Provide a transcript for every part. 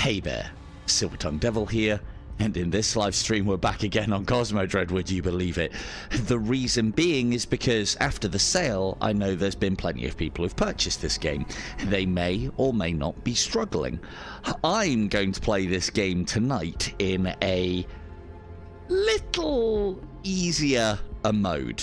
Hey there, Silver-Tongued Devil here, and in this live stream we're back again on Cosmodread, would you believe it? The reason being is because after the sale, I know there's been plenty of people who've purchased this game. They may or may not be struggling. I'm going to play this game tonight in a little easier a mode.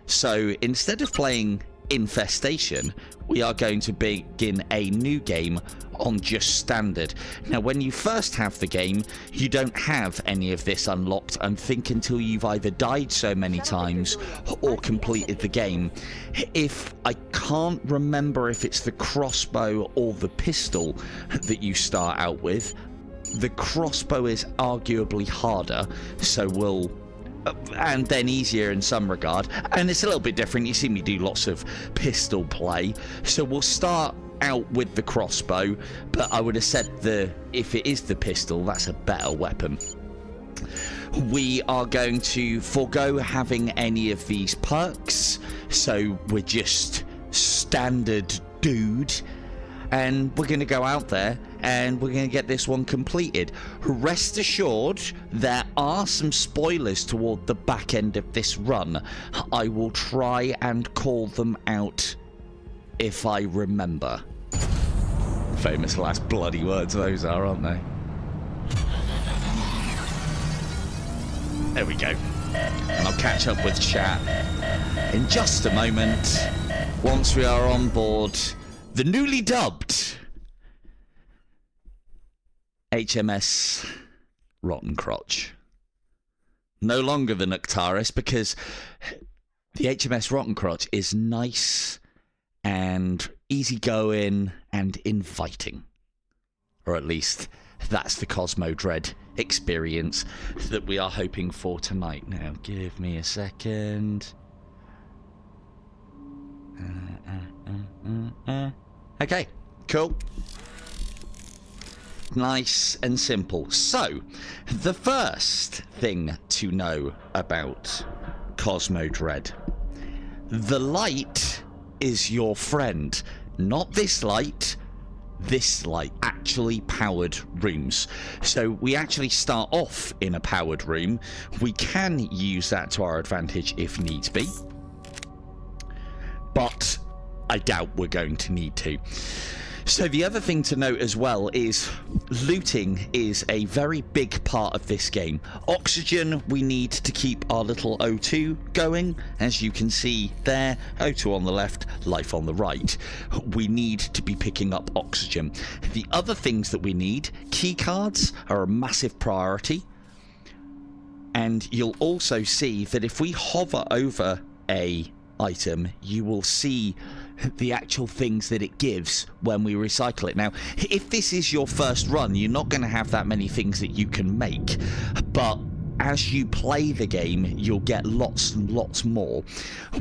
So instead of playing Infestation, we are going to begin a new game on just standard. Now, when you first have the game, you don't have any of this unlocked, and think until you've either died so many times or completed the game. If I can't remember if it's the crossbow or the pistol that you start out with, the crossbow is arguably harder, so we'll and then easier in some regard, and it's a little bit different. You see me do lots of pistol play, so we'll start out with the crossbow, but I would have said if it is the pistol, that's a better weapon. We are going to forego having any of these perks, so we're just standard dude, and we're going to go out there and we're going to get this one completed. Rest assured, there are some spoilers toward the back end of this run. I will try and call them out if I remember. Famous last bloody words those are, aren't they? There we go. And I'll catch up with chat in just a moment once we are on board the newly dubbed HMS Rotten Crotch. No longer the Noctaris, because the HMS Rotten Crotch is nice and easygoing and inviting. Or at least that's the Cosmodread experience that we are hoping for tonight. Now, give me a second. Okay, cool. Nice and simple. So, the first thing to know about Cosmodread. The light is your friend. Not this light, actually powered rooms. So we actually start off in a powered room. We can use that to our advantage if needs be, but I doubt we're going to need to. So the other thing to note as well is looting is a very big part of this game. Oxygen we need to keep our little O2 going. As you can see there, O2 on the left, life on the right. We need to be picking up oxygen. The other things that we need, key cards are a massive priority. And you'll also see that if we hover over a item, you will see the actual things that it gives when we recycle it. Now, if this is your first run, you're not going to have that many things that you can make, but as you play the game, you'll get lots and lots more.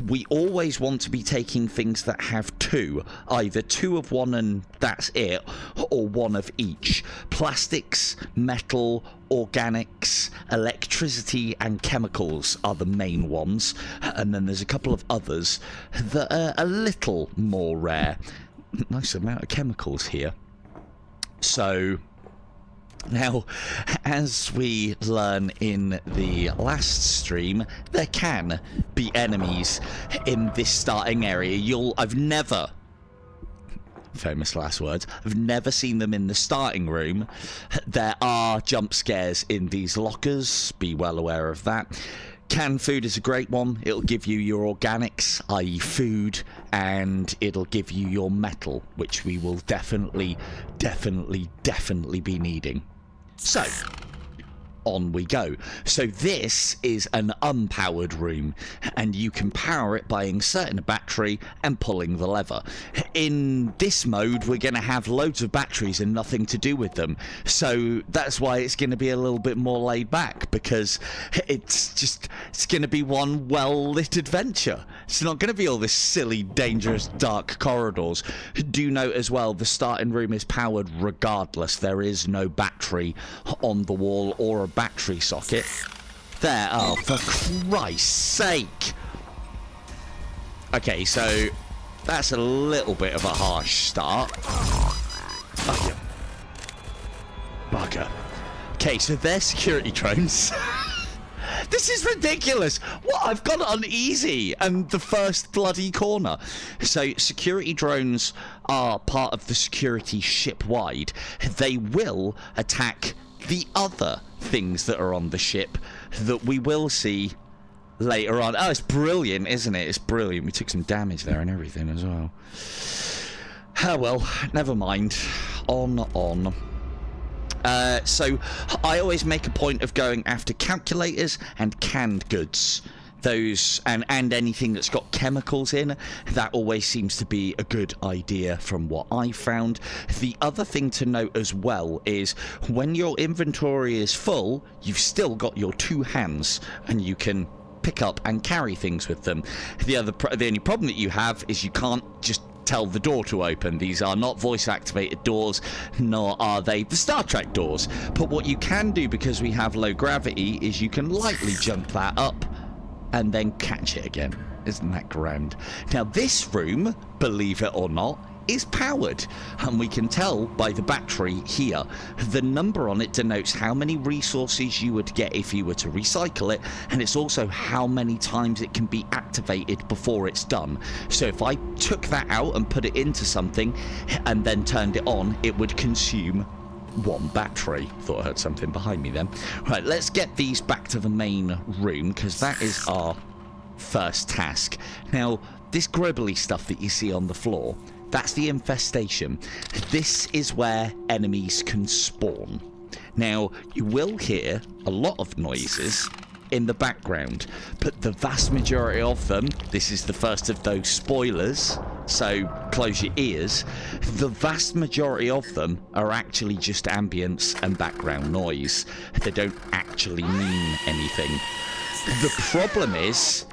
We always want to be taking things that have two, either two of one and that's it, or one of each. Plastics, metal, organics, electricity and chemicals are the main ones, and then there's a couple of others that are a little more rare. Nice amount of chemicals here. So now, as we learn in the last stream, there can be enemies in this starting area. I've never, famous last words, I've never seen them in the starting room. There are jump scares in these lockers, be well aware of that. Canned food is a great one. It'll give you your organics, i.e. food, and it'll give you your metal, which we will definitely be needing. So, on we go. So this is an unpowered room, and you can power it by inserting a battery and pulling the lever. In this mode, we're going to have loads of batteries and nothing to do with them. So that's why it's going to be a little bit more laid back, because it's going to be one well-lit adventure. It's not going to be all this silly, dangerous, dark corridors. Do note as well, the starting room is powered regardless. There is no battery on the wall or a battery socket. There, oh, for Christ's sake. Okay, so that's a little bit of a harsh start. Oh, yeah. Bugger. Okay, so they're security drones. This is ridiculous. What? I've got it on easy and the first bloody corner. So security drones are part of the security ship-wide. They will attack the other things that are on the ship that we will see later on. Oh, it's brilliant, isn't it? It's brilliant. We took some damage there and everything as well. Oh, well, never mind. On. So I always make a point of going after calculators and canned goods. Those and anything that's got chemicals in, that always seems to be a good idea from what I found. The other thing to note as well is when your inventory is full, you've still got your two hands and you can pick up and carry things with them. The only problem that you have is you can't just tell the door to open. These are not voice activated doors, nor are they the Star Trek doors. But what you can do, because we have low gravity, is you can lightly jump that up and then catch it again. Isn't that grand? Now this room, believe it or not, is powered, and we can tell by the battery here. The number on it denotes how many resources you would get if you were to recycle it, and it's also how many times it can be activated before it's done. So if I took that out and put it into something and then turned it on, it would consume one battery. Thought I heard something behind me then. Right, let's get these back to the main room, because that is our first task. Now this gribbly stuff that you see on the floor, that's the infestation. This is where enemies can spawn. Now, you will hear a lot of noises in the background, but the vast majority of them, this is the first of those spoilers, so close your ears, the vast majority of them are actually just ambience and background noise. They don't actually mean anything. The problem is,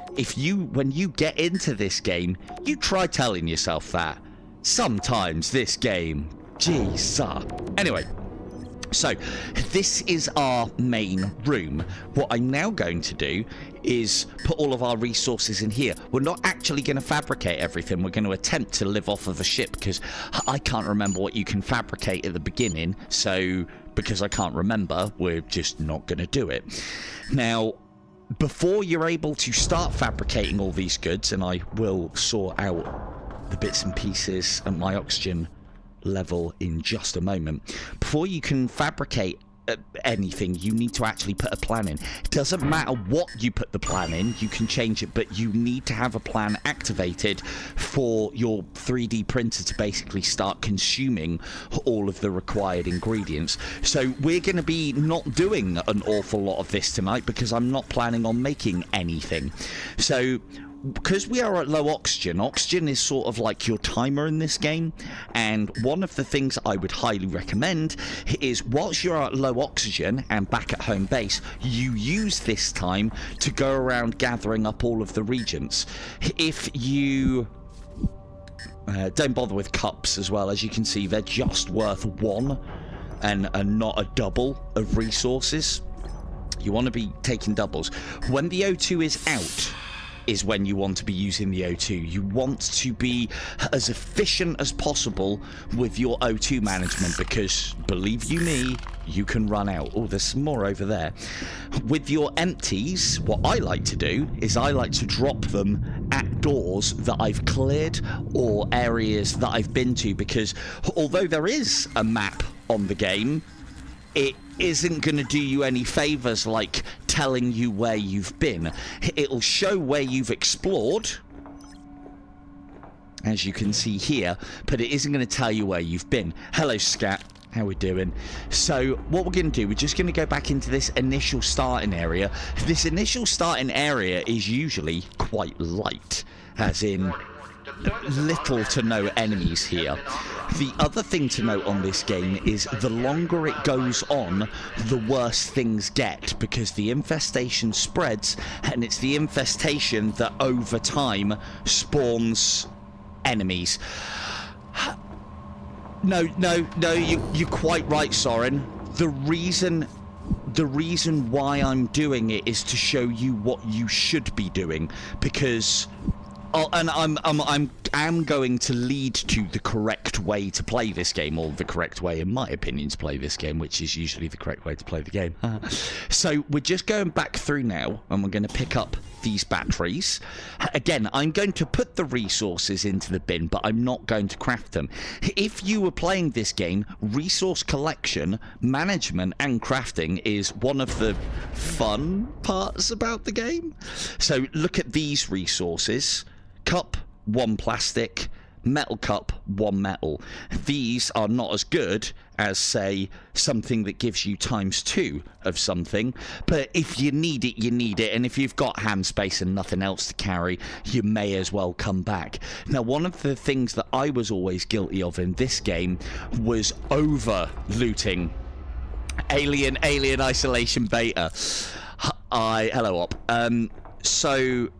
when you get into this game, you try telling yourself that. Sometimes this game, jeez. Anyway, so this is our main room. What I'm now going to do is put all of our resources in here. We're not actually going to fabricate everything. We're going to attempt to live off of the ship, because I can't remember what you can fabricate at the beginning. So because I can't remember, we're just not going to do it. Now, before you're able to start fabricating all these goods, and I will sort out the bits and pieces and my oxygen level in just a moment. Before you can fabricate anything, you need to actually put a plan in. It doesn't matter what you put the plan in, you can change it, but you need to have a plan activated for your 3D printer to basically start consuming all of the required ingredients. So we're going to be not doing an awful lot of this tonight, because I'm not planning on making anything. So because we are at low oxygen, oxygen is sort of like your timer in this game, and one of the things I would highly recommend is, whilst you're at low oxygen and back at home base, you use this time to go around gathering up all of the regents. If you don't bother with cups as well, as you can see, they're just worth one and not a double of resources. You want to be taking doubles. When the O2 is out is when you want to be using the O2. You want to be as efficient as possible with your O2 management, because believe you me, you can run out. Oh, there's some more over there. With your empties, what I like to do is I like to drop them at doors that I've cleared or areas that I've been to, because although there is a map on the game, it isn't going to do you any favors like telling you where you've been. It'll show where you've explored, as you can see here, but it isn't going to tell you where you've been. Hello, Scat. How we doing? So what we're going to do, we're just going to go back into this initial starting area. This initial starting area is usually quite light, as in little to no enemies here. The other thing to note on this game is the longer it goes on, the worse things get, because the infestation spreads, and it's the infestation that over time spawns enemies. No, you're quite right, Soren. The reason why I'm doing it is to show you what you should be doing, because Oh, and I'm going to lead to the correct way to play this game, or the correct way, in my opinion, to play this game, which is usually the correct way to play the game. So we're just going back through now, and we're going to pick up these batteries. Again, I'm going to put the resources into the bin, but I'm not going to craft them. If you were playing this game, resource collection, management, and crafting is one of the fun parts about the game. So look at these resources. Cup, 1 plastic. Metal cup, 1 metal. These are not as good as, say, something that gives you ×2 of something, but if you need it, you need it, and if you've got hand space and nothing else to carry, you may as well come back. Now, one of the things that I was always guilty of in this game was over looting. Alien Isolation Beta. Hello, Op. So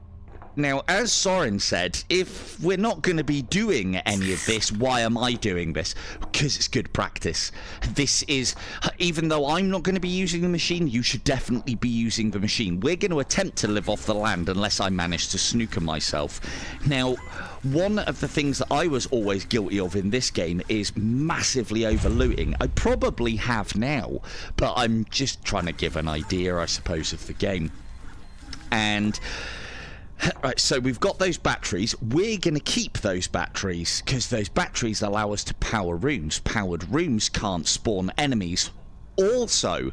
now, as Soren said, if we're not going to be doing any of this, why am I doing this? Because it's good practice. This is, even though I'm not going to be using the machine, you should definitely be using the machine. We're going to attempt to live off the land unless I manage to snooker myself. Now, one of the things that I was always guilty of in this game is massively over-looting. I probably have now, but I'm just trying to give an idea, I suppose, of the game. And right, so we've got those batteries. We're going to keep those batteries because those batteries allow us to power rooms. Powered rooms can't spawn enemies. Also,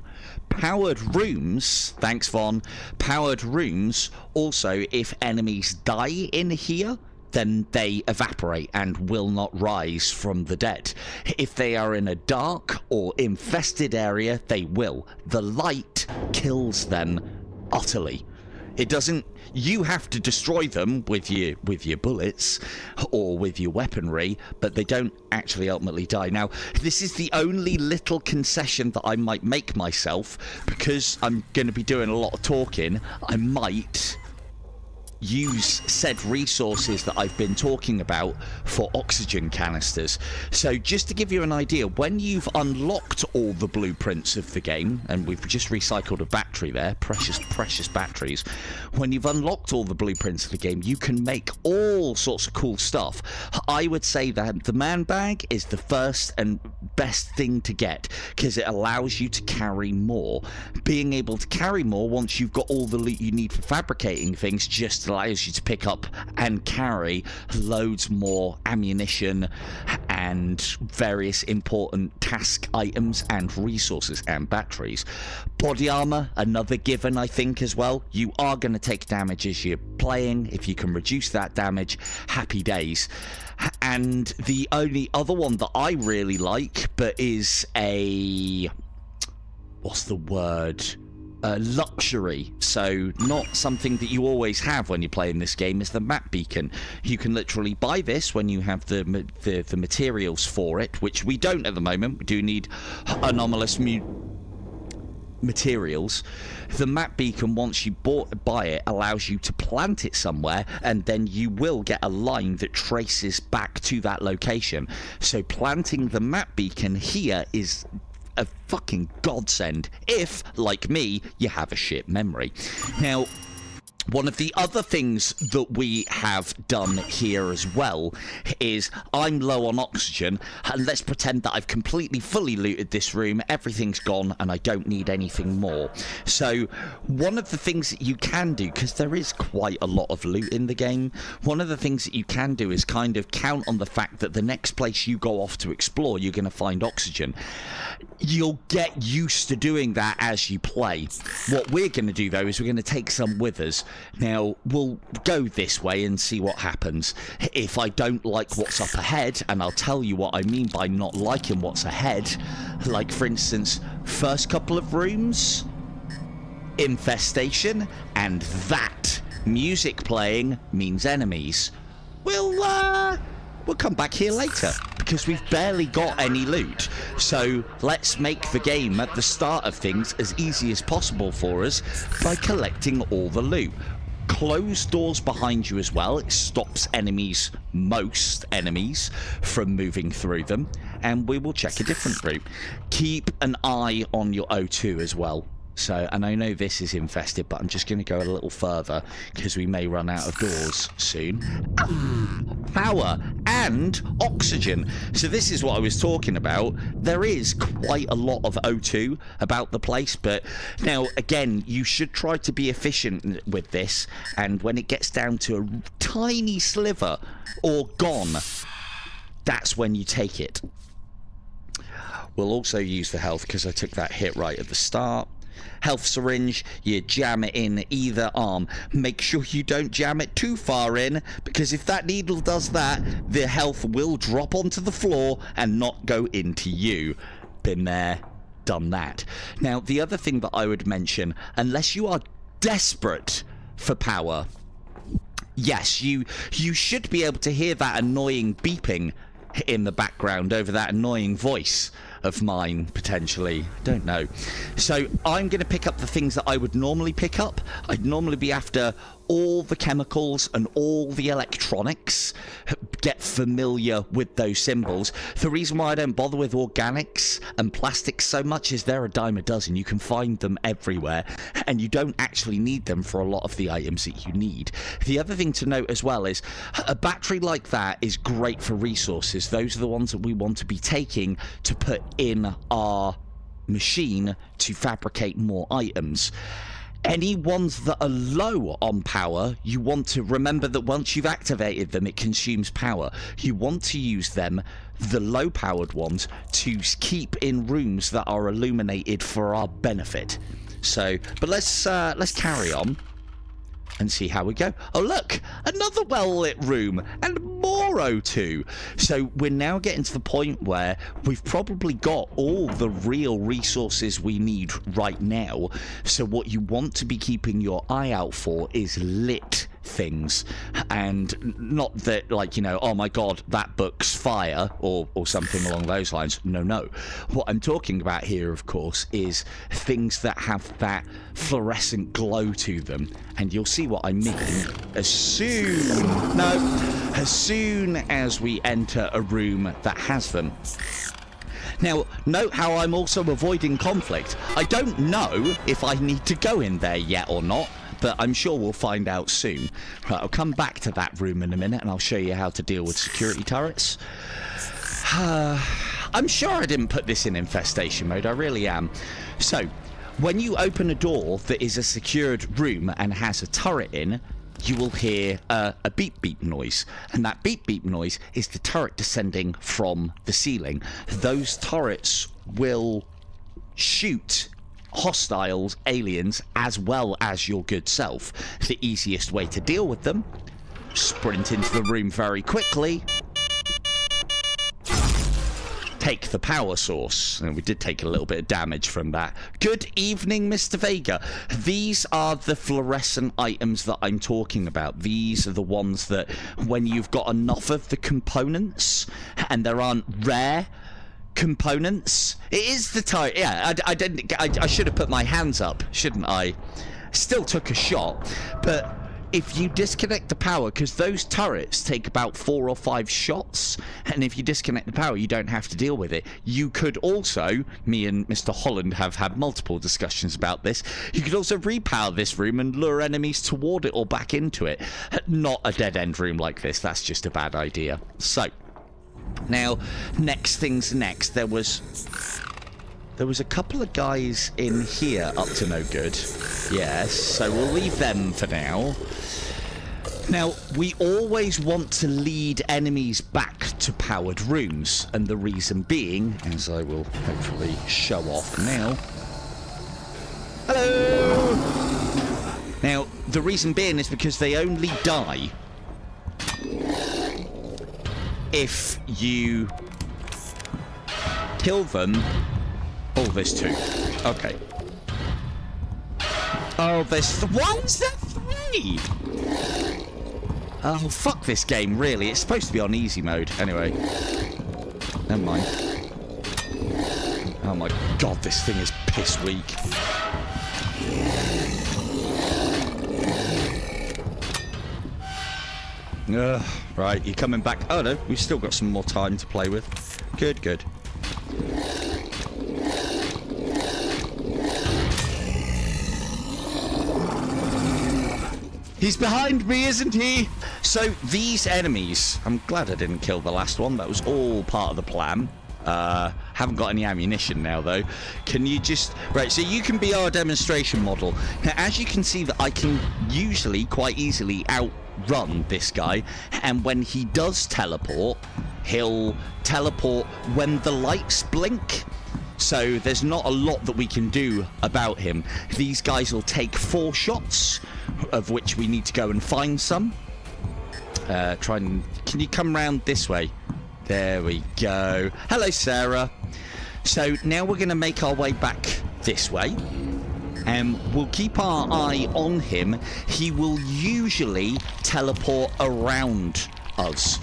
powered rooms, thanks Von, powered rooms, also, if enemies die in here, then they evaporate and will not rise from the dead. If they are in a dark or infested area, they will. The light kills them utterly. It doesn't. You have to destroy them with your bullets or with your weaponry, but they don't actually ultimately die. Now, this is the only little concession that I might make myself, because I'm going to be doing a lot of talking. I might use said resources that I've been talking about for oxygen canisters. So just to give you an idea, when you've unlocked all the blueprints of the game, and we've just recycled a battery there, precious batteries, when you've unlocked all the blueprints of the game, you can make all sorts of cool stuff. I would say that the man bag is the first and best thing to get, because it allows you to carry more. Being able to carry more once you've got all the loot you need for fabricating things just allows you to pick up and carry loads more ammunition and various important task items and resources and batteries. Body armor, another given, I think, as well. You are going to take damage as you're playing. If you can reduce that damage, happy days. And the only other one that I really like, but is a, what's the word? Luxury, so not something that you always have when you're playing this game, is the map beacon. You can literally buy this when you have the materials for it, which we don't at the moment. We do need anomalous materials. The map beacon, once you buy it, allows you to plant it somewhere, and then you will get a line that traces back to that location. So planting the map beacon here is a fucking godsend if, like me, you have a shit memory. Now, one of the other things that we have done here as well is, I'm low on oxygen, and let's pretend that I've completely fully looted this room, everything's gone, and I don't need anything more. So one of the things that you can do, because there is quite a lot of loot in the game, one of the things that you can do is kind of count on the fact that the next place you go off to explore, you're going to find oxygen. You'll get used to doing that as you play. What we're going to do, though, is we're going to take some with us. Now, we'll go this way and see what happens. If I don't like what's up ahead, and I'll tell you what I mean by not liking what's ahead, like, for instance, first couple of rooms, infestation, and that music playing means enemies. We'll come back here later, because we've barely got any loot. So let's make the game at the start of things as easy as possible for us by collecting all the loot. Close doors behind you as well. It stops enemies, most enemies, from moving through them. And we will check a different route. Keep an eye on your O2 as well. So, and I know this is infested, but I'm just going to go a little further because we may run out of doors soon. Power and oxygen. So this is what I was talking about. There is quite a lot of O2 about the place, but now, again, you should try to be efficient with this, and when it gets down to a tiny sliver or gone, that's when you take it. We'll also use the health because I took that hit right at the start. Health syringe, you jam it in either arm. Make sure you don't jam it too far in, because if that needle does that, the health will drop onto the floor and not go into you. Been there, done that. Now, the other thing that I would mention, unless you are desperate for power, yes, you should be able to hear that annoying beeping in the background over that annoying voice of mine, potentially. Don't know. So I'm going to pick up the things that I would normally pick up. I'd normally be after all the chemicals and all the electronics. Get familiar with those symbols. The reason why I don't bother with organics and plastics so much is they're a dime a dozen. You can find them everywhere, and you don't actually need them for a lot of the items that you need. The other thing to note as well is a battery like that is great for resources. Those are the ones that we want to be taking to put in our machine to fabricate more items. Any ones that are low on power, you want to remember that once you've activated them, it consumes power. You want to use them, the low powered ones, to keep in rooms that are illuminated for our benefit. So, but let's carry on and see how we go. Oh look, another well-lit room and more O2. So we're now getting to the point where we've probably got all the real resources we need right now. So what you want to be keeping your eye out for is lit things, and not that, like, you know, oh my god, that book's fire or something along those lines. No. What I'm talking about here, of course, is things that have that fluorescent glow to them, and you'll see what I mean as soon as we enter a room that has them. Now, note how I'm also avoiding conflict. I don't know if I need to go in there yet or not, but I'm sure we'll find out soon. Right, I'll come back to that room in a minute and I'll show you how to deal with security turrets. I'm sure I didn't put this in infestation mode, I really am. So, when you open a door that is a secured room and has a turret in, you will hear a beep beep noise, and that beep beep noise is the turret descending from the ceiling. Those turrets will shoot hostiles, aliens, as well as your good self. The easiest way to deal with them: sprint into the room very quickly, take the power source, and we did take a little bit of damage from that. Good evening, Mr. Vega. These are the fluorescent items that I'm talking about. These are the ones that, when you've got enough of the components, and there aren't rare components, it is the type. Yeah, I should have put my hands up, shouldn't I? Still took a shot, but if you disconnect the power, because those turrets take about 4 or 5 shots, and if you disconnect the power, you don't have to deal with it. You could also, me and Mr. Holland have had multiple discussions about this, you could also repower this room and lure enemies toward it or back into it. Not a dead-end room like this, that's just a bad idea. So, now, next things next, there was a couple of guys in here up to no good. Yes, so we'll leave them for now. Now, we always want to lead enemies back to powered rooms, and the reason being, as I will hopefully show off now. Hello! Now, the reason being is because they only die if you kill them. Oh, there's 2. Okay. Oh, there's... Why is there 3? Oh, fuck this game, really. It's supposed to be on easy mode. Anyway. Never mind. Oh my god, this thing is piss weak. Right, you're coming back. Oh no, we've still got some more time to play with. Good. He's behind me, isn't he? So these enemies, I'm glad I didn't kill the last one. That was all part of the plan. Haven't got any ammunition now, though. Can you just... Right, so you can be our demonstration model. Now, as you can see, that I can usually quite easily outrun this guy. And when he does teleport, he'll teleport when the lights blink. So there's not a lot that we can do about him. These guys will take 4 shots, of which we need to go and find some. Can you come round this way? There we go. Hello, Sarah. So now we're going to make our way back this way. And we'll keep our eye on him. He will usually teleport around us.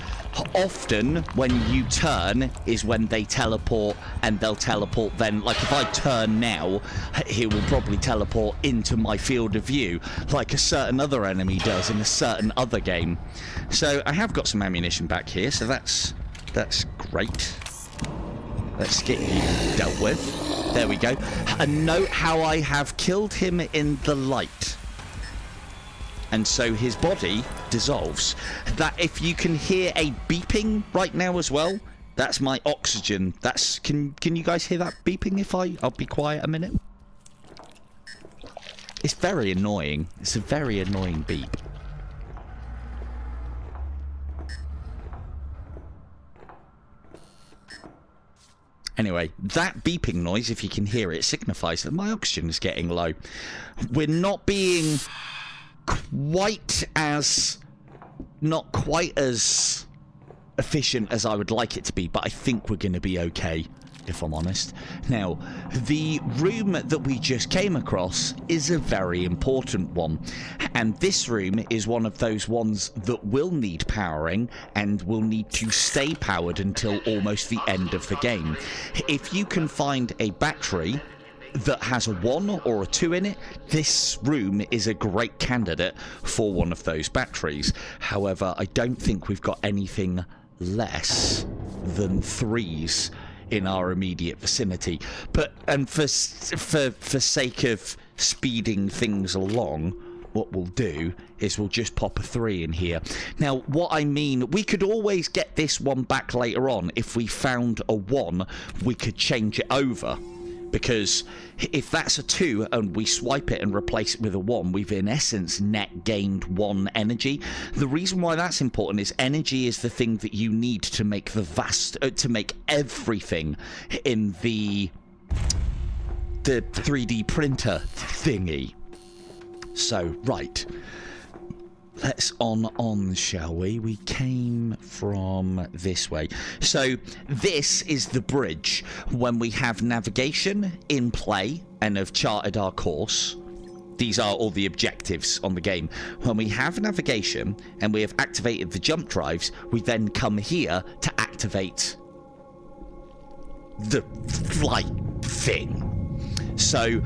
Often when you turn is when they teleport, and they'll teleport then. Like if I turn now, he will probably teleport into my field of view, like a certain other enemy does in a certain other game. So I have got some ammunition back here, so that's great. Let's get you dealt with. There we go. And note how I have killed him in the light. And so his body dissolves. That, if you can hear a beeping right now as well, that's my oxygen. That's can you guys hear that beeping if I'll be quiet a minute? It's very annoying. It's a very annoying beep. Anyway, that beeping noise, if you can hear it, signifies that my oxygen is getting low. We're not being not quite as efficient as I would like it to be, but I think we're going to be okay, if I'm honest. Now, the room that we just came across is a very important one, and this room is one of those ones that will need powering and will need to stay powered until almost the end of the game. If you can find a battery that has a 1 or a 2 in it, this room is a great candidate for one of those batteries. However, I don't think we've got anything less than 3s in our immediate vicinity. But and for sake of speeding things along, what we'll do is we'll just pop a 3 in here. Now, what I mean, we could always get this one back later on. If we found a 1, we could change it over. Because if that's a 2 and we swipe it and replace it with a 1, we've in essence net gained 1 energy. The reason why that's important is energy is the thing that you need to make to make everything in the 3D printer thingy. So, right. Let's on, shall we? We came from this way. So this is the bridge. When we have navigation in play and have charted our course, these are all the objectives on the game. When we have navigation and we have activated the jump drives, we then come here to activate the flight thing. So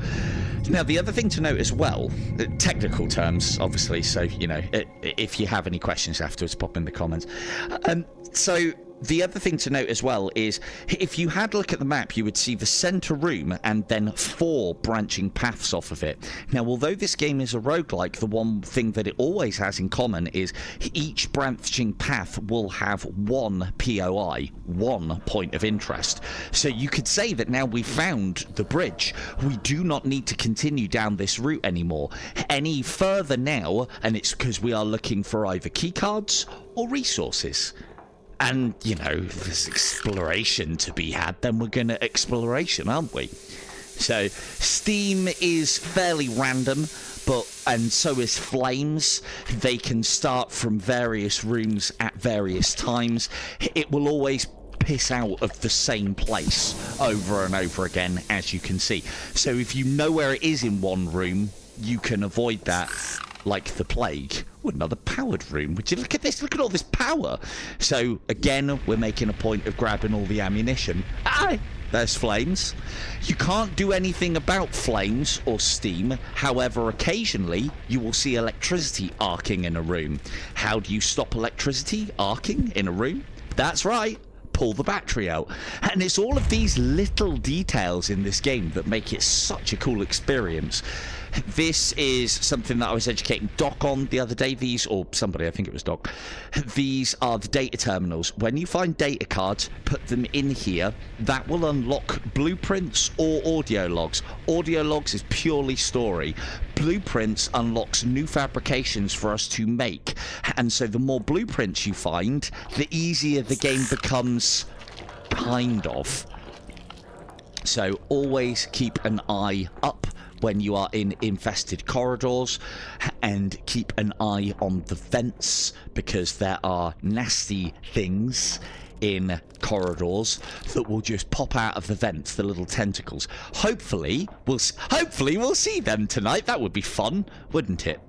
now, the other thing to note as well, technical terms, obviously, so, you know, if you have any questions afterwards, pop in the comments. So the other thing to note as well is, if you had a look at the map, you would see the center room and then 4 branching paths off of it. Now, although this game is a roguelike, the one thing that it always has in common is each branching path will have 1 POI, 1 point of interest. So you could say that now we've found the bridge, we do not need to continue down this route anymore any further now, and it's because we are looking for either keycards or resources. And, you know, there's exploration to be had, then we're going to exploration, aren't we? So, Steam is fairly random, and so is Flames. They can start from various rooms at various times. It will always piss out of the same place over and over again, as you can see. So if you know where it is in one room, you can avoid that like the plague. Ooh, another powered room. Would you look at this? Look at all this power. So again, we're making a point of grabbing all the ammunition. Aye, there's flames. You can't do anything about flames or steam. However, occasionally you will see electricity arcing in a room. How do you stop electricity arcing in a room? That's right. Pull the battery out. And it's all of these little details in this game that make it such a cool experience. This is something that I was educating Doc on the other day. These, or somebody, I think it was Doc. These are the data terminals. When you find data cards, put them in here. That will unlock blueprints or audio logs. Audio logs is purely story. Blueprints unlocks new fabrications for us to make. And so the more blueprints you find, the easier the game becomes, kind of. So always keep an eye up when you are in infested corridors, and keep an eye on the vents, because there are nasty things in corridors that will just pop out of the vents, the little tentacles. Hopefully we'll see them tonight. That would be fun, wouldn't it?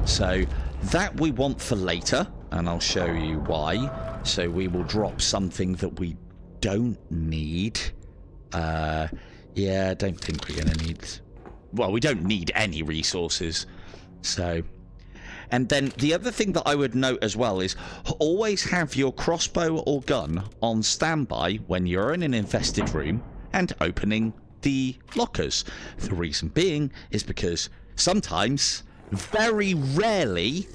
So that we want for later, and I'll show you why. So we will drop something that we don't need. Yeah, I don't think we're going to need... Well, we don't need any resources. So... And then the other thing that I would note as well is always have your crossbow or gun on standby when you're in an infested room and opening the lockers. The reason being is because sometimes, very rarely,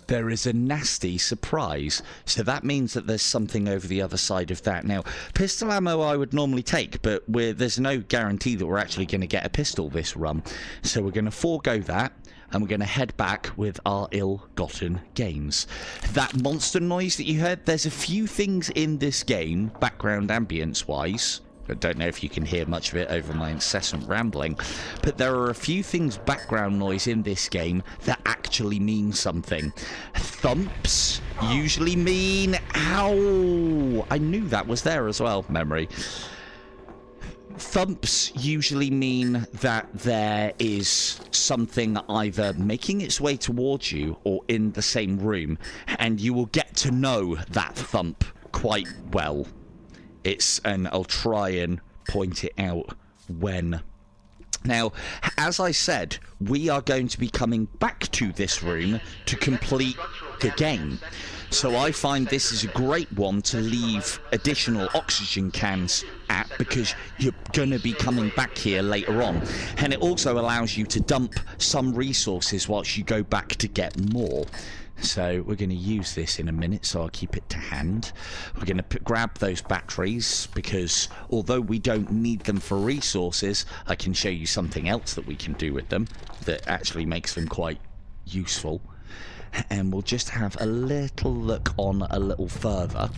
there is a nasty surprise. So that means that there's something over the other side of that. Now, pistol ammo I would normally take, but there's no guarantee that we're actually going to get a pistol this run. So we're going to forego that, and we're going to head back with our ill-gotten gains. That monster noise that you heard, there's a few things in this game, background ambience-wise. I don't know if you can hear much of it over my incessant rambling, but there are a few things background noise in this game that actually mean something. Thumps usually mean... Ow! I knew that was there as well, memory. Thumps usually mean that there is something either making its way towards you or in the same room, and you will get to know that thump quite well. And I'll try and point it out when. Now, as I said, we are going to be coming back to this room to complete the game. So I find this is a great one to leave additional oxygen cans at, because you're going to be coming back here later on. And it also allows you to dump some resources whilst you go back to get more. So we're going to use this in a minute, so I'll keep it to hand. We're going to grab those batteries, because although we don't need them for resources, I can show you something else that we can do with them that actually makes them quite useful. And we'll just have a little look on a little further.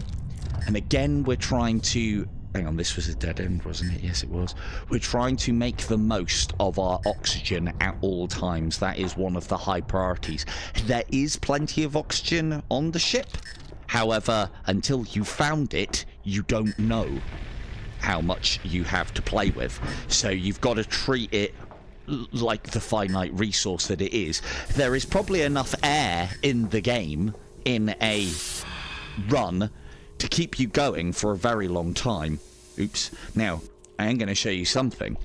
And again, we're trying to... Hang on, this was a dead end, wasn't it? Yes, it was. We're trying to make the most of our oxygen at all times. That is one of the high priorities. There is plenty of oxygen on the ship. However, until you found it, you don't know how much you have to play with. So you've got to treat it like the finite resource that it is. There is probably enough air in the game, in a run, to keep you going for a very long time. Oops. Now, I am going to show you something.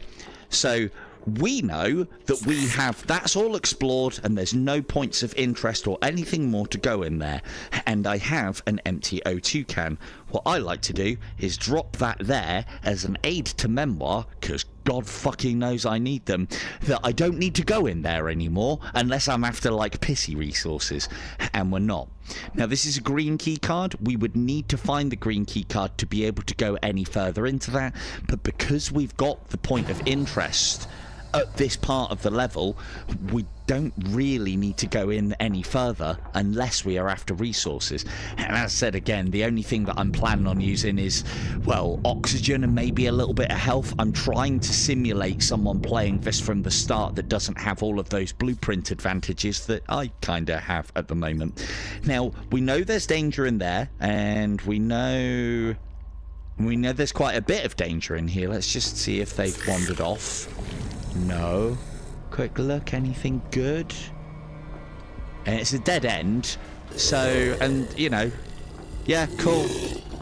So, we know that we have... That's all explored, and there's no points of interest or anything more to go in there. And I have an empty O2 can. What I like to do is drop that there as an aid to memoir, because God fucking knows I need them, that I don't need to go in there anymore unless I'm after, like, pissy resources. And we're not. Now, this is a green key card. We would need to find the green key card to be able to go any further into that. But because we've got the point of interest at this part of the level, we don't really need to go in any further unless we are after resources. And as I said again, the only thing that I'm planning on using is, well, oxygen and maybe a little bit of health. I'm trying to simulate someone playing this from the start that doesn't have all of those blueprint advantages that I kind of have at the moment. Now, we know there's danger in there, and we know there's quite a bit of danger in here. Let's just see if they've wandered off. No. Quick look, anything good? And it's a dead end. So, and you know, yeah, cool.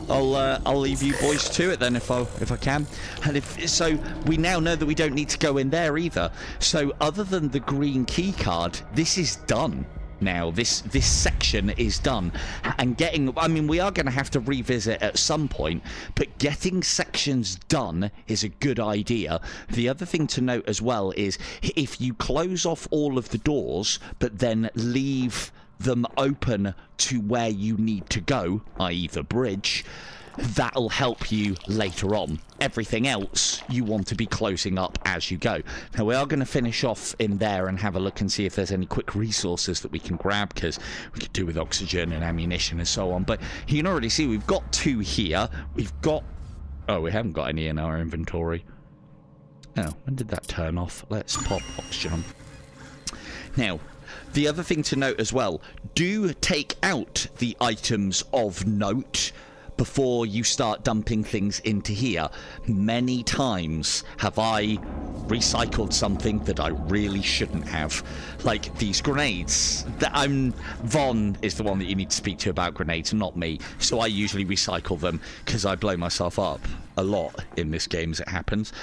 I'll leave you boys to it then if I can. And so we now know that we don't need to go in there either. So other than the green key card, this is done. now. This section is done, and I mean, we are going to have to revisit at some point, but getting sections done is a good idea. The other thing to note as well is if you close off all of the doors but then leave them open to where you need to go, i.e. the bridge, that'll help you later on. Everything else you want to be closing up as you go. Now, we are going to finish off in there and have a look and see if there's any quick resources that we can grab, because we could do with oxygen and ammunition and so on. But you can already see we've got 2 here. We've got... oh, we haven't got any in our inventory. Oh, when did that turn off? Let's pop oxygen on. Now, the other thing to note as well, do take out the items of note before you start dumping things into here. Many times have I recycled something that I really shouldn't have. Like these grenades. Von is the one that you need to speak to about grenades, not me. So I usually recycle them because I blow myself up a lot in this game as it happens.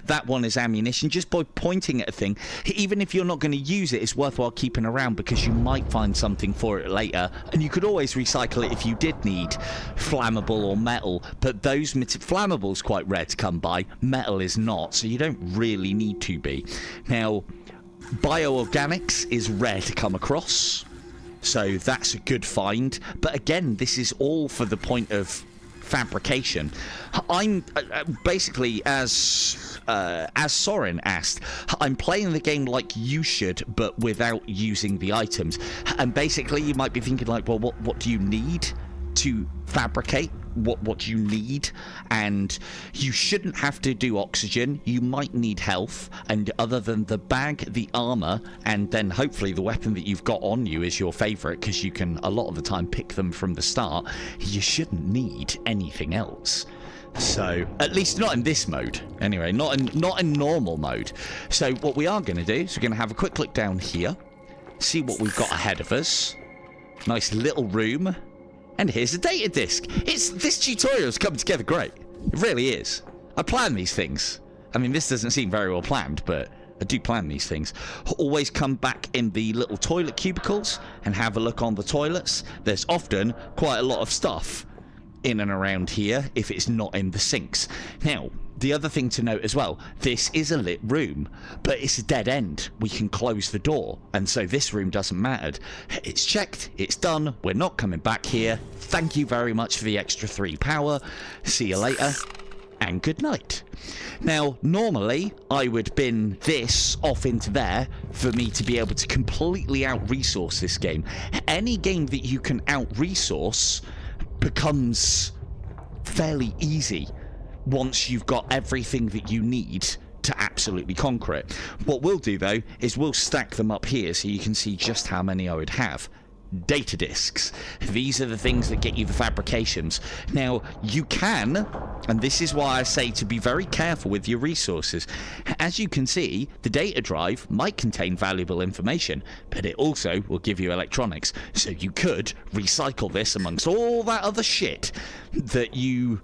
That one is ammunition. Just by pointing at a thing, even if you're not going to use it, it's worthwhile keeping around because you might find something for it later, and you could always recycle it if you did need flammable or metal, but those flammables quite rare to come by. Metal is not, so you don't really need to be. Now, bioorganics is rare to come across, so that's a good find, but again, this is all for the point of fabrication. I'm basically, as Soren asked, I'm playing the game like you should, but without using the items. And basically, you might be thinking like, well, what do you need to fabricate? What do you need? And you shouldn't have to do oxygen. You might need health, and other than the bag, the armor, and then hopefully the weapon that you've got on you is your favorite, because you can a lot of the time pick them from the start. You shouldn't need anything else. So, at least not in this mode. Anyway, not in normal mode. So what we are going to do is we're going to have a quick look down here, see what we've got ahead of us. Nice little room. And here's a data disk. This tutorial's come together great. It really is. I plan these things. I mean, this doesn't seem very well planned, but I do plan these things. Always come back in the little toilet cubicles and have a look on the toilets. There's often quite a lot of stuff in and around here if it's not in the sinks. Now, the other thing to note as well, this is a lit room, but it's a dead end. We can close the door, and so this room doesn't matter. It's checked, it's done, we're not coming back here. Thank you very much for the extra 3 power. See you later, and good night. Now, normally, I would bin this off into there for me to be able to completely out-resource this game. Any game that you can out-resource becomes fairly easy once you've got everything that you need to absolutely conquer it. What we'll do, though, is we'll stack them up here so you can see just how many I would have. Data disks. These are the things that get you the fabrications. Now, you can, and this is why I say to be very careful with your resources. As you can see, the data drive might contain valuable information, but it also will give you electronics. So you could recycle this amongst all that other shit that you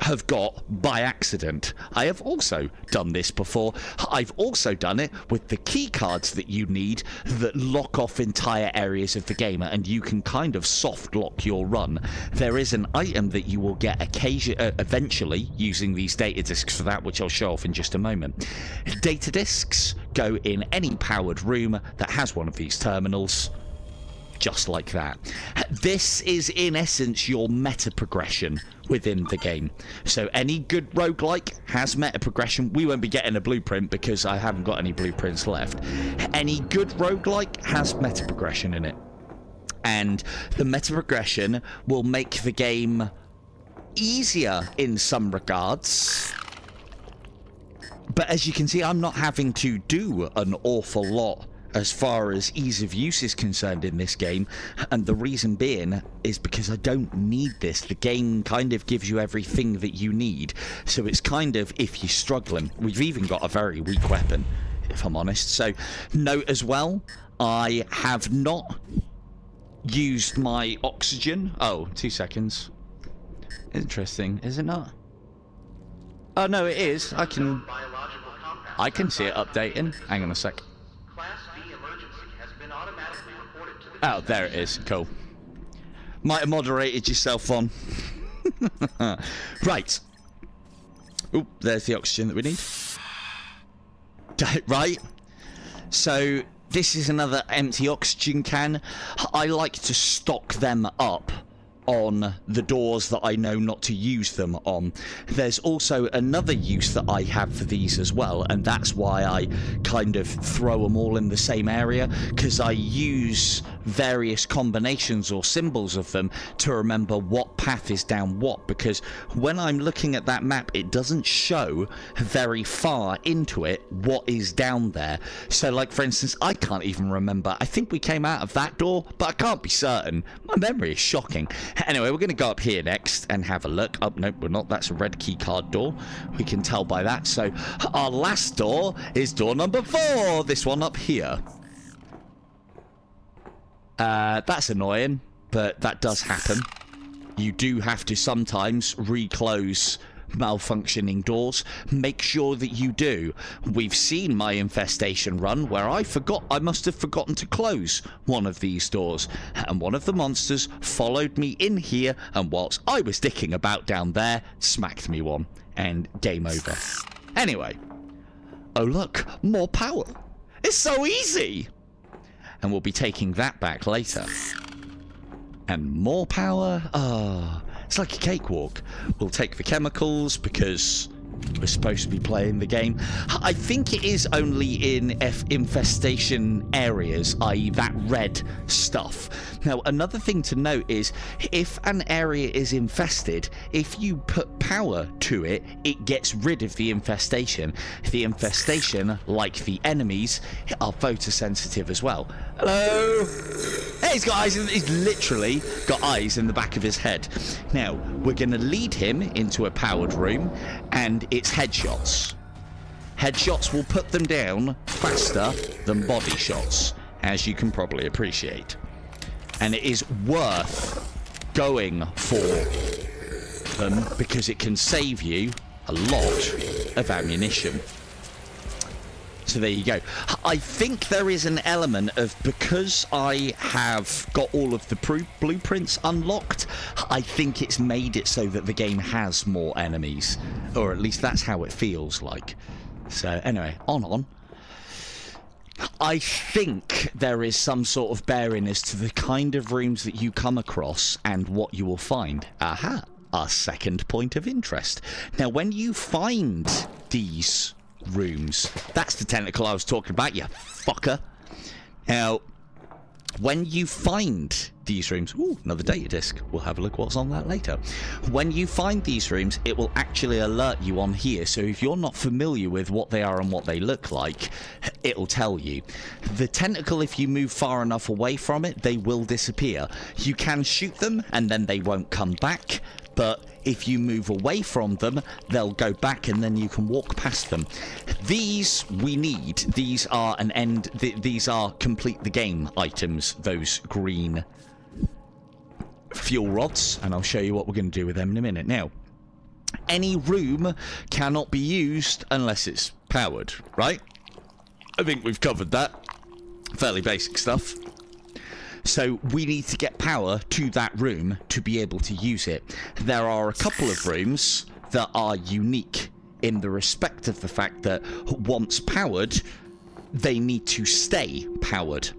have got by accident. I have also done this before. I've also done it with the key cards that you need that lock off entire areas of the game, and you can kind of soft lock your run. There is an item that you will get eventually using these data disks for that, which I'll show off in just a moment. Data disks go in any powered room that has one of these terminals. Just like that. This is in essence your meta progression within the game. So any good roguelike has meta progression. We won't be getting a blueprint because I haven't got any blueprints left. Any good roguelike has meta progression in it. And the meta progression will make the game easier in some regards. But as you can see, I'm not having to do an awful lot as far as ease of use is concerned in this game, and the reason being is because I don't need this. The game kind of gives you everything that you need, so it's kind of, if you're struggling, we've even got a very weak weapon, if I'm honest. So note as well, I have not used my oxygen. Oh, 2 seconds. Interesting, is it not? Oh no, it is. I can see it updating. Hang on a sec. Class B emergency has been automatically reported to the Oh, there it is. Cool. Might have moderated yourself on. Right. Oh, there's the oxygen that we need. Right. So this is another empty oxygen can. I like to stock them up on the doors that I know not to use them on. There's also another use that I have for these as well, and that's why I kind of throw them all in the same area, because I use various combinations or symbols of them to remember what path is down what, because when I'm looking at that map it doesn't show very far into it what is down there. So like for instance, I can't even remember. I think we came out of that door, but I can't be certain. My memory is shocking. Anyway, we're going to go up here next and have a look. Oh, no, we're not. That's a red key card door. We can tell by that. So our last door is door number 4. This one up here. That's annoying, but that does happen. You do have to sometimes reclose malfunctioning doors. Make sure that you do. We've seen my infestation run where I must have forgotten to close one of these doors, and one of the monsters followed me in here, and whilst I was dicking about down there, smacked me one, and game over. Anyway, oh look, more power. It's so easy. And we'll be taking that back later. And more power. It's like a cakewalk. We'll take the chemicals because we're supposed to be playing the game. I think it is only in infestation areas, i.e. that red stuff. Now, another thing to note is if an area is infested, if you put power to it, it gets rid of the infestation. The infestation, like the enemies, are photosensitive as well. Hello? Hey, he's got eyes. He's literally got eyes in the back of his head. Now, we're going to lead him into a powered room, and it's headshots. Headshots will put them down faster than body shots, as you can probably appreciate. And it is worth going for them because it can save you a lot of ammunition. So there you go. I think there is an element of, because I have got all of the blueprints unlocked, I think it's made it so that the game has more enemies. Or at least that's how it feels like. So anyway, on. I think there is some sort of bearing as to the kind of rooms that you come across and what you will find. Aha! Our second point of interest. Now, when you find these rooms, that's the tentacle I was talking about, you fucker. Now, when you find these rooms, ooh, another data disk, we'll have a look what's on that later. When you find these rooms, it will actually alert you on here, so if you're not familiar with what they are and what they look like, it'll tell you. The tentacle, if you move far enough away from it, they will disappear. You can shoot them and then they won't come back, but if you move away from them, they'll go back and then you can walk past them. These we need. These are these are complete the game items, those green fuel rods, and I'll show you what we're going to do with them in a minute. Now, any room cannot be used unless it's powered, right? I think we've covered that. Fairly basic stuff. So we need to get power to that room to be able to use it. There are a couple of rooms that are unique in the respect of the fact that once powered, they need to stay powered.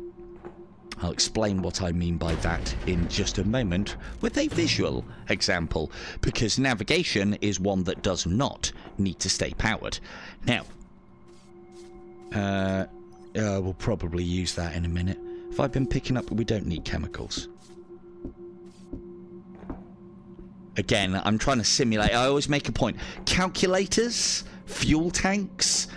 I'll explain what I mean by that in just a moment with a visual example, because navigation is one that does not need to stay powered. Now, we'll probably use that in a minute. If I've been picking up, we don't need chemicals. Again, I'm trying to simulate. I always make a point. Calculators, fuel tanks,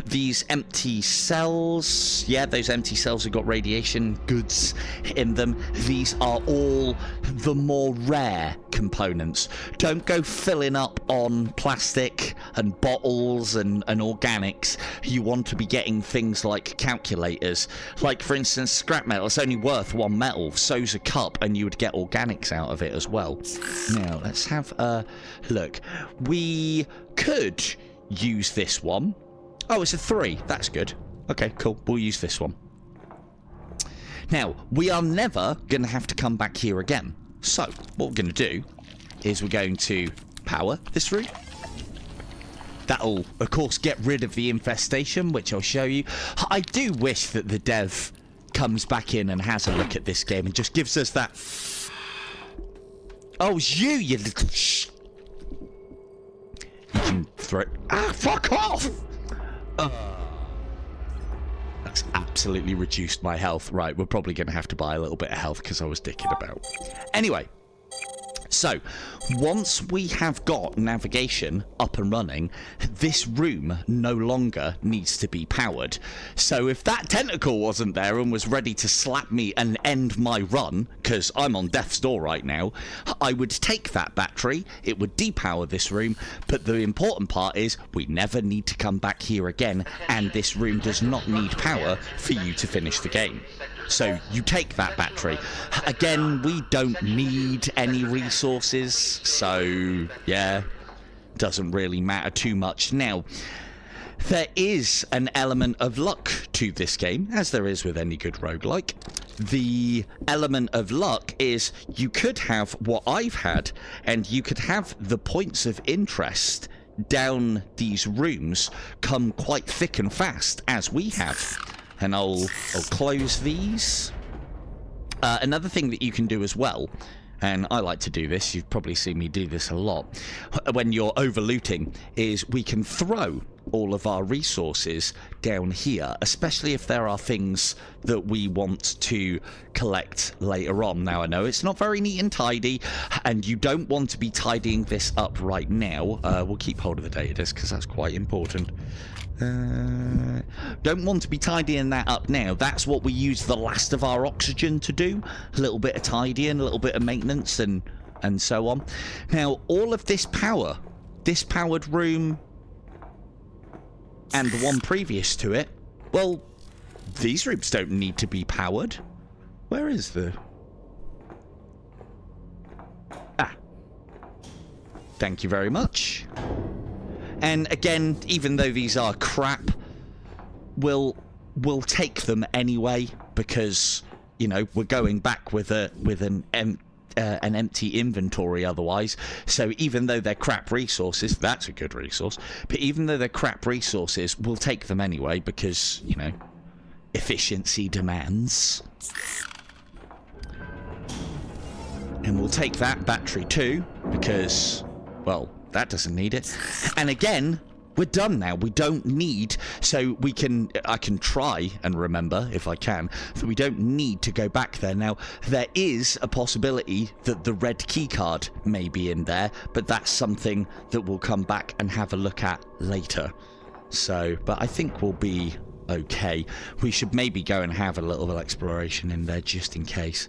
these empty cells. Yeah, those empty cells have got radiation goods in them. These are all the more rare components. Don't go filling up on plastic and bottles and organics. You want to be getting things like calculators. Like, for instance, scrap metal. It's only worth 1 metal. So's a cup, and you would get organics out of it as well. Now, let's have a look. We could use this one. Oh, it's a 3. That's good. Okay, cool. We'll use this one. Now, we are never going to have to come back here again. So, what we're going to do is we're going to power this room. That'll, of course, get rid of the infestation, which I'll show you. I do wish that the dev comes back in and has a look at this game and just gives us that... Oh, it's you little You can throw it... Ah, fuck off! That's absolutely reduced my health. Right, we're probably going to have to buy a little bit of health because I was dicking about. Anyway, so once we have got navigation up and running, this room no longer needs to be powered. So if that tentacle wasn't there and was ready to slap me and end my run, because I'm on death's door right now, I would take that battery, it would depower this room, but the important part is we never need to come back here again, and this room does not need power for you to finish the game. So you take that battery. Again, we don't need any resources, so yeah, doesn't really matter too much. Now, there is an element of luck to this game, as there is with any good roguelike. The element of luck is you could have what I've had, and you could have the points of interest down these rooms come quite thick and fast, as we have. And I'll close these. Another thing that you can do as well, and I like to do this, you've probably seen me do this a lot, when you're over-looting, is we can throw all of our resources down here, especially if there are things that we want to collect later on. Now, I know it's not very neat and tidy, and you don't want to be tidying this up right now. We'll keep hold of the data disk, because that's quite important. Don't want to be tidying that up now. That's what we use the last of our oxygen to do. A little bit of tidying, a little bit of maintenance, and so on. Now, all of this power, this powered room, and the one previous to it, well, these rooms don't need to be powered. Where is the... Ah. Thank you very much. And again, even though these are crap, we'll take them anyway, because, you know, we're going back with an empty inventory otherwise. So even though they're crap resources, that's a good resource, but even though they're crap resources, we'll take them anyway, because, you know, efficiency demands. And we'll take that battery too, because, well, that doesn't need it. And again, we're done now. We don't need, so we can, I can try and remember, if I can, that we don't need to go back there. Now, there is a possibility that the red keycard may be in there, but that's something that we'll come back and have a look at later. So, but I think we'll be okay. We should maybe go and have a little bit of exploration in there, just in case.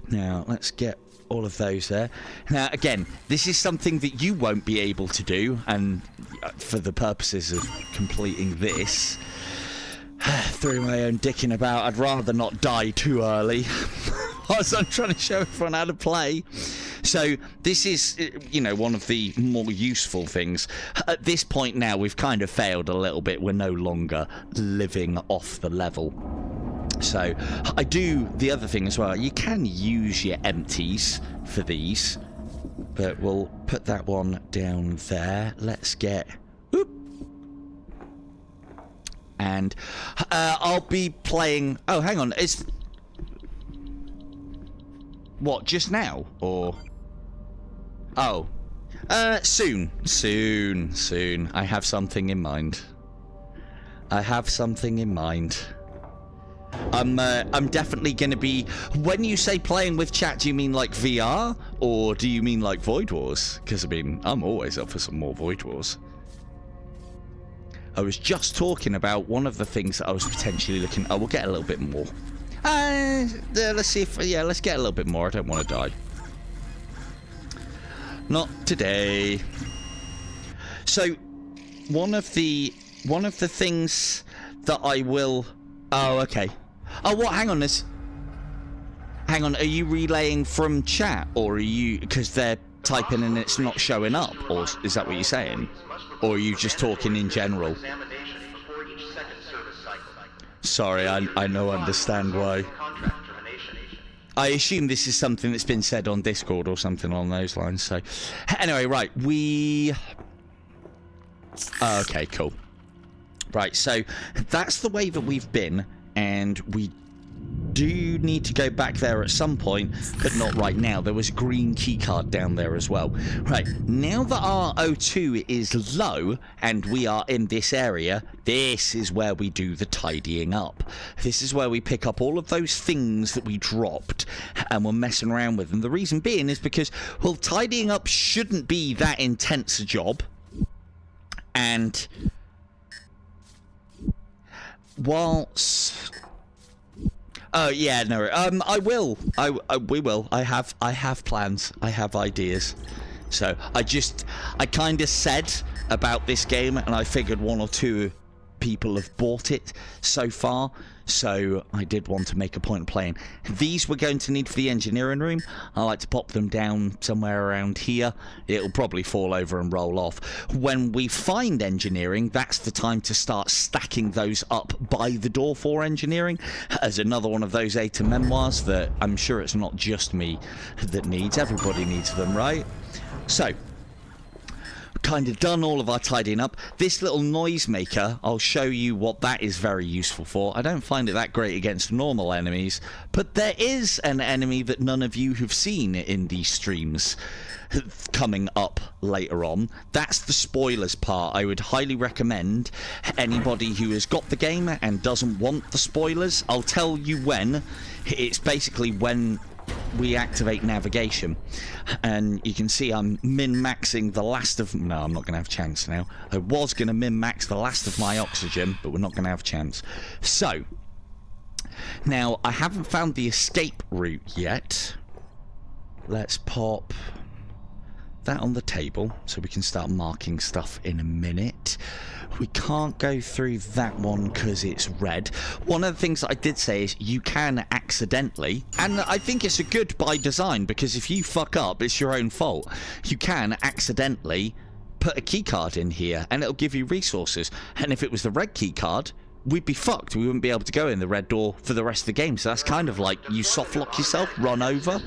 Now, let's get all of those there. Now, again, this is something that you won't be able to do, and for the purposes of completing this, through my own dicking about, I'd rather not die too early whilst I'm trying to show everyone how to play. So this is, you know, one of the more useful things. At this point now, we've kind of failed a little bit. We're no longer living off the level. So I do the other thing as well. You can use your empties for these, but we'll put that one down there. Let's get... Whoop. And I'll be playing... Oh, hang on. Is... What, just now? Or... Oh. Soon. Soon. I have something in mind. I'm definitely going to be... When you say playing with chat, do you mean like VR? Or do you mean like Void Wars? Because, I mean, I'm always up for some more Void Wars. I was just talking about one of the things that I was potentially looking... Oh, we'll get a little bit more. Let's see if... Yeah, let's get a little bit more. I don't want to die. Not today. So, one of the things that I will... Oh, okay. Oh, what? Hang on, hang on, are you relaying from chat, or are you... Because they're typing and it's not showing up, or is that what you're saying? Or are you just talking in general? Sorry, I know, understand why. I assume this is something that's been said on Discord or something along those lines. So, anyway, right, okay, cool. Right, so that's the way that we've been, and we do need to go back there at some point, but not right now. There was a green keycard down there as well. Right, now that our O2 is low and we are in this area, this is where we do the tidying up. This is where we pick up all of those things that we dropped and we're messing around with them. The reason being is because, well, tidying up shouldn't be that intense a job. And whilst... Oh yeah, no. I will. We will. I have plans. I have ideas. So I kind of said about this game, and I figured one or two people have bought it so far. So I did want to make a point of playing. These we're going to need for the engineering room. I like to pop them down somewhere around here. It'll probably fall over and roll off. When we find engineering, that's the time to start stacking those up by the door for engineering. As another one of those A to memoirs that I'm sure it's not just me that needs. Everybody needs them, right? So, kind of done all of our tidying up. This little noisemaker, I'll show you what that is very useful for. I don't find it that great against normal enemies, but there is an enemy that none of you have seen in these streams coming up later on. That's the spoilers part. I would highly recommend anybody who has got the game and doesn't want the spoilers. I'll tell you when. It's basically when we activate navigation, and you can see I'm min-maxing the last of... No, I'm not going to have a chance now. I was going to min-max the last of my oxygen, but we're not going to have a chance. So, now, I haven't found the escape route yet. Let's pop that on the table so we can start marking stuff in a minute. We can't go through that one because it's red. One of the things that I did say is you can accidentally, and I think it's a good by design, because if you fuck up, it's your own fault. You can accidentally put a keycard in here and it'll give you resources. And if it was the red keycard, we'd be fucked. We wouldn't be able to go in the red door for the rest of the game. So that's kind of like you soft lock yourself, run over.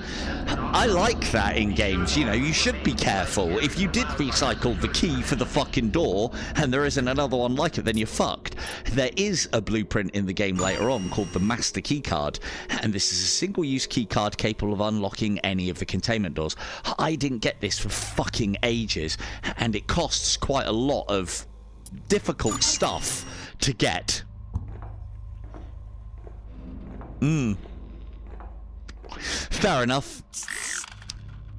I like that in games. You know, you should be careful. If you did recycle the key for the fucking door and there isn't another one like it, then you're fucked. There is a blueprint in the game later on called the master key card, and this is a single-use key card capable of unlocking any of the containment doors. I didn't get this for fucking ages, and it costs quite a lot of difficult stuff to get. Fair enough.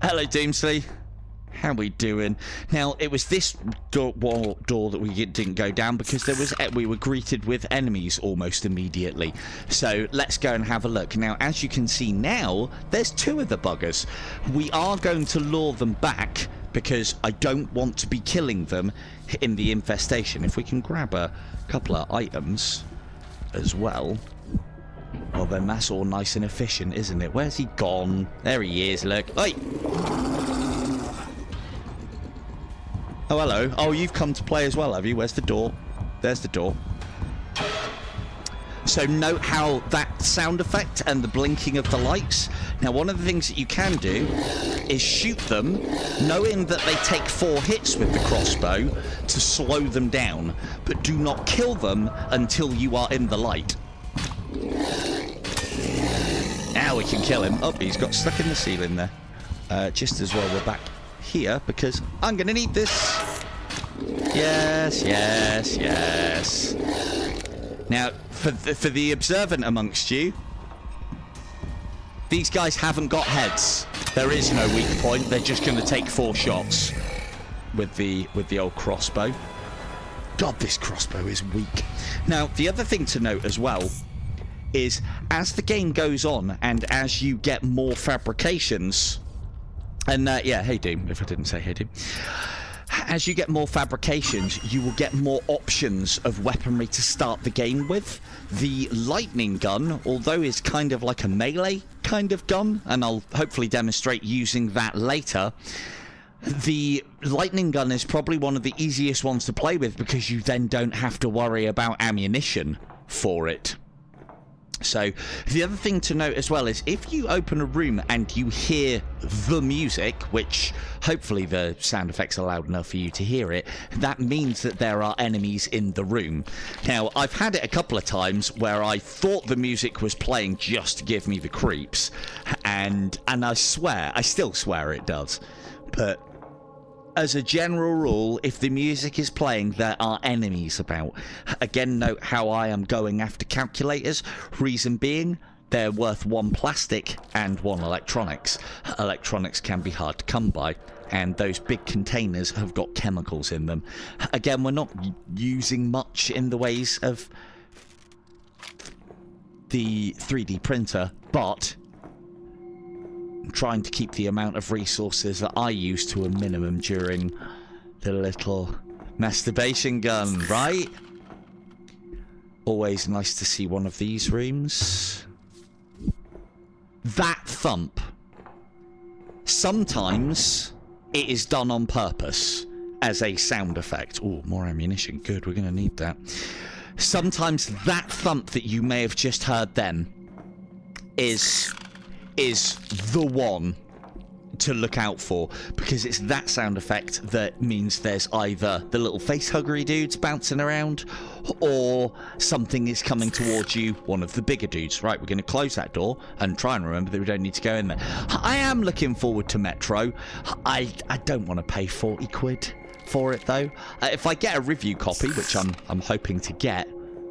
Hello, Doomsley. How we doing? Now, it was this door that we didn't go down because we were greeted with enemies almost immediately. So let's go and have a look. Now, as you can see now, there's two of the buggers. We are going to lure them back because I don't want to be killing them in the infestation. If we can grab a couple of items as well. Well, then that's all nice and efficient, isn't it? Where's he gone? There he is, look. Oi! Oh, hello. Oh, you've come to play as well, have you? Where's the door? There's the door. So note how that sound effect and the blinking of the lights. Now, one of the things that you can do is shoot them, knowing that they take 4 hits with the crossbow to slow them down, but do not kill them until you are in the light. Now we can kill him. Oh, he's got stuck in the ceiling there. Just as well we're back here, because I'm going to need this. Yes, yes, yes. Now, for the observant amongst you, these guys haven't got heads. There is no weak point. They're just going to take 4 shots with the old crossbow. God, this crossbow is weak. Now, the other thing to note as well is as the game goes on and as you get more fabrications, and yeah, hey Doom, if I didn't say hey Doom, as you get more fabrications, you will get more options of weaponry to start the game with. The lightning gun, although is kind of like a melee kind of gun, and I'll hopefully demonstrate using that later, the lightning gun is probably one of the easiest ones to play with because you then don't have to worry about ammunition for it. So the other thing to note as well is if you open a room and you hear the music, which hopefully the sound effects are loud enough for you to hear it, that means that there are enemies in the room. Now, I've had it a couple of times where I thought the music was playing just to give me the creeps, and I still swear it does. But as a general rule, if the music is playing, there are enemies about. Again, note how I am going after calculators. Reason being, they're worth 1 plastic and 1 electronics. Electronics can be hard to come by, and those big containers have got chemicals in them. Again, we're not using much in the ways of the 3D printer, but trying to keep the amount of resources that I use to a minimum during the little masturbation gun, right? Always nice to see one of these rooms. That thump. Sometimes it is done on purpose as a sound effect. Oh, more ammunition. Good, we're going to need that. Sometimes that thump that you may have just heard then is the one to look out for, because it's that sound effect that means there's either the little face huggery dudes bouncing around or something is coming towards you, one of the bigger dudes. Right, we're going to close that door and try and remember that we don't need to go in there. I am looking forward to Metro. I don't want to pay 40 quid for it though. If I get a review copy, which I'm hoping to get,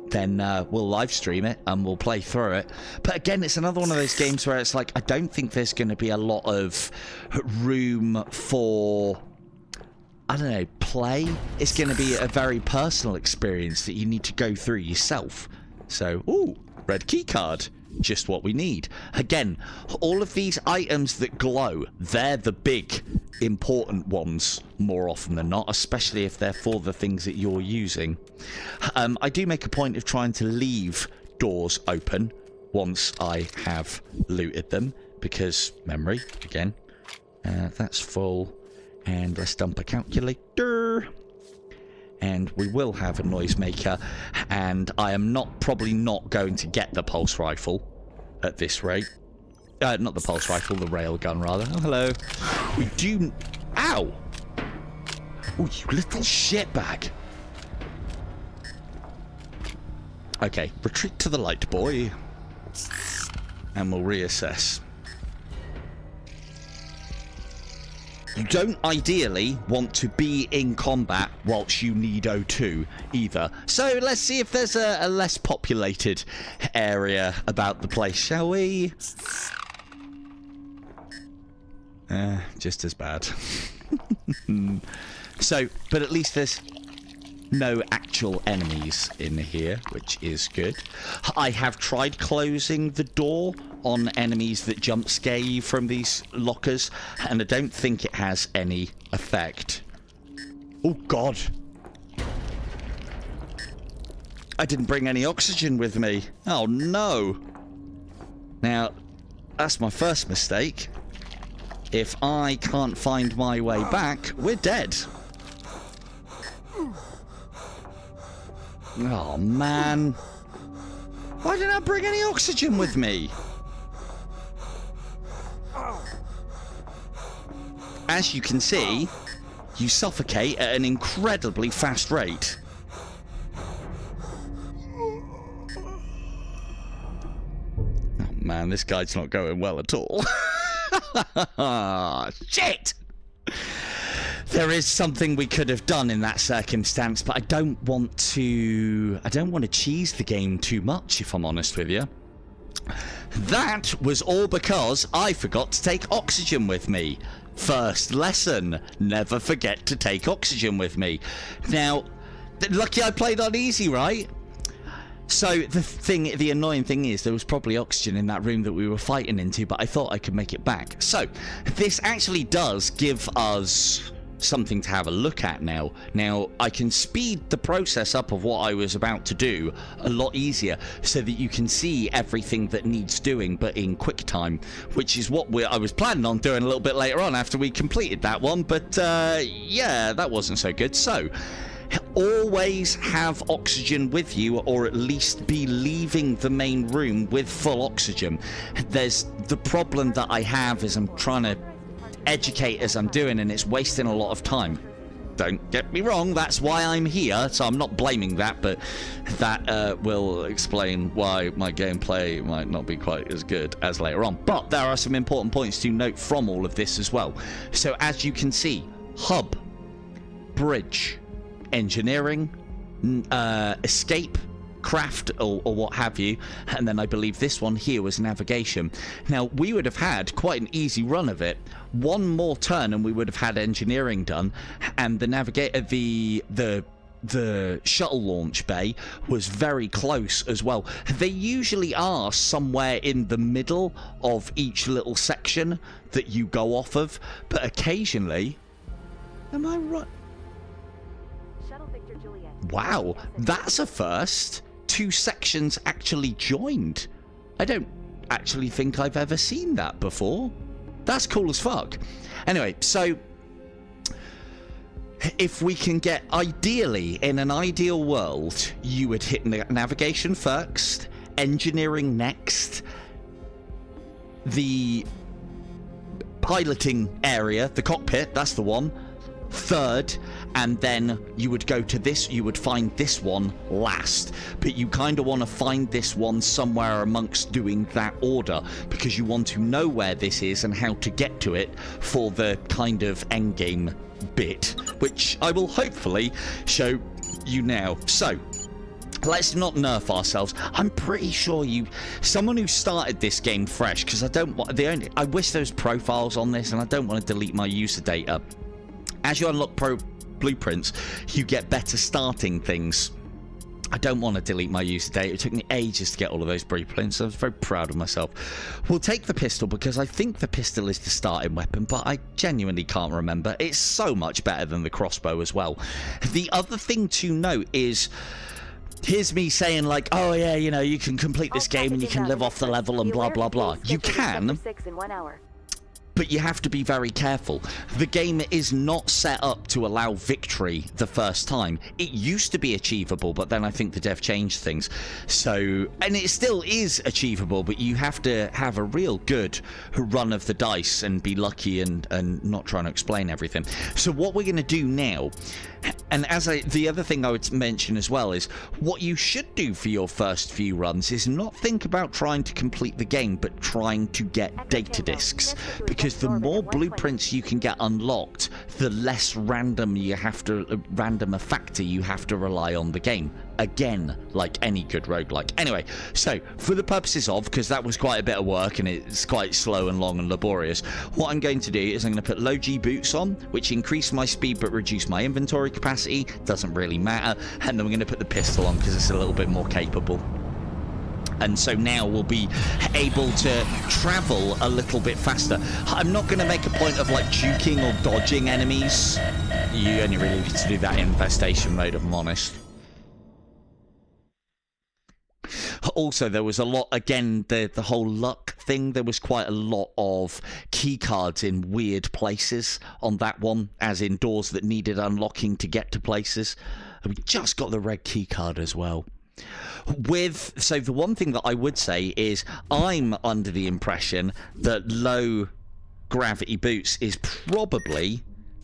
then we'll live stream it and we'll play through it. But again, it's another one of those games where it's like, I don't think there's going to be a lot of room for, I don't know, play. It's going to be a very personal experience that you need to go through yourself. So, ooh, red key card. Just what we need. Again, all of these items that glow, they're the big important ones more often than not, especially if they're for the things that you're using. I do make a point of trying to leave doors open once I have looted them, because memory, again, that's full, and let's dump a calculator. And we will have a noisemaker, and I am probably not going to get the pulse rifle at this rate. Not the pulse rifle, the railgun rather. Oh, hello. We do... Ow! Oh, you little shitbag. Okay, retreat to the light, boy. And we'll reassess. You don't ideally want to be in combat whilst you need O2 either. So let's see if there's a less populated area about the place, shall we? Just as bad. So, but at least there's no actual enemies in here, which is good. I have tried closing the door on enemies that jump scare you from these lockers, and I don't think it has any effect. Oh god, I didn't bring any oxygen with me. Oh no. Now that's my first mistake. If I can't find my way back, we're dead. Oh man, why didn't I bring any oxygen with me? As you can see, you suffocate at an incredibly fast rate. Oh man, this guide's not going well at all. Shit! There is something we could have done in that circumstance, but I don't want to cheese the game too much, if I'm honest with you. That was all because I forgot to take oxygen with me. First lesson, never forget to take oxygen with me. Now, lucky I played on easy, right? So the annoying thing is there was probably oxygen in that room that we were fighting into, but I thought I could make it back. So this actually does give us something to have a look at now. Now I can speed the process up of what I was about to do a lot easier, so that you can see everything that needs doing, but in quick time, which is what I was planning on doing a little bit later on after we completed that one. But yeah, that wasn't so good. So Always have oxygen with you, or at least be leaving the main room with full oxygen. There's the problem that I have is I'm trying to educate as I'm doing, and it's wasting a lot of time. Don't get me wrong, that's why I'm here, so I'm not blaming that, but that will explain why my gameplay might not be quite as good as later on. But there are some important points to note from all of this as well. So as you can see, hub, bridge, engineering, escape, craft, or what have you, and then I believe this one here was navigation. Now we would have had quite an easy run of it. One more turn and we would have had engineering done, and the navigator, the shuttle launch bay was very close as well. They usually are somewhere in the middle of each little section that you go off of, but occasionally, am I right? Wow, that's a first. 2 sections actually joined. I don't actually think I've ever seen that before. That's cool as fuck. Anyway, so if we can get, ideally, in an ideal world, you would hit navigation first, engineering next, the piloting area, the cockpit, that's the one, third, and then you would go to this, you would find this one last. But you kind of want to find this one somewhere amongst doing that order, because you want to know where this is and how to get to it for the kind of end game bit, which I will hopefully show you now. So let's not nerf ourselves. I'm pretty sure someone who started this game fresh, because I wish there was profiles on this, and I don't want to delete my user data. As you unlock blueprints, you get better starting things. I don't want to delete my user data. It took me ages to get all of those blueprints. I was very proud of myself. We'll take the pistol, because I think the pistol is the starting weapon, but I genuinely can't remember. It's so much better than the crossbow as well. The other thing to note is, here's me saying like, oh yeah, you know, you can complete this game and you can live off the level and blah blah blah. You can, but you have to be very careful. The game is not set up to allow victory the first time. It used to be achievable, but then I think the dev changed things. So, and it still is achievable, but you have to have a real good run of the dice and be lucky and not trying to explain everything. So what we're going to do now, and the other thing I would mention as well, is what you should do for your first few runs is not think about trying to complete the game, but trying to get data discs, because the more blueprints you can get unlocked, the less random a factor you have to rely on the game. Again, like any good roguelike. Anyway, so for the purposes of, because that was quite a bit of work and it's quite slow and long and laborious, what I'm going to do is I'm going to put low G boots on, which increase my speed but reduce my inventory capacity. Doesn't really matter. And then we're going to put the pistol on because it's a little bit more capable. And so now we'll be able to travel a little bit faster. I'm not going to make a point of like juking or dodging enemies. You only really need to do that in infestation mode, if I'm honest. Also, there was a lot, again, the whole luck thing, there was quite a lot of key cards in weird places on that one, as in doors that needed unlocking to get to places. And we just got the red key card as well. So the one thing that I would say is I'm under the impression that low gravity boots is probably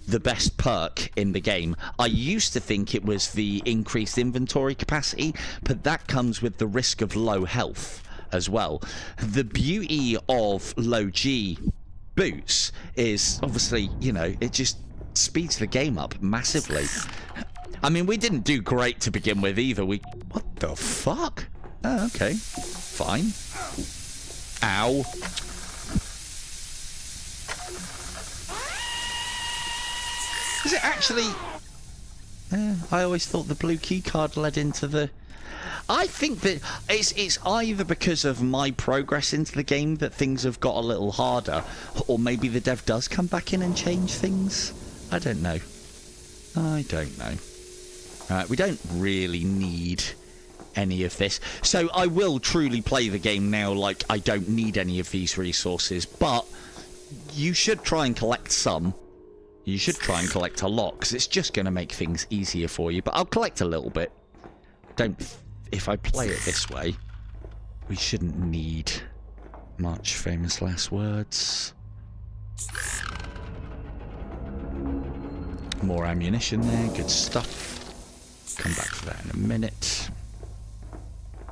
the best perk in the game. I used to think it was the increased inventory capacity, but that comes with the risk of low health as well. The beauty of low G boots is obviously, you know, it just speeds the game up massively. I mean, we didn't do great to begin with either. What the fuck? Oh, okay. Fine. Ow. Is it actually... I always thought the blue key card led into the... I think that it's either because of my progress into the game that things have got a little harder, or maybe the dev does come back in and change things. I don't know. I don't know. We don't really need any of this. So I will truly play the game now like I don't need any of these resources, but you should try and collect some. You should try and collect a lot, because it's just going to make things easier for you. But I'll collect a little bit. If I play it this way, we shouldn't need much. Famous last words. More ammunition there, good stuff. Come back for that in a minute.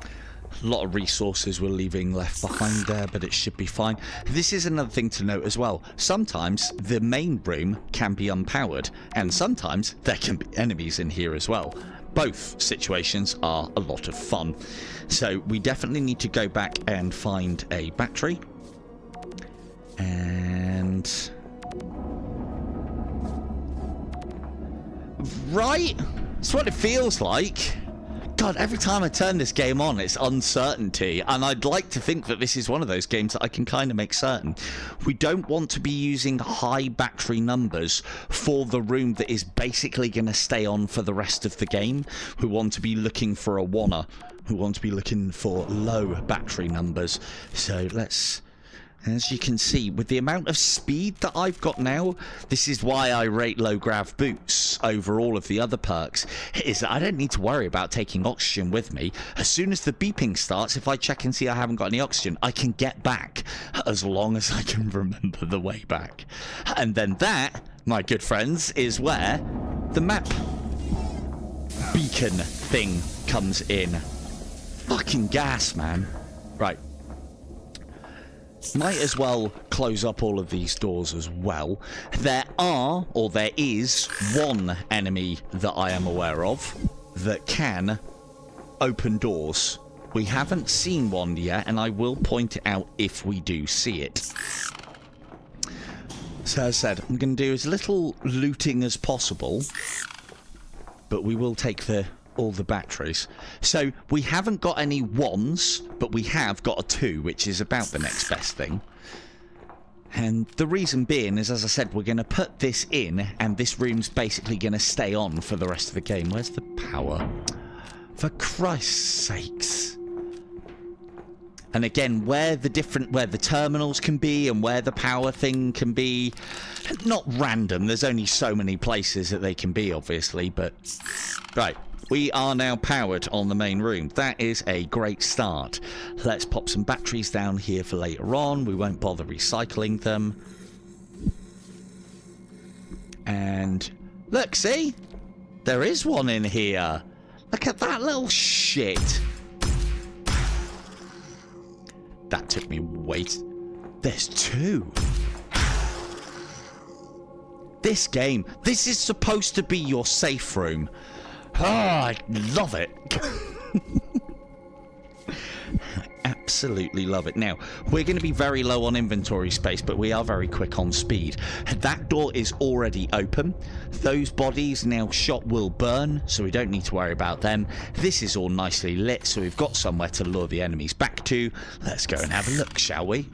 A lot of resources we're leaving left behind there, but it should be fine. This is another thing to note as well. Sometimes the main room can be unpowered, and sometimes there can be enemies in here as well. Both situations are a lot of fun. So we definitely need to go back and find a battery. And... right? That's what it feels like. God, every time I turn this game on, it's uncertainty, and I'd like to think that this is one of those games that I can kind of make certain. We don't want to be using high battery numbers for the room that is basically going to stay on for the rest of the game. We want to be looking for a wanna. We want to be looking for low battery numbers. So let's... as you can see, with the amount of speed that I've got now, this is why I rate low grav boots over all of the other perks, is that I don't need to worry about taking oxygen with me. As soon as the beeping starts, if I check and see I haven't got any oxygen, I can get back, as long as I can remember the way back. And then that, my good friends, is where the map beacon thing comes in. Fucking gas, man. Right. Might as well close up all of these doors as well. There is one enemy that I am aware of that can open doors. We haven't seen one yet, and I will point it out if we do see it. So as I said, I'm going to do as little looting as possible, but we will take all the batteries. So we haven't got any ones, but we have got a 2, which is about the next best thing. And the reason being is, as I said, we're going to put this in, and this room's basically going to stay on for the rest of the game. Where's the power? For Christ's sakes. And again, where the terminals can be and where the power thing can be, not random. There's only so many places that they can be, obviously, but right. We are now powered on the main room. That is a great start. Let's pop some batteries down here for later on. We won't bother recycling them. And look, see? There is one in here. Look at that little shit. That took me wait. There's 2. This game, this is supposed to be your safe room. Oh, I love it. Absolutely love it. Now, we're going to be very low on inventory space, but we are very quick on speed. That door is already open. Those bodies now shot will burn, so we don't need to worry about them. This is all nicely lit, so we've got somewhere to lure the enemies back to. Let's go and have a look, shall we?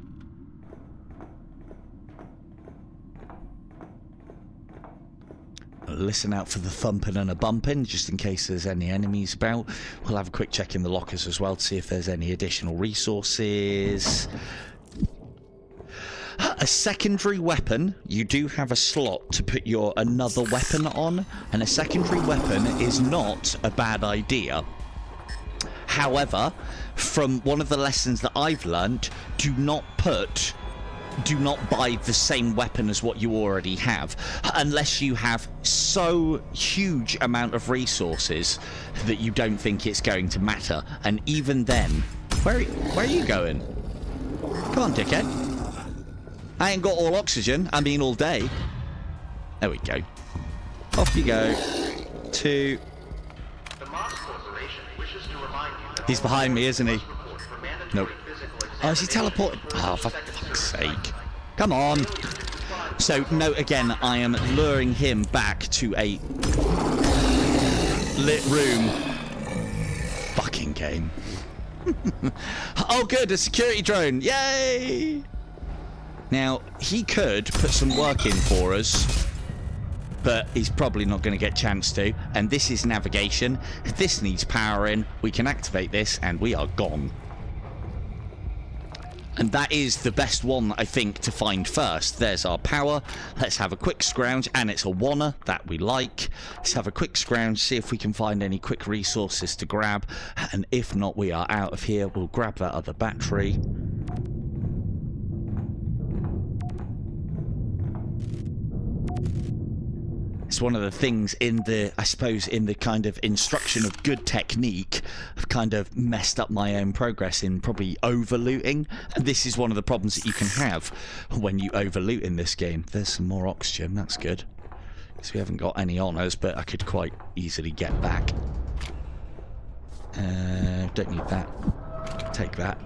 Listen out for the thumping and a bumping, just in case there's any enemies about. We'll have a quick check in the lockers as well to see if there's any additional resources. A secondary weapon. You do have a slot to put your another weapon on, and a secondary weapon is not a bad idea. However, from one of the lessons that I've learnt, do not buy the same weapon as what you already have, unless you have so huge amount of resources that you don't think it's going to matter. And even then, where are you going? Come on, dickhead. I ain't got all oxygen. I mean all day. There we go. Off you go. 2. He's behind me, isn't he? Nope. Oh, is he teleported? Oh, for fuck's sake. Come on. So, note again, I am luring him back to a lit room. Fucking game. Oh, good, a security drone. Yay! Now, he could put some work in for us, but he's probably not going to get a chance to. And this is navigation. This needs power in. We can activate this, and we are gone. And that is the best one, I think, to find first. There's our power. Let's have a quick scrounge, and it's a wanna that we like. Let's have a quick scrounge, see if we can find any quick resources to grab. And if not, we are out of here. We'll grab that other battery. It's one of the things in the, I suppose, in the kind of instruction of good technique, I've kind of messed up my own progress in probably over-looting. And this is one of the problems that you can have when you over-loot in this game. There's some more oxygen, that's good. Because we haven't got any on us, but I could quite easily get back. Don't need that. Take that.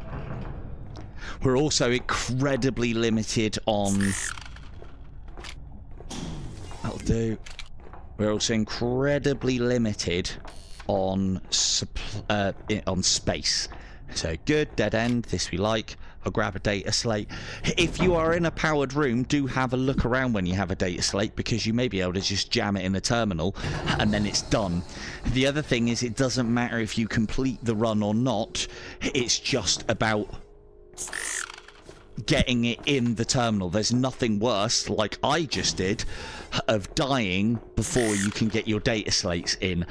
We're also incredibly limited on... That'll do. We're also incredibly limited on space. So good, dead end, this we like. I'll grab a data slate. If you are in a powered room, do have a look around when you have a data slate, because you may be able to just jam it in the terminal and then it's done. The other thing is, it doesn't matter if you complete the run or not, it's just about getting it in the terminal. There's nothing worse, like I just did, of dying before you can get your data slates in.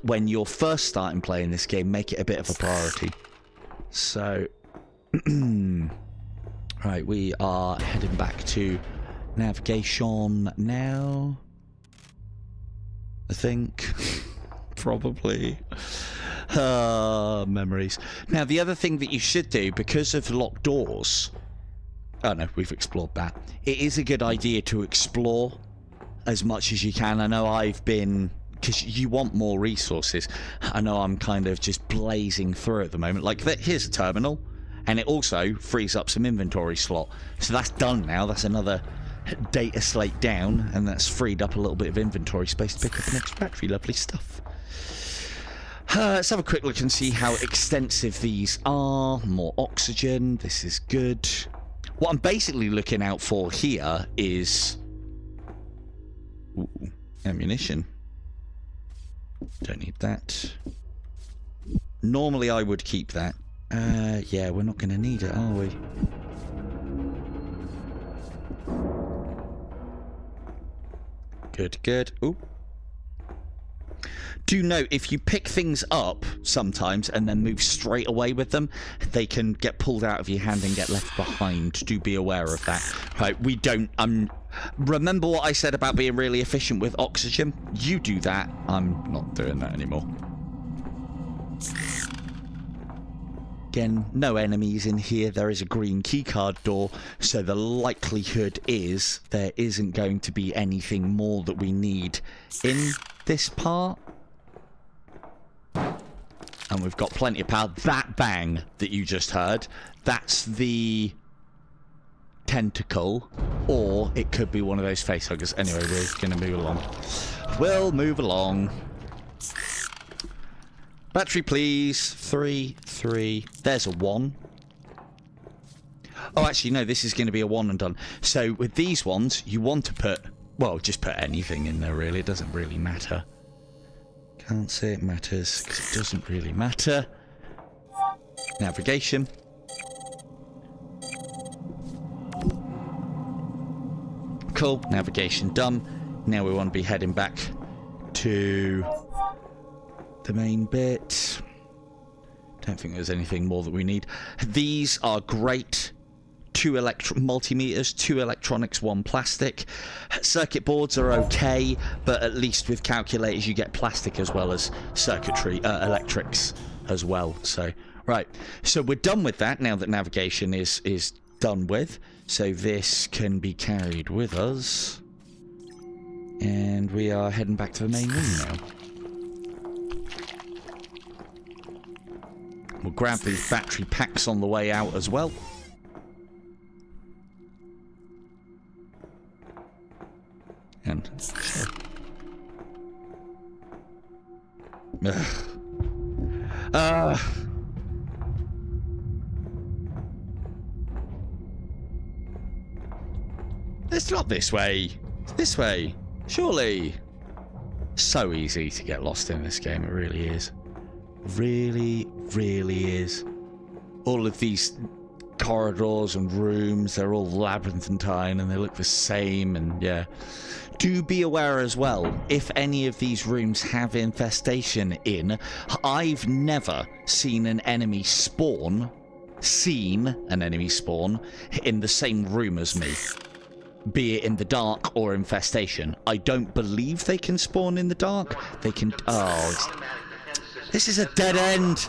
When you're first starting playing this game, make it a bit of a priority. So right, we are heading back to navigation now, I think. Probably. Memories. Now, the other thing that you should do, because of locked doors, oh no, we've explored that. It is a good idea to explore as much as you can. I know I've been, because you want more resources. I know I'm kind of just blazing through at the moment. Like, here's a terminal, and it also frees up some inventory slot. So that's done now. That's another data slate down, and that's freed up a little bit of inventory space to pick up an extra battery. Lovely stuff. Let's have a quick look and see how extensive these are. More oxygen. This is good. What I'm basically looking out for here is... Ooh, ammunition. Don't need that. Normally I would keep that. Yeah, we're not going to need it, are we? Good, good. Ooh. Do note, if you pick things up sometimes and then move straight away with them, they can get pulled out of your hand and get left behind. Do be aware of that. Right, we don't... remember what I said about being really efficient with oxygen? You do that. I'm not doing that anymore. Again, no enemies in here. There is a green keycard door, so the likelihood is there isn't going to be anything more that we need in this part. And we've got plenty of power. That bang that you just heard, that's the tentacle, or it could be one of those facehuggers. Anyway, we're going to move along. We'll move along. Battery, please. 3, 3. There's a 1. Oh, actually, no, this is going to be a 1 and done. So with these ones, you want to put... Well, just put anything in there, really. It doesn't really matter. Can't say it matters, because it doesn't really matter. Navigation. Cool. Navigation done. Now we want to be heading back to the main bit. Don't think there's anything more that we need. These are great. 2 multimeters, 2 electronics, 1 plastic. Circuit boards are okay, but at least with calculators you get plastic as well as circuitry, electrics as well. So, right. So we're done with that now that navigation is done with. So this can be carried with us. And we are heading back to the main room now. We'll grab these battery packs on the way out as well. And it's not this way. It's this way. Surely. So easy to get lost in this game. It really is. Really, really is. All of these corridors and rooms. They're all labyrinthine and they look the same, and yeah. Do be aware as well, if any of these rooms have infestation in, I've never seen an enemy spawn in the same room as me, be it in the dark or infestation. I don't believe they can spawn in the dark. They can... Oh, this is a dead end.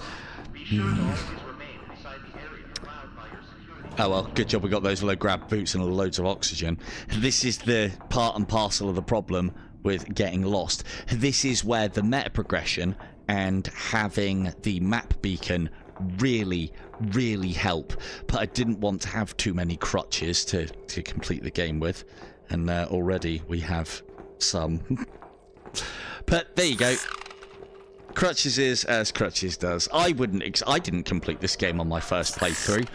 Oh well, good job we got those low grab boots and loads of oxygen. This is the part and parcel of the problem with getting lost. This is where the meta progression and having the map beacon really help. But I didn't want to have too many crutches to complete the game with, and already we have some. But there you go. Crutches is as Crutches does. I didn't complete this game on my first playthrough.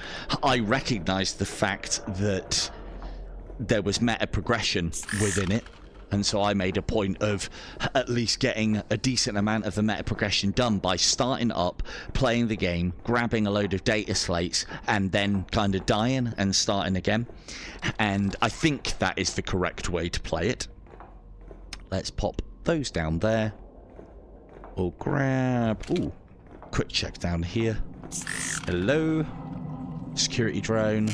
I recognised the fact that there was meta progression within it, and so I made a point of at least getting a decent amount of the meta progression done by starting up, playing the game, grabbing a load of data slates, and then kind of dying and starting again. And I think that is the correct way to play it. Let's pop those down there. We'll grab... Ooh, quick check down here. Hello. Security drone.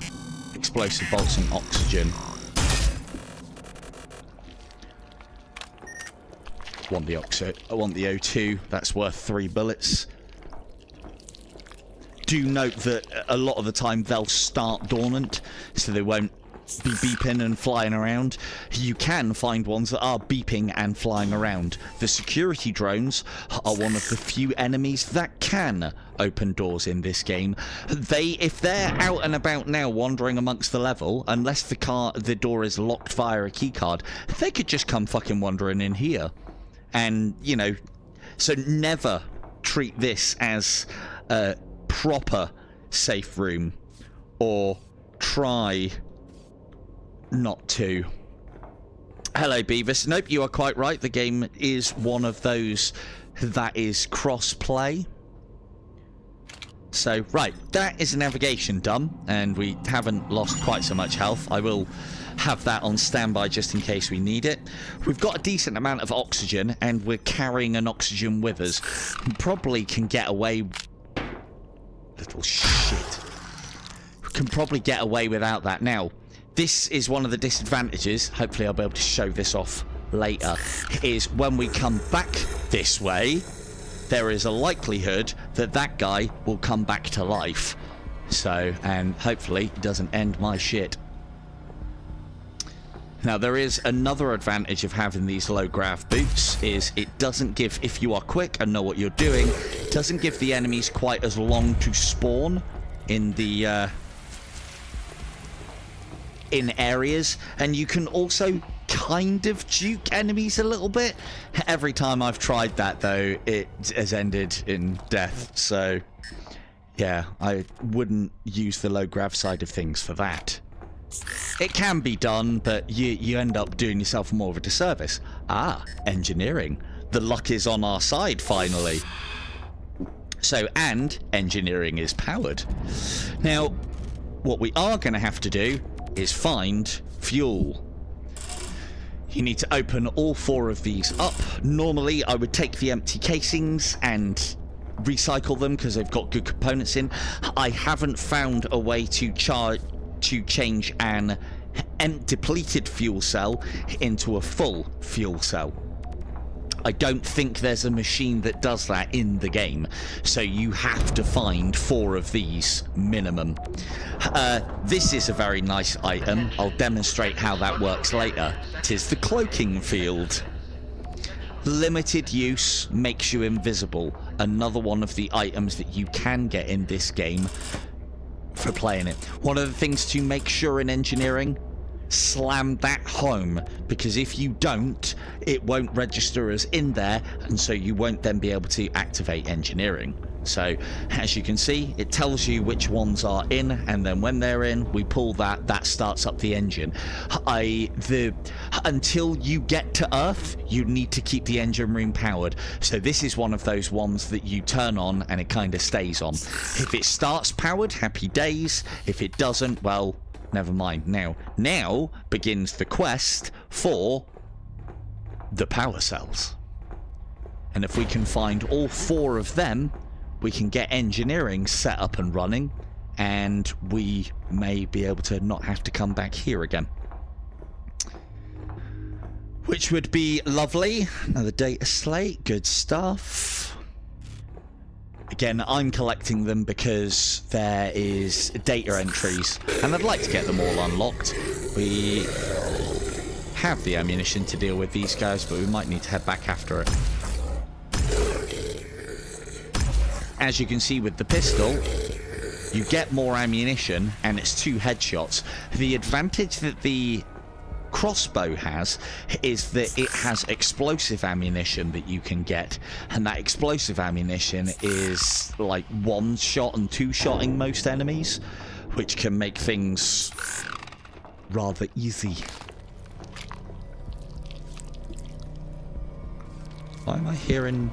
Explosive bolts and oxygen. I want the O2. That's worth 3 bullets. Do note that a lot of the time they'll start dormant, so they won't be beeping and flying around. You can find ones that are beeping and flying around. The security drones are one of the few enemies that can open doors in this game. If they're out and about now wandering amongst the level, unless the door is locked via a keycard, they could just come fucking wandering in here. And, you know, so never treat this as a proper safe room, or try not to. Hello, Beavis. Nope, you are quite right. The game is one of those that is cross-play. So, right, that is a navigation done, and we haven't lost quite so much health. I will have that on standby just in case we need it. We've got a decent amount of oxygen, and we're carrying an oxygen with us. We probably can get away... Little shit. We can probably get away without that. Now, this is one of the disadvantages, hopefully I'll be able to show this off later, is when we come back this way, there is a likelihood that that guy will come back to life. So, and hopefully it doesn't end my shit. Now, there is another advantage of having these low grav boots, is it doesn't give, if you are quick and know what you're doing, it doesn't give the enemies quite as long to spawn in the in areas, and you can also kind of juke enemies a little bit. Every time I've tried that, though, it has ended in death. So yeah, I wouldn't use the low grav side of things for that. It can be done, but you end up doing yourself more of a disservice. Ah, engineering. The luck is on our side, finally. So, and engineering is powered. Now, what we are going to have to do is find fuel. You need to open all 4 of these up. Normally, I would take the empty casings and recycle them because they've got good components in. I haven't found a way to change an depleted fuel cell into a full fuel cell. I don't think there's a machine that does that in the game, so you have to find 4 of these minimum. This is a very nice item. I'll demonstrate how that works later. It is the cloaking field. Limited use makes you invisible. Another one of the items that you can get in this game for playing it. One of the things to make sure in engineering, slam that home, because if you don't, it won't register as in there, and so you won't then be able to activate engineering. So as you can see, it tells you which ones are in, and then when they're in, we pull that starts up the engine. Until you get to Earth, you need to keep the engine room powered. So this is one of those ones that you turn on and it kind of stays on. If it starts powered, happy days. If it doesn't, well, never mind. Now begins the quest for the power cells. And if we can find all 4 of them, we can get engineering set up and running, and we may be able to not have to come back here again. Which would be lovely. Another data slate, good stuff. Again, I'm collecting them because there is data entries, and I'd like to get them all unlocked. We have the ammunition to deal with these guys, but we might need to head back after it. As you can see with the pistol, you get more ammunition and it's 2 headshots. The advantage that the crossbow has is that it has explosive ammunition that you can get, and that explosive ammunition is like 1-shot and 2-shotting most enemies, which can make things rather easy. Why am I hearing...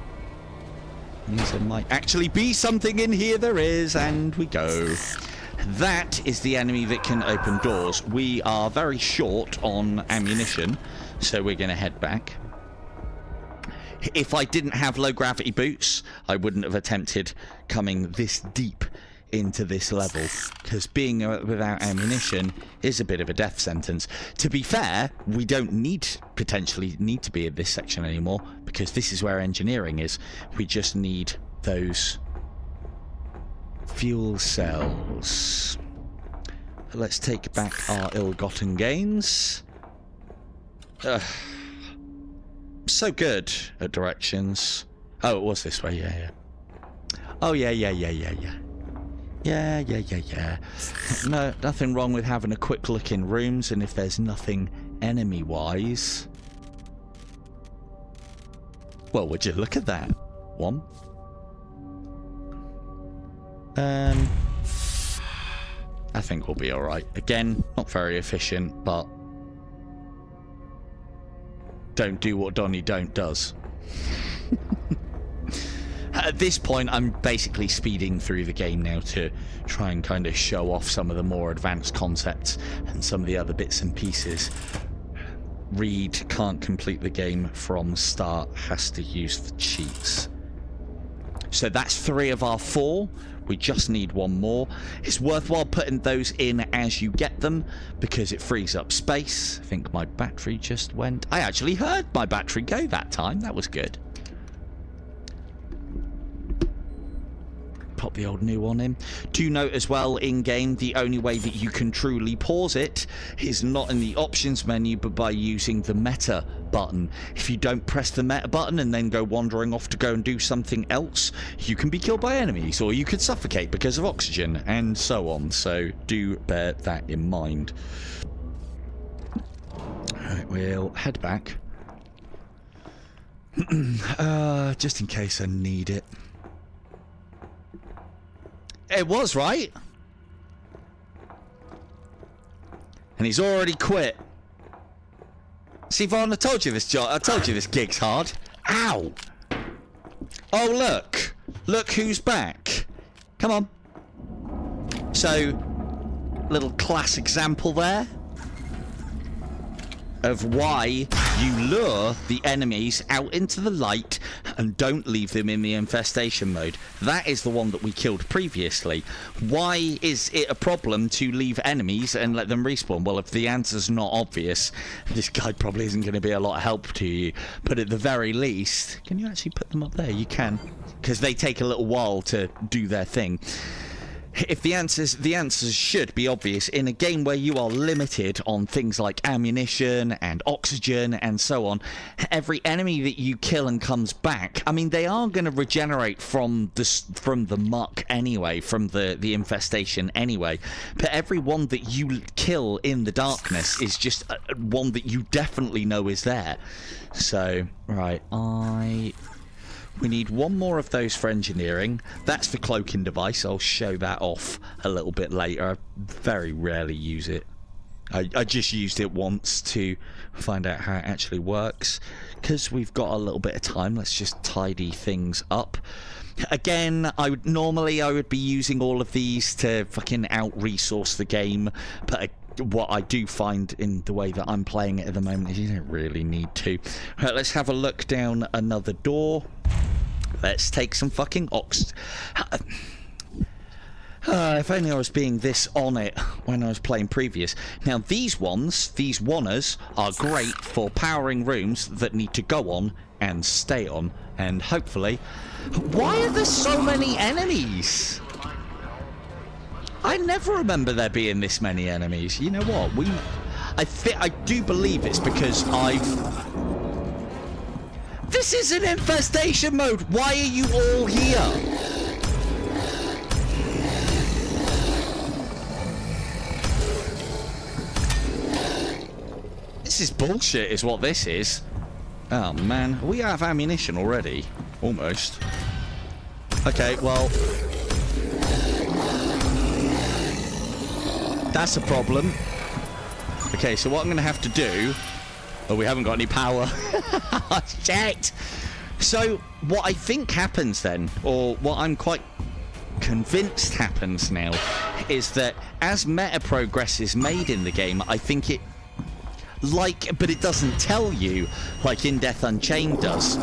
There might actually be something in here. There is, and we go. That is the enemy that can open doors. We are very short on ammunition, so we're going to head back. If I didn't have low gravity boots, I wouldn't have attempted coming this deep into this level, because being without ammunition is a bit of a death sentence. To be fair, we don't potentially need to be in this section anymore, because this is where engineering is. We just need those fuel cells. Let's take back our ill-gotten gains. So good at directions. Oh, it was this way, yeah. Oh, yeah. Yeah. No, nothing wrong with having a quick look in rooms, and if there's nothing enemy-wise... Well, would you look at that? One. I think we'll be alright. Again, not very efficient, but... Don't do what Donnie Don't does. At this point, I'm basically speeding through the game now to try and kind of show off some of the more advanced concepts and some of the other bits and pieces. Reed can't complete the game from start, has to use the cheats. So that's 3 of our 4. We just need 1 more. It's worthwhile putting those in as you get them, because it frees up space. I think my battery just went. I actually heard my battery go that time. That was good. Pop the old new one in. Do note as well, in game, the only way that you can truly pause it is not in the options menu, but by using the meta button. If you don't press the meta button and then go wandering off to go and do something else, you can be killed by enemies, or you could suffocate because of oxygen, and so on. So do bear that in mind. Alright, we'll head back. Just in case I need it. It was, right? And he's already quit. See, Vaughn, I told you this gig's hard. Ow! Oh, look. Look who's back. Come on. So, little class example there of why you lure the enemies out into the light and don't leave them in the infestation mode. That is the one that we killed previously. Why is it a problem to leave enemies and let them respawn? Well, if the answer's not obvious, this guide probably isn't going to be a lot of help to you. But at the very least, can you actually put them up there? You can, because they take a little while to do their thing. If the answers should be obvious in a game where you are limited on things like ammunition and oxygen and so on. Every enemy that you kill and comes back, I mean, they are going to regenerate from the muck anyway, from the infestation anyway. But every one that you kill in the darkness is just one that you definitely know is there. So, right, We need one more of those for engineering. That's the cloaking device. I'll show that off a little bit later. I very rarely use it. I just used it once to find out how it actually works. Because we've got a little bit of time, let's just tidy things up. Again, I would be using all of these to fucking out-resource the game, but what I do find in the way that I'm playing it at the moment is you don't really need to. Right, let's have a look down another door. Let's take some fucking if only I was being this on it when I was playing previous. Now these wanners, are great for powering rooms that need to go on and stay on, and hopefully... Why are there so many enemies? I never remember there being this many enemies. You know what? I do believe it's because This is an infestation mode! Why are you all here? This is bullshit, is what this is. Oh, man. We have ammunition already. Almost. Okay, well... That's a problem. Okay, so what I'm going to have to do... Oh, we haven't got any power. Shit! So, what I think happens then, or what I'm quite convinced happens now, is that as meta progress is made in the game, I think it... but it doesn't tell you, like In Death Unchained does.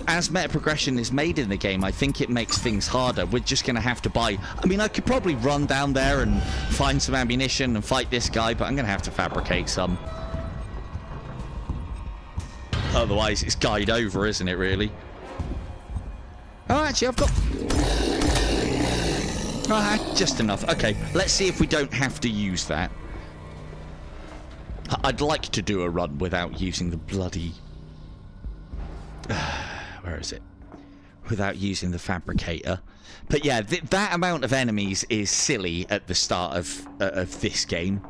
As meta progression is made in the game, I think it makes things harder. We're just going to have to buy... I mean, I could probably run down there and find some ammunition and fight this guy, but I'm going to have to fabricate some. Otherwise, it's guyed over, isn't it, really? Oh, actually, I've got... Oh, just enough. Okay, let's see if we don't have to use that. I'd like to do a run without using the bloody... Where is it? Without using the fabricator. But yeah, that amount of enemies is silly at the start of this game.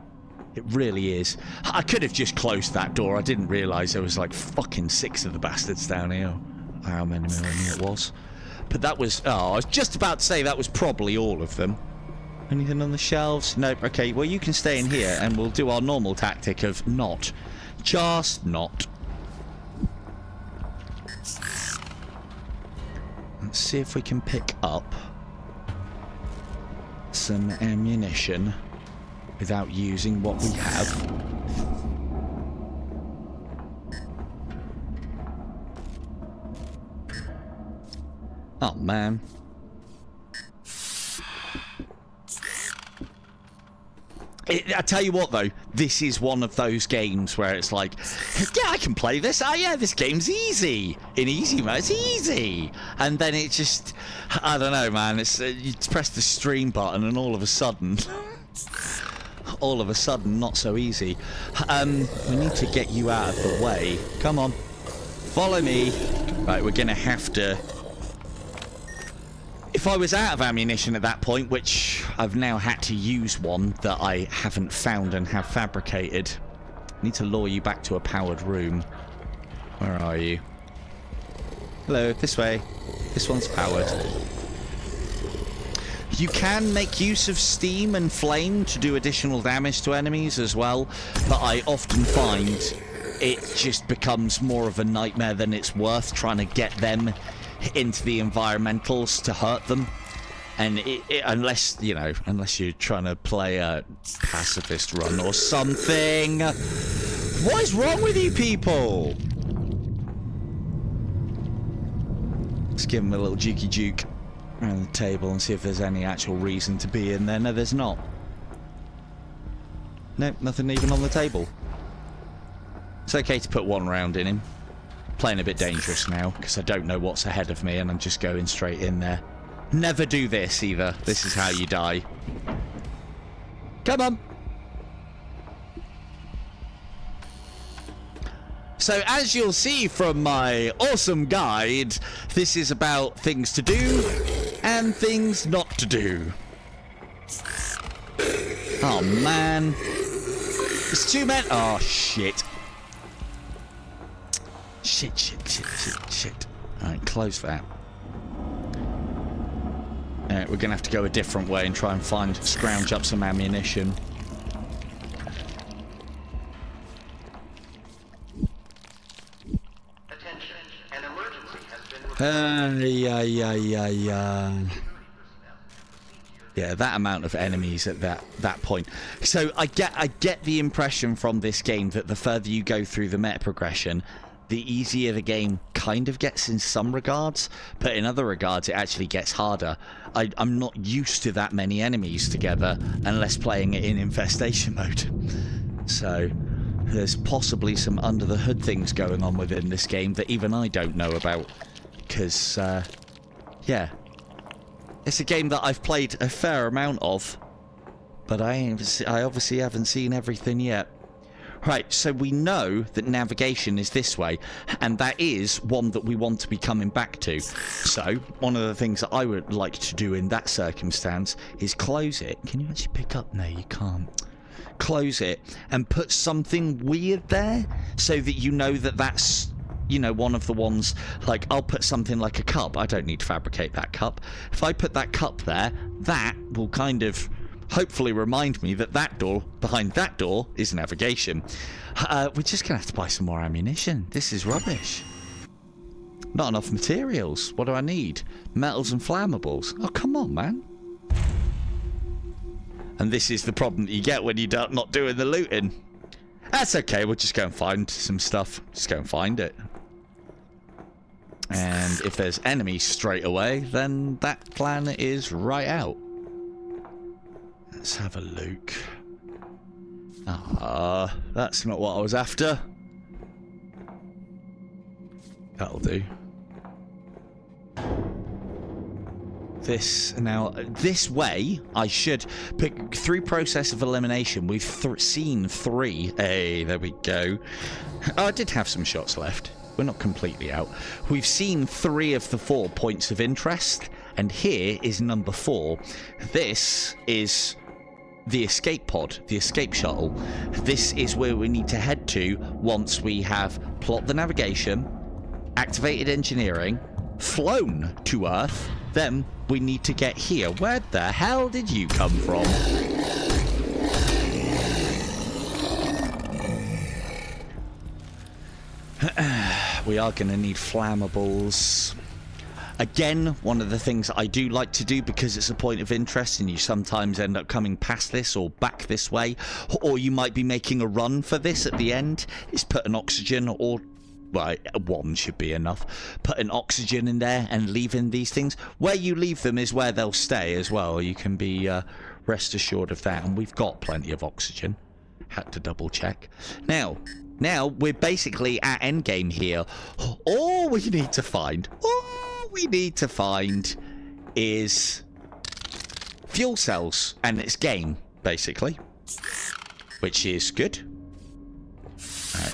It really is. I could have just closed that door. I didn't realise there was like fucking 6 of the bastards down here. How many it was. But that was... Oh, I was just about to say that was probably all of them. Anything on the shelves? Nope. Okay, well, you can stay in here and we'll do our normal tactic of not. Just not. Let's see if we can pick up some ammunition without using what we have. Oh, man. I tell you what, though, this is one of those games where it's like, yeah, I can play this. Oh, yeah, this game's easy. In easy mode, it's easy. And then it just, I don't know, man. It's you press the stream button and all of a sudden, not so easy. We need to get you out of the way. Come on. Follow me. Right, we're going to have to... If I was out of ammunition at that point, which I've now had to use one that I haven't found and have fabricated, I need to lure you back to a powered room. Where are you? Hello, this way. This one's powered. You can make use of steam and flame to do additional damage to enemies as well, but I often find it just becomes more of a nightmare than it's worth trying to get them into the environmentals to hurt them. And unless you're trying to play a pacifist run or something. What is wrong with you people? Let's give them a little jukey juke around the table and see if there's any actual reason to be in there. No, there's not. Nope, nothing even on the table. It's okay to put one round in him. Playing a bit dangerous now because I don't know what's ahead of me and I'm just going straight in there. Never do this either. This is how you die. Come on. So as you'll see from my awesome guide, this is about things to do and things not to do. Oh man. It's 2 men. Oh shit. Shit. Alright, close that. We're going to have to go a different way and try and scrounge up some ammunition. Attention, an emergency has been Yeah, that amount of enemies at that point. So I get the impression from this game that the further you go through the meta progression, the easier the game kind of gets in some regards, but in other regards it actually gets harder. I'm not used to that many enemies together unless playing it in infestation mode. So there's possibly some under the hood things going on within this game that even I don't know about, because yeah, it's a game that I've played a fair amount of, but I obviously haven't seen everything yet. Right, so we know that navigation is this way, and that is one that we want to be coming back to. So, one of the things that I would like to do in that circumstance is close it. Can you actually pick up? No, you can't. Close it and put something weird there so that you know that that's, you know, one of the ones. Like, I'll put something like a cup. I don't need to fabricate that cup. If I put that cup there, that will kind of hopefully remind me that that door behind that door is navigation. We're just gonna have to buy some more ammunition. This is rubbish. Not enough materials. What do I need? Metals and flammables. Oh, come on, man. And this is the problem that you get when you're not doing the looting. That's okay, we'll just go and find some stuff. Just go and find it. And if there's enemies straight away, then that plan is right out. Let's have a look. Ah, that's not what I was after. That'll do. This way, I should pick through process of elimination. We've seen 3. Hey, there we go. Oh, I did have some shots left. We're not completely out. We've seen 3 of the 4 points of interest, and here is number 4. This is the escape pod, the escape shuttle. This is where we need to head to once we have plotted the navigation, activated engineering, flown to Earth. Then we need to get here. Where the hell did you come from? We are going to need flammables. Again, one of the things I do like to do, because it's a point of interest and you sometimes end up coming past this or back this way, or you might be making a run for this at the end, is put an oxygen, or well, 1 should be enough. Put an oxygen in there and leave in these things. Where you leave them is where they'll stay as well. You can be rest assured of that. And we've got plenty of oxygen. Had to double check. Now we're basically at endgame here. All we need to find is fuel cells, and it's game, basically. Which is good. Alright.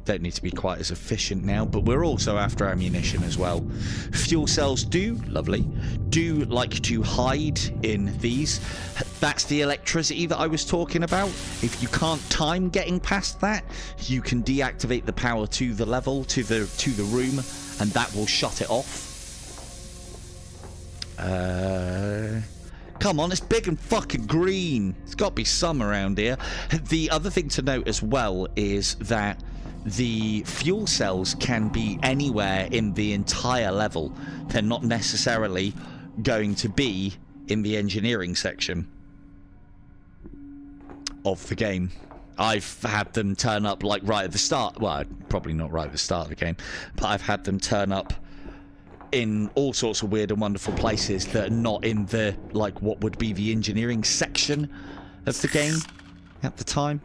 Don't need to be quite as efficient now, but we're also after ammunition as well. Fuel cells do like to hide in these. That's the electricity that I was talking about. If you can't time getting past that, you can deactivate the power to the level, to the room, and that will shut it off. Come on, it's big and fucking green. There's got to be some around here. The other thing to note as well is that the fuel cells can be anywhere in the entire level. They're not necessarily going to be in the engineering section of the game. I've had them turn up like right at the start. Well, probably not right at the start of the game, but I've had them turn up in all sorts of weird and wonderful places that are not in the, like, what would be the engineering section of the game at the time.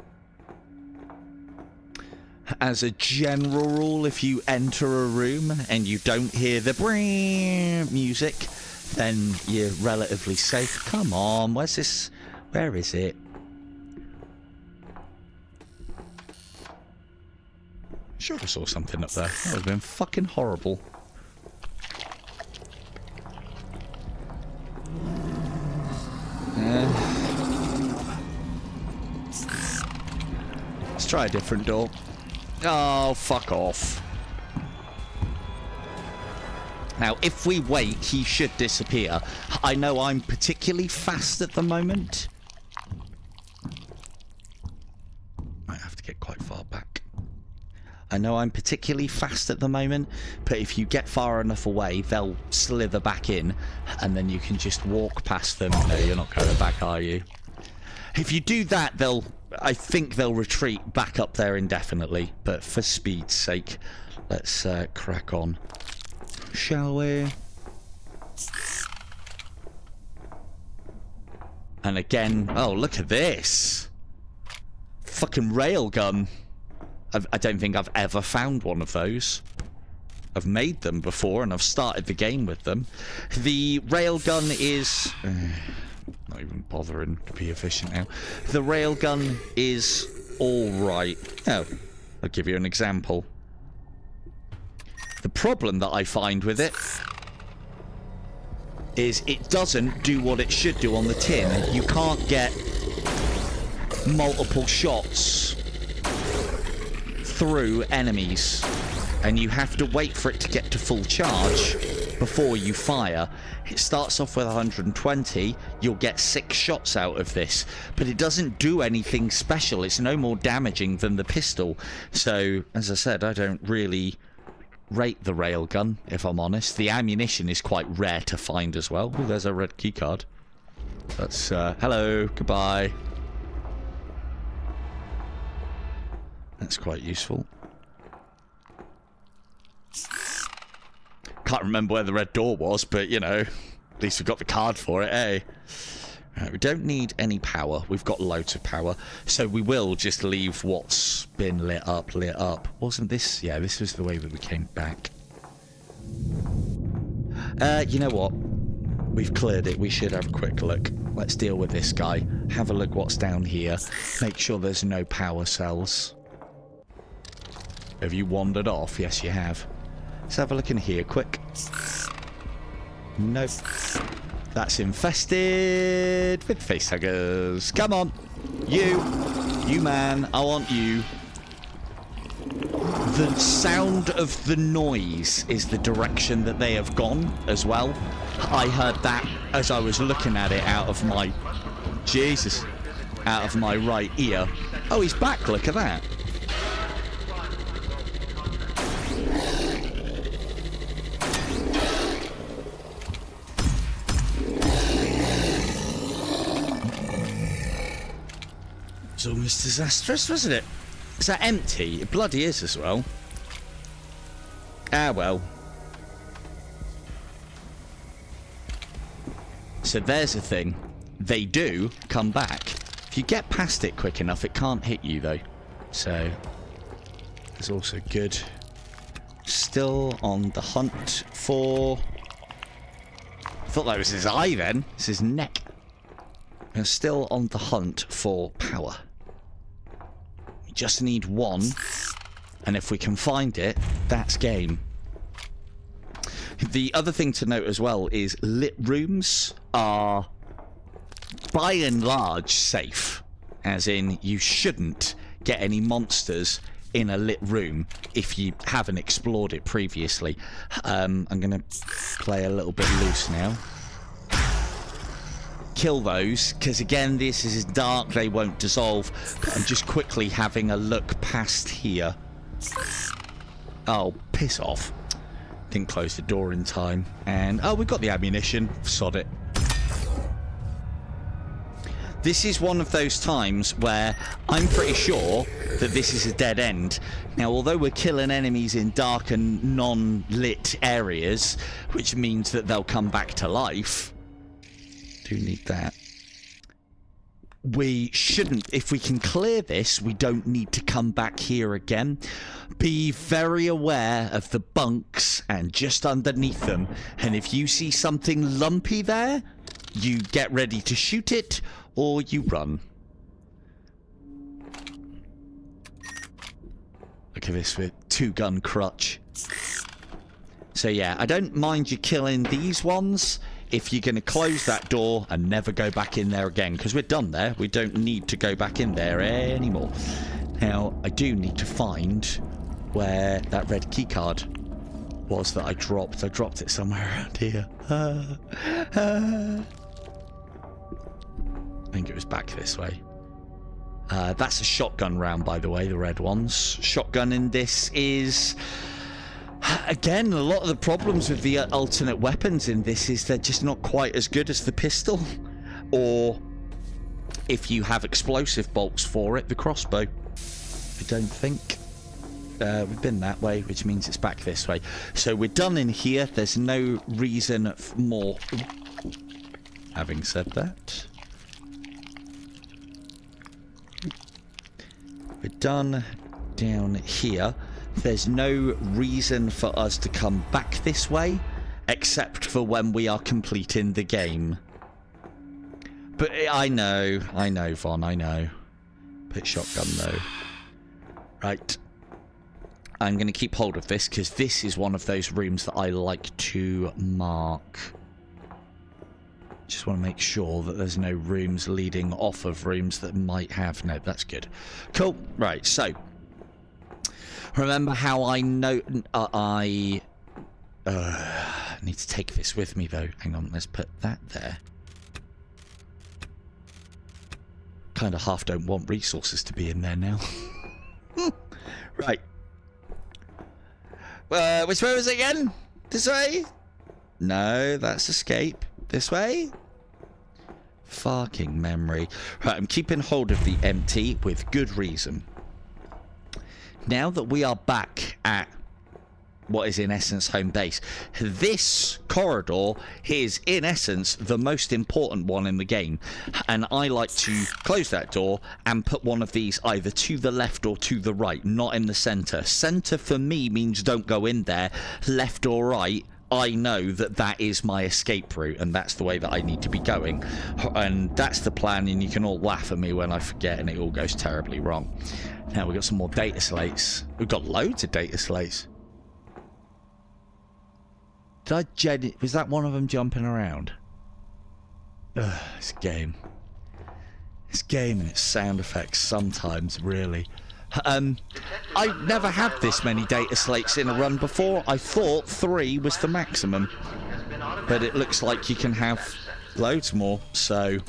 As a general rule, if you enter a room and you don't hear the music, then you're relatively safe. Come on, where's this? Where is it? Sure, I saw something up there. That would have been fucking horrible. Let's try a different door. Oh, fuck off. Now, if we wait, he should disappear. I know I'm particularly fast at the moment. Might have to get quite far back. I know I'm particularly fast at the moment, but if you get far enough away, they'll slither back in, and then you can just walk past them. No, you're not going back, are you? If you do that, I think they'll retreat back up there indefinitely, but for speed's sake, let's crack on. Shall we? And again, oh, look at this. Fucking railgun. I don't think I've ever found one of those. I've made them before and I've started the game with them. The railgun is... not even bothering to be efficient now. The railgun is alright. Oh, I'll give you an example. The problem that I find with it is it doesn't do what it should do on the tin. You can't get multiple shots through enemies, and you have to wait for it to get to full charge before you fire. It starts off with 120. You'll get 6 shots out of this, but it doesn't do anything special. It's no more damaging than the pistol. So, as I said, I don't really rate the railgun, if I'm honest. The ammunition is quite rare to find as well. Oh, there's a red keycard. That's hello, goodbye. That's quite useful. Can't remember where the red door was, but you know, at least we've got the card for it, eh? Right, we don't need any power. We've got loads of power, so we will just leave what's been lit up. Wasn't this? Yeah, this was the way that we came back. You know what? We've cleared it. We should have a quick look. Let's deal with this guy. Have a look what's down here. Make sure there's no power cells. Have you wandered off? Yes, you have. Let's have a look in here, quick. Nope. That's infested with facehuggers. Come on. You man, I want you. The sound of the noise is the direction that they have gone as well. I heard that as I was looking at it out of my... Jesus. Out of my right ear. Oh, he's back, look at that. It's almost disastrous, wasn't it? Is that empty? It bloody is as well. Ah, well. So there's the thing. They do come back. If you get past it quick enough, it can't hit you, though. So, it's also good. Still on the hunt for... I thought that was his eye then. It's his neck. We're still on the hunt for power. We just need one. And if we can find it, that's game. The other thing to note as well is lit rooms are, by and large, safe. As in, you shouldn't get any monsters in a lit room if you haven't explored it previously. I'm going to play a little bit loose now. Kill those, because again, this is dark, they won't dissolve. I'm just quickly having a look past here. Oh, piss off. Didn't close the door in time. And, oh, we've got the ammunition. Sod it. This is one of those times where I'm pretty sure that this is a dead end. Now, although we're killing enemies in dark and non-lit areas, which means that they'll come back to life... Do need that. We shouldn't, if we can clear this, we don't need to come back here again. Be very aware of the bunks and just underneath them. And if you see something lumpy there, you get ready to shoot it or you run. Look at this with 2-gun crutch. So yeah, I don't mind you killing these ones if you're going to close that door and never go back in there again, because we're done there. We don't need to go back in there anymore. Now, I do need to find where that red key card was that I dropped. I dropped it somewhere around here. I think it was back this way. That's a shotgun round, by the way, the red ones. Shotgun in this is... Again, a lot of the problems with the alternate weapons in this is they're just not quite as good as the pistol. Or, if you have explosive bolts for it, the crossbow. I don't think. We've been that way, which means it's back this way. So we're done in here. There's no reason for more. Having said that, we're done down here. There's no reason for us to come back this way, except for when we are completing the game. But I know, Von, I know. Put shotgun, though. Right. I'm going to keep hold of this, because this is one of those rooms that I like to mark. Just want to make sure that there's no rooms leading off of rooms that might have... No, that's good. Cool. Right, so... Remember how I know... I need to take this with me, though. Hang on, let's put that there. Kind of half don't want resources to be in there now. Right. Which way was it again? This way? No, that's escape. This way? Fucking memory. Right, I'm keeping hold of the empty with good reason. Now that we are back at what is in essence home base, this corridor is in essence the most important one in the game, and I like to close that door and put one of these either to the left or to the right, not in the center. Center for me means don't go in there. Left or right, I know that that is my escape route, and that's the way that I need to be going, and that's the plan. And you can all laugh at me when I forget and it all goes terribly wrong. Now we've got some more data slates. We've got loads of data slates. Was that one of them jumping around? Ugh, this game. This game and its sound effects sometimes, really. I've never had this many data slates in a run before. I thought 3 was the maximum. But it looks like you can have loads more, so...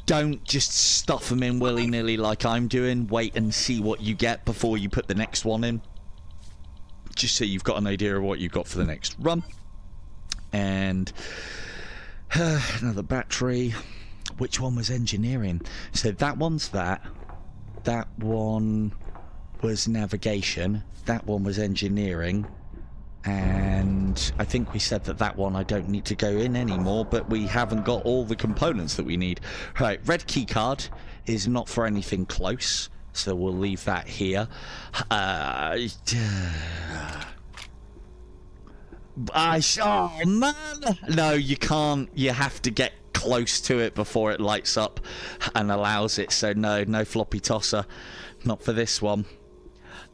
don't just stuff them in willy-nilly like I'm doing. Wait and see what you get before you put the next one in. Just so you've got an idea of what you've got for the next run. And another battery. Which one was engineering? So that one's that. That one was navigation. That one was engineering. And I think we said that that one I don't need to go in anymore, but we haven't got all the components that we need. Right, red key card is not for anything close. So we'll leave that here. Oh, man! No, you can't. You have to get close to it before it lights up and allows it. So no, no floppy tosser. Not for this one.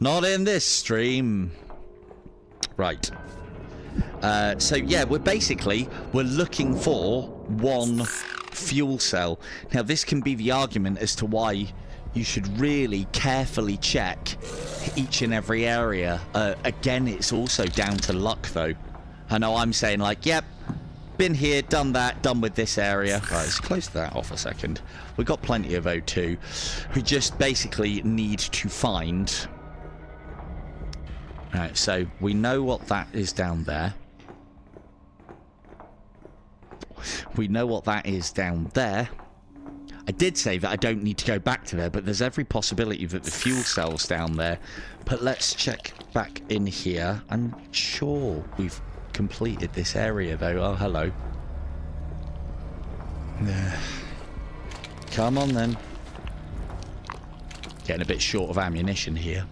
Not in this stream. Right. So yeah, we're looking for one fuel cell. Now this can be the argument as to why you should really carefully check each and every area. Again, it's also down to luck, though. I know I'm saying, like, yep, been here, done that, done with this area. Right, let's close that off a second. We've got plenty of O2. We just basically need to find... Right, so we know what that is down there. We know what that is down there. I did say that I don't need to go back to there, but there's every possibility that the fuel cell's down there. But let's check back in here. I'm sure we've completed this area, though. Oh, hello. Come on, then. Getting a bit short of ammunition here.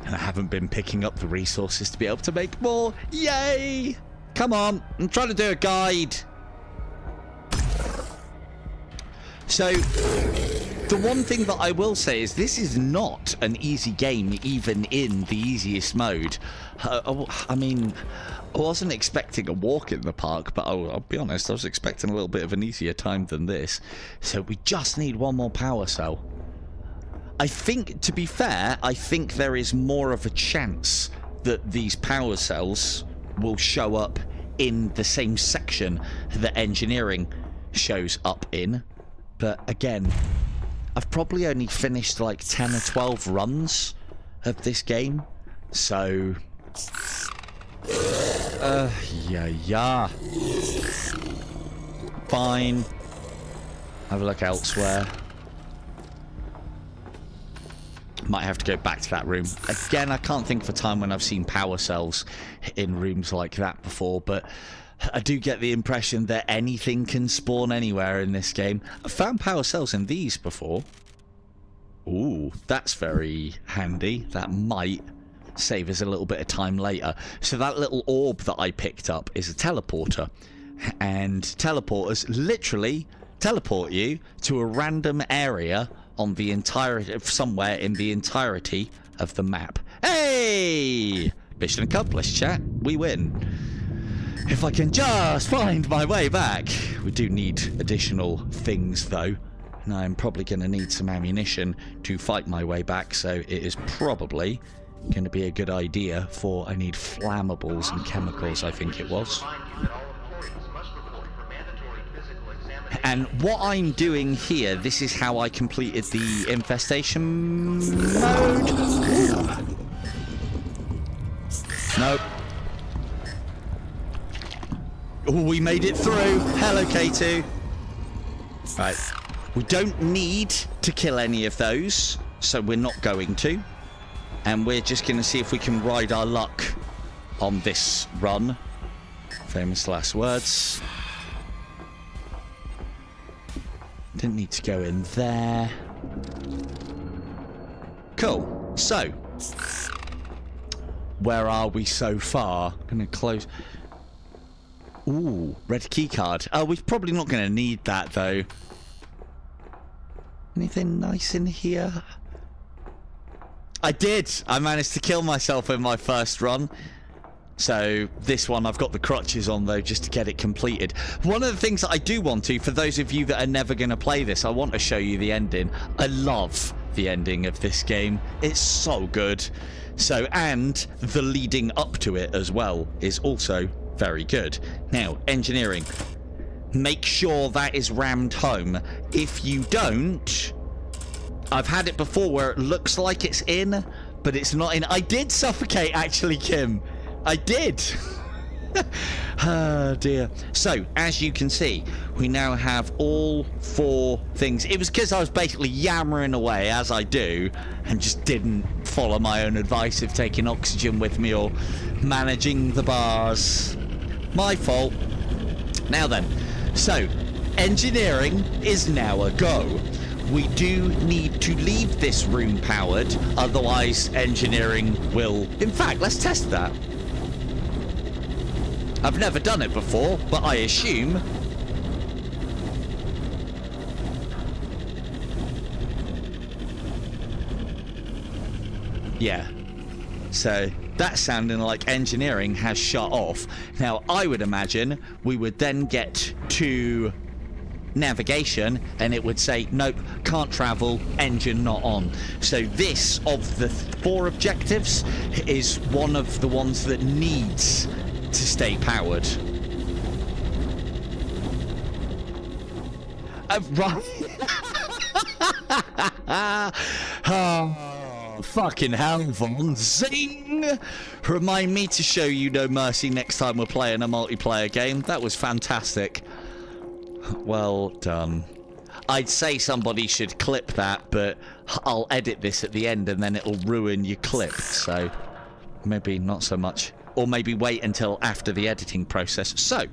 And I haven't been picking up the resources to be able to make more. Yay! Come on. I'm trying to do a guide. So, the one thing that I will say is this is not an easy game, even in the easiest mode. I mean, I wasn't expecting a walk in the park, but I'll be honest, I was expecting a little bit of an easier time than this. So we just need one more power cell. I think, to be fair, I think there is more of a chance that these power cells will show up in the same section that engineering shows up in. But again, I've probably only finished like 10 or 12 runs of this game. So... yeah. Fine. Have a look elsewhere. Might have to go back to that room. Again, I can't think of a time when I've seen power cells in rooms like that before, but I do get the impression that anything can spawn anywhere in this game. I've found power cells in these before. Ooh, that's very handy. That might save us a little bit of time later. So that little orb that I picked up is a teleporter. And teleporters literally teleport you to a random area on the entire, somewhere in the entirety of the map. Hey! Mission accomplished, chat. We win. If I can just find my way back. We do need additional things, though. And I'm probably going to need some ammunition to fight my way back, so it is probably going to be a good idea for... I need flammables and chemicals, I think it was. And what I'm doing here, this is how I completed the infestation mode. Nope. Oh, we made it through. Hello, K2. Right. We don't need to kill any of those, so we're not going to. And we're just going to see if we can ride our luck on this run. Famous last words. Didn't need to go in there. Cool. So, where are we so far? Gonna close. Ooh, red key card. Oh, we're probably not gonna need that though. Anything nice in here? I did. I managed to kill myself in my first run. So this one, I've got the crutches on though, just to get it completed. One of the things that I do want to, for those of you that are never going to play this, I want to show you the ending. I love the ending of this game. It's so good. So, and the leading up to it as well is also very good. Now, engineering. Make sure that is rammed home. If you don't, I've had it before where it looks like it's in, but it's not in. I did suffocate, actually, Kim. I did. Oh dear. So, as you can see, we now have all 4 things. It was because I was basically yammering away, as I do, and just didn't follow my own advice of taking oxygen with me or managing the bars. My fault. Now then, so, engineering is now a go. We do need to leave this room powered, otherwise engineering will... In fact, let's test that. I've never done it before, but I assume... Yeah. So, that's sounding like engineering has shut off. Now, I would imagine we would then get to navigation, and it would say, nope, can't travel, engine not on. So this, of the 4 objectives, is one of the ones that needs to stay powered. Right. Oh, fucking hell, Von. Zing! Remind me to show you no mercy next time we're playing a multiplayer game. That was fantastic. Well done. I'd say somebody should clip that, but I'll edit this at the end and then it'll ruin your clip. So maybe not so much. Or maybe wait until after the editing process. So,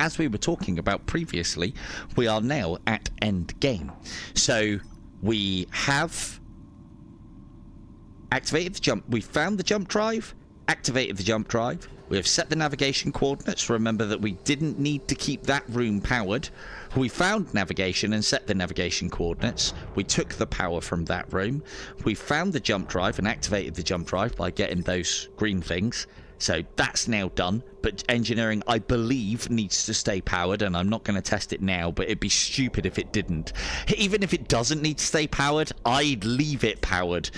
as we were talking about previously, we are now at end game. So, we have activated the jump. We found the jump drive, activated the jump drive. We have set the navigation coordinates. Remember that we didn't need to keep that room powered. We found navigation and set the navigation coordinates. We took the power from that room. We found the jump drive and activated the jump drive by getting those green things. So that's now done, but engineering, I believe, needs to stay powered, and I'm not going to test it now, but it'd be stupid if it didn't. Even if it doesn't need to stay powered, I'd leave it powered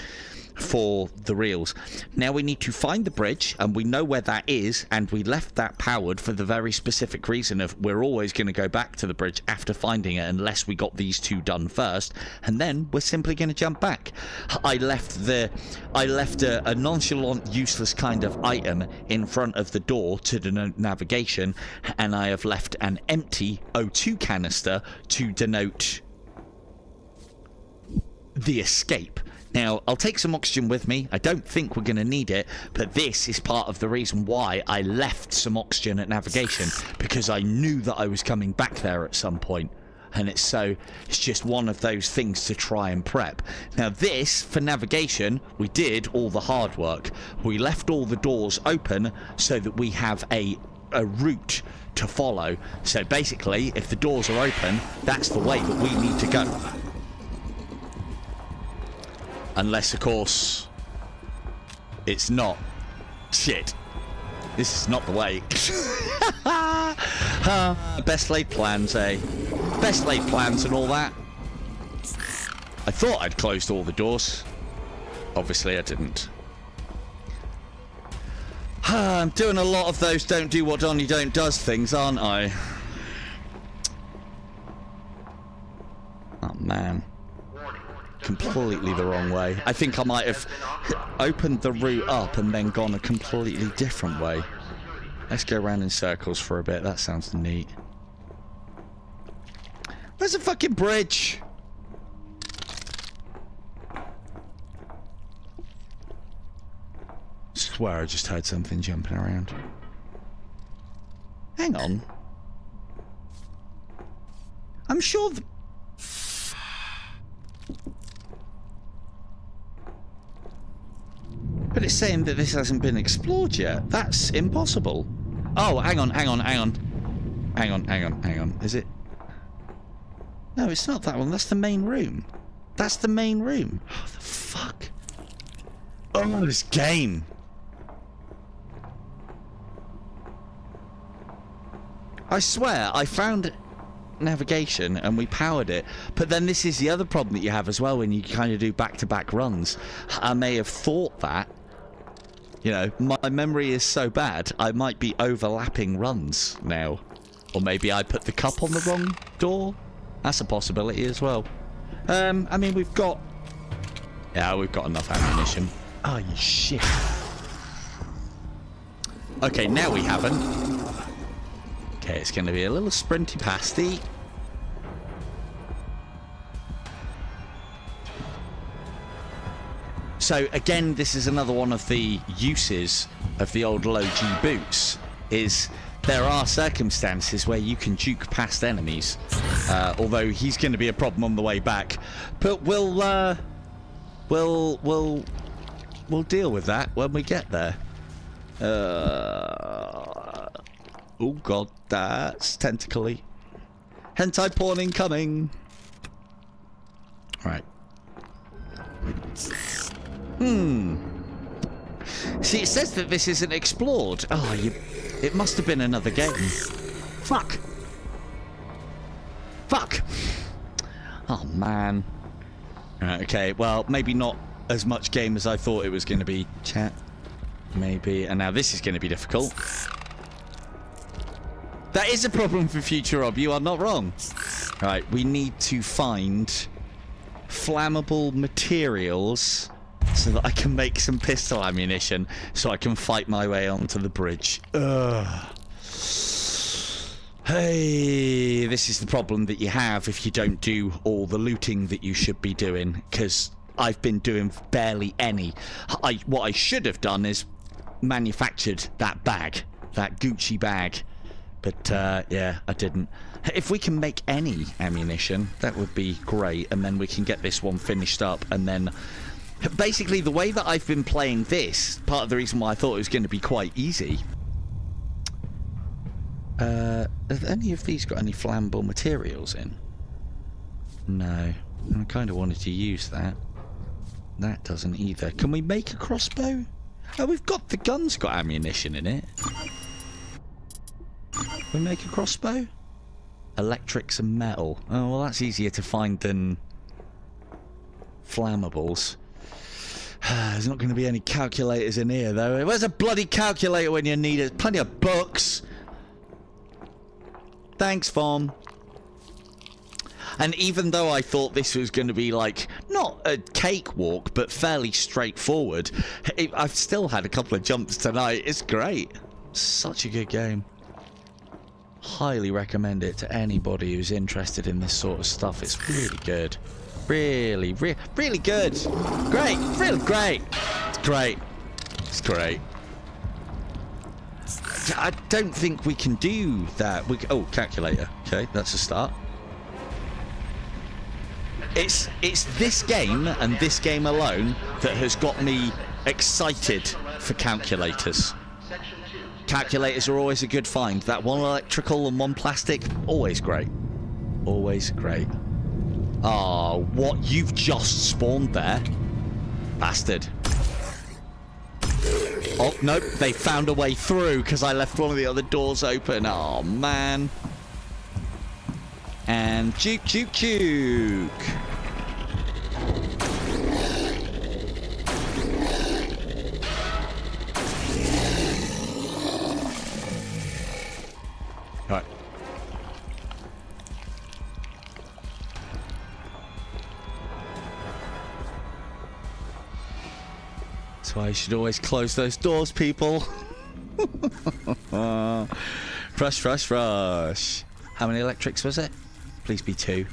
for the reals. Now we need to find the bridge, and we know where that is, and we left that powered for the very specific reason of we're always going to go back to the bridge after finding it unless we got these two done first, and then we're simply going to jump back. I left a nonchalant, useless kind of item in front of the door to denote navigation, and I have left an empty O2 canister to denote the escape. Now, I'll take some oxygen with me. I don't think we're going to need it, but this is part of the reason why I left some oxygen at navigation, because I knew that I was coming back there at some point. And it's just one of those things to try and prep. Now this, for navigation, we did all the hard work. We left all the doors open so that we have a route to follow. So basically, if the doors are open, that's the way that we need to go. Unless, of course, it's not. Shit. This is not the way. Best laid plans, eh? Best laid plans and all that. I thought I'd closed all the doors. Obviously, I didn't. I'm doing a lot of those don't do what Donnie don't does things, aren't I? Oh, man. Completely the wrong way. I think I might have opened the route up and then gone a completely different way. Let's go around in circles for a bit. That sounds neat. Where's the fucking bridge? Swear I just heard something jumping around. Hang on. I'm sure the... But it's saying that this hasn't been explored yet. That's impossible. Oh, hang on. Hang on. Is it? No, it's not that one. That's the main room. That's the main room. Oh, the fuck. Oh, this game. I swear, I found navigation and we powered it, but then this is the other problem that you have as well when you kind of do back-to-back runs. I may have thought that, you know, my memory is so bad I might be overlapping runs now, or maybe I put the cup on the wrong door. That's a possibility as well. I mean, we've got enough ammunition. Oh, you shit. Okay, now we haven't. Okay, it's going to be a little sprinty pasty. So again, this is another one of the uses of the old low G boots, is there are circumstances where you can juke past enemies, although he's going to be a problem on the way back. But we'll deal with that when we get there. Oh god, that's tentacly. Hentai porn incoming. Right. See, it says that this isn't explored. Oh, it must have been another game. Fuck. Oh, man. Right, okay, well, maybe not as much game as I thought it was going to be. Chat. Maybe. And now this is going to be difficult. That is a problem for future, Rob. You are not wrong. Right, we need to find flammable materials so that I can make some pistol ammunition so I can fight my way onto the bridge. Ugh. Hey, this is the problem that you have if you don't do all the looting that you should be doing, because I've been doing barely any. What I should have done is manufactured that bag, that Gucci bag. But, yeah, I didn't. If we can make any ammunition, that would be great, and then we can get this one finished up, and then... Basically, the way that I've been playing this, part of the reason why I thought it was going to be quite easy... have any of these got any flammable materials in? No. I kind of wanted to use that. That doesn't either. Can we make a crossbow? Oh, we've got... The gun's got ammunition in it. We make a crossbow? Electrics and metal. Oh, well, that's easier to find than... flammables. There's not going to be any calculators in here, though. Where's a bloody calculator when you need it? Plenty of books. Thanks, Fawn. And even though I thought this was going to be, like, not a cakewalk, but fairly straightforward, I've still had a couple of jumps tonight. It's great. Such a good game. Highly recommend it to anybody who's interested in this sort of stuff. It's really good. Really good. Great. Really great. It's great. It's great. I don't think we can do that. Oh, calculator. Okay, that's a start. It's this game and this game alone that has got me excited for calculators. Calculators are always a good find. That one electrical and one plastic, always great. Always great. Oh, what? You've just spawned there. Bastard. Oh, nope. They found a way through because I left one of the other doors open. Oh, man. And juke, juke, juke. All right. That's why you should always close those doors, people. Rush, rush, rush. How many electrics was it? Please be 2.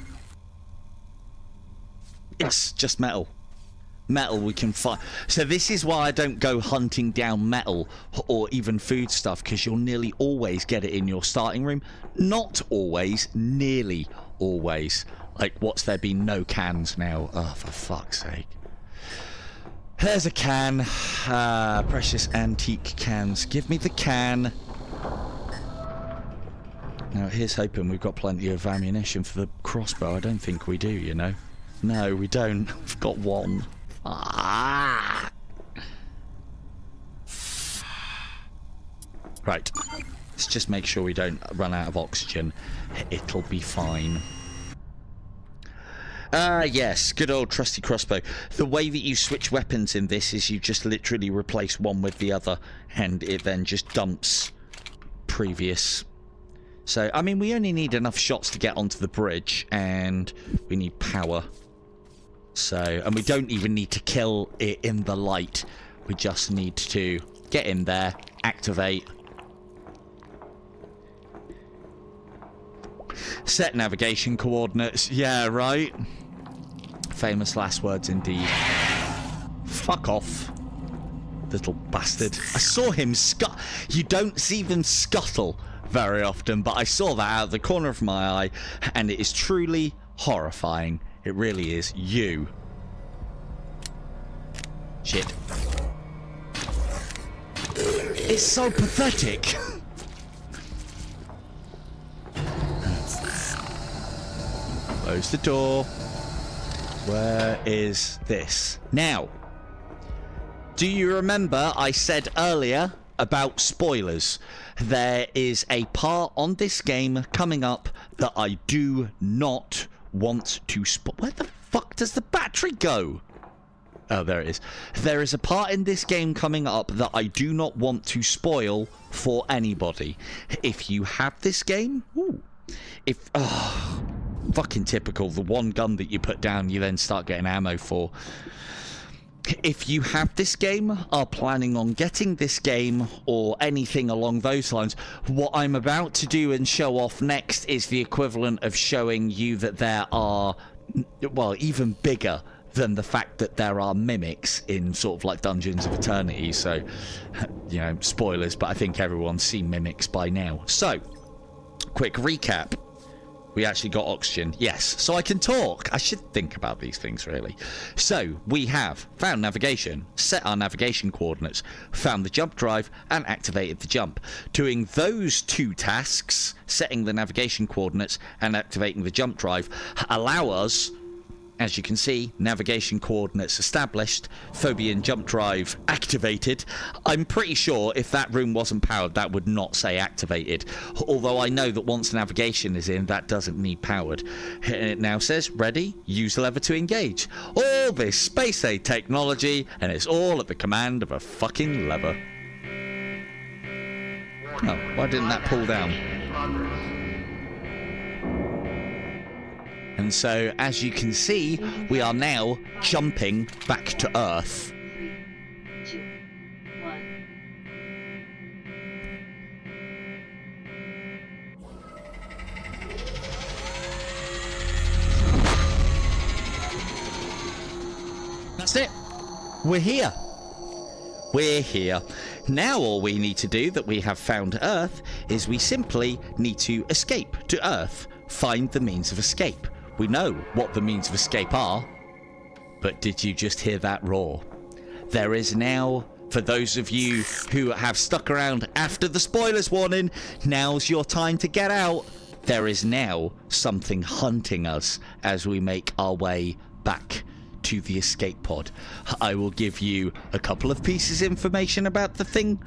Yes, just metal. Metal we can find. So this is why I don't go hunting down metal or even food stuff, because you'll nearly always get it in your starting room. Not always, nearly always. Like, what's there been no cans now? Oh, for fuck's sake. There's a can. Precious antique cans. Give me the can. Now, here's hoping we've got plenty of ammunition for the crossbow. I don't think we do, you know. No, we don't. We've got one. Ah! Right. Let's just make sure we don't run out of oxygen. It'll be fine. Yes, good old trusty crossbow. The way that you switch weapons in this is you just literally replace one with the other, and it then just dumps previous. So, I mean, we only need enough shots to get onto the bridge, and we need power. So, and we don't even need to kill it in the light. We just need to get in there, activate. Set navigation coordinates. Yeah, right. Famous last words indeed. Fuck off, little bastard. I saw him You don't see them scuttle very often, but I saw that out of the corner of my eye, and it is truly horrifying. It really is. You. Shit. It's so pathetic. Close the door. Where is this? Now, do you remember I said earlier about spoilers? There is a part on this game coming up that I do not want to spoil. Where the fuck does the battery go? Oh, there it is. There is a part in this game coming up that I do not want to spoil for anybody. If you have this game, fucking typical. The one gun that you put down, you then start getting ammo for. If you have this game, are planning on getting this game, or anything along those lines, what I'm about to do and show off next is the equivalent of showing you that there are, well, even bigger than the fact that there are mimics in sort of like Dungeons of Eternity. So, you know, spoilers, but I think everyone's seen mimics by now. So, quick recap. We actually got oxygen. Yes, so I can talk. I should think about these things, really. So, we have found navigation, set our navigation coordinates, found the jump drive, and activated the jump. Doing those 2 tasks, setting the navigation coordinates and activating the jump drive, allow us As you can see, navigation coordinates established, Phobian jump drive activated. I'm pretty sure if that room wasn't powered, that would not say activated. Although I know that once navigation is in, that doesn't need powered. And it now says, ready, use lever to engage. All this space age technology, and it's all at the command of a fucking lever. Oh, why didn't that pull down? And so, as you can see, we are now jumping back to Earth. 3, 2, 1. That's it. We're here. We're here. Now all we need to do, that we have found Earth, is we simply need to escape to Earth. Find the means of escape. We know what the means of escape are. But did you just hear that roar? There is now, for those of you who have stuck around after the spoilers warning, now's your time to get out. There is now something hunting us as we make our way back to the escape pod. I will give you a couple of pieces of information about the thing.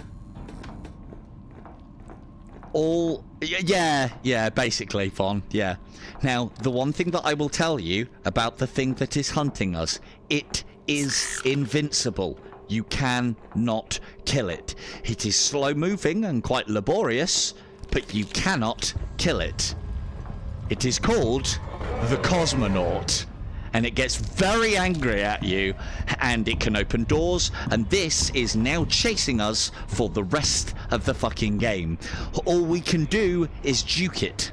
Yeah, basically, Vaughn, yeah. Now, the one thing that I will tell you about the thing that is hunting us, it is invincible. You cannot kill it. It is slow moving and quite laborious, but you cannot kill it. It is called the Cosmonaut. And it gets very angry at you, and it can open doors, and this is now chasing us for the rest of the fucking game. All we can do is juke it.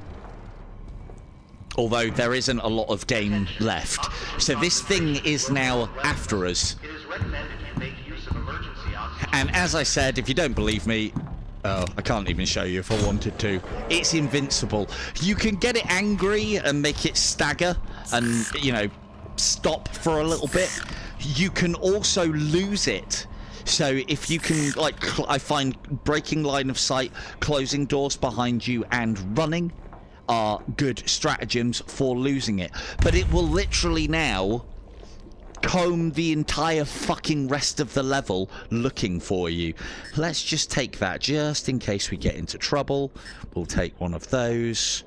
Although there isn't a lot of game left. So this thing is now after us. It is recommended you make use of emergency oxygen. And as I said, if you don't believe me, oh, I can't even show you if I wanted to. It's invincible. You can get it angry and make it stagger and, you know, stop for a little bit. You can also lose it. So if you can, like, I find breaking line of sight, closing doors behind you, and running are good stratagems for losing it. But it will literally now comb the entire fucking rest of the level looking for you. Let's just take that just in case we get into trouble. We'll take one of those.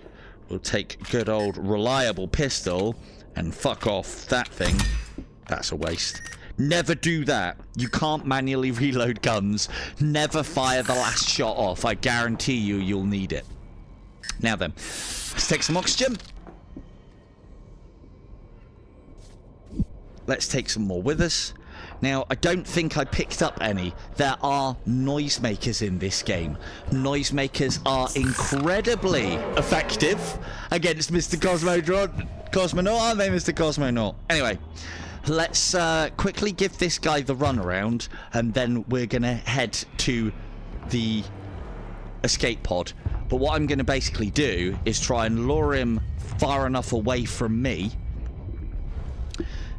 We'll take good old reliable pistol and fuck off that thing. That's a waste. Never do that. You can't manually reload guns. Never fire the last shot off. I guarantee you, you'll need it. Now then, let's take some oxygen. Let's take some more with us. Now, I don't think I picked up any. There are noisemakers in this game. Noisemakers are incredibly effective against Mr. Cosmonaut, aren't they, Mr. Cosmonaut? Anyway, let's quickly give this guy the runaround, and then we're going to head to the escape pod. But what I'm going to basically do is try and lure him far enough away from me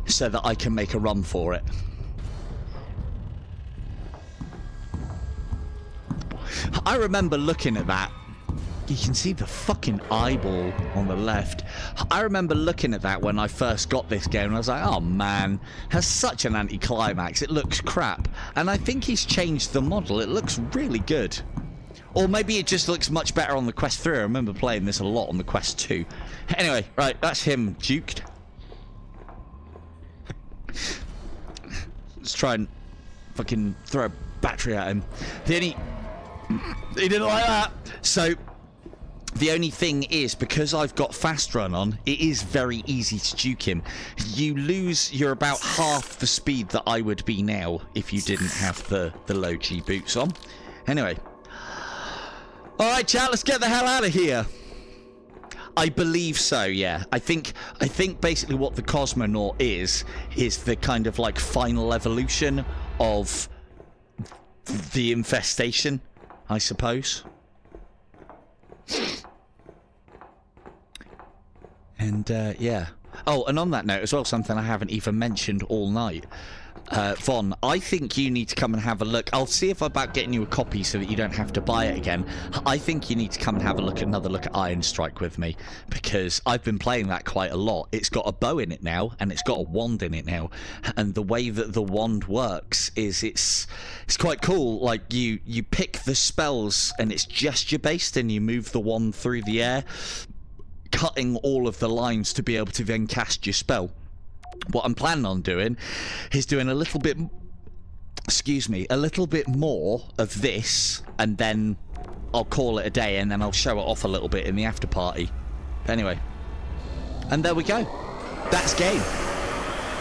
so that I can make a run for it. I remember looking at that. You can see the fucking eyeball on the left. I remember looking at that when I first got this game, and I was like, oh man, has such an anticlimax. It looks crap. And I think he's changed the model. It looks really good. Or maybe it just looks much better on the Quest 3. I remember playing this a lot on the Quest 2. Anyway, right, that's him duked. Let's try and fucking throw a battery at him. He didn't like that. So the only thing is, because I've got fast run on, it is very easy to juke him. You're about half the speed that I would be now if you didn't have the low G boots on. Anyway. Alright chat, let's get the hell out of here. I believe so, yeah. I think basically what the Cosmonaut is the kind of like final evolution of the infestation, I suppose. And yeah. Oh, and on that note as well, something I haven't even mentioned all night. Von, I think you need to come and have a look. I'll see if I'm about getting you a copy so that you don't have to buy it again. I think you need to come and have another look at Iron Strike with me, because I've been playing that quite a lot. It's got a bow in it now, and it's got a wand in it now. And the way that the wand works is it's quite cool. Like, you pick the spells, and it's gesture-based, and you move the wand through the air, cutting all of the lines to be able to then cast your spell. What I'm planning on doing is doing a little bit more of this, and then I'll call it a day, and then I'll show it off a little bit in the after party. Anyway, and there we go. That's game.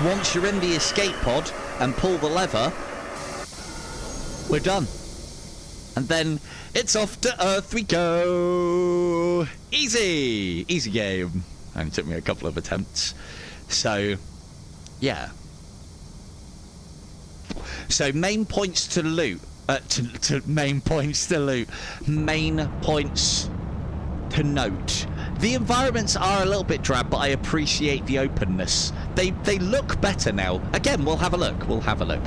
Once you're in the escape pod and pull the lever, we're done. And then it's off to Earth we go. Easy game. And it took me a couple of attempts. So, yeah. So main points to loot. Main points to loot. Main points to note. The environments are a little bit drab, but I appreciate the openness. They look better now. Again, we'll have a look.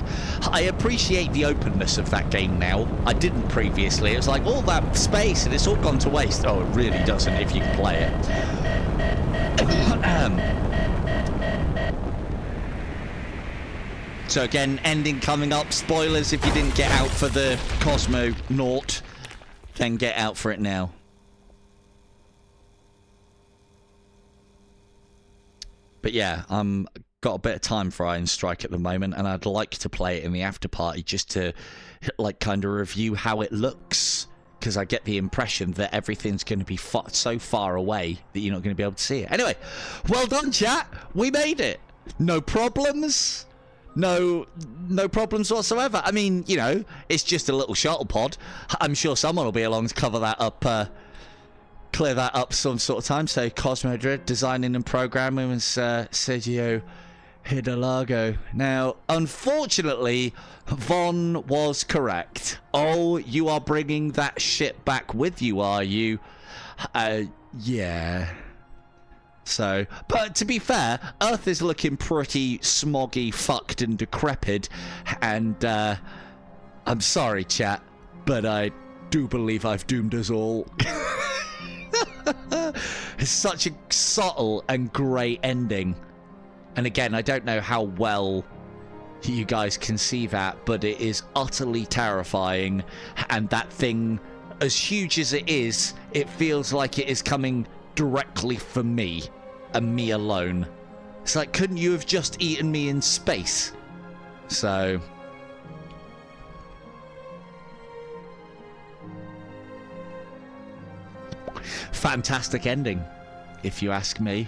I appreciate the openness of that game now. I didn't previously. It was like all that space and it's all gone to waste. Oh, it really doesn't if you can play it. So again, ending coming up. Spoilers if you didn't get out for the Cosmonaut, then get out for it now. But yeah, got a bit of time for Iron Strike at the moment, and I'd like to play it in the after party just to like kind of review how it looks, because I get the impression that everything's going to be so far away that you're not going to be able to see it. Anyway, well done, chat. We made it. No problems. No problems whatsoever. I mean, you know, it's just a little shuttle pod. I'm sure someone will be along to cover that up, clear that up some sort of time. So Cosmodread, designing and programming was Sergio Hidalgo. Now, unfortunately, Von was correct. Oh, you are bringing that shit back with you, are you? Yeah. So, but to be fair, Earth is looking pretty smoggy, fucked and decrepit, and I'm sorry, chat, but I do believe I've doomed us all. It's such a subtle and great ending. And again, I don't know how well you guys can see that, but it is utterly terrifying. And that thing, as huge as it is, it feels like it is coming directly for me, and me alone. It's like, couldn't you have just eaten me in space? So... fantastic ending, if you ask me.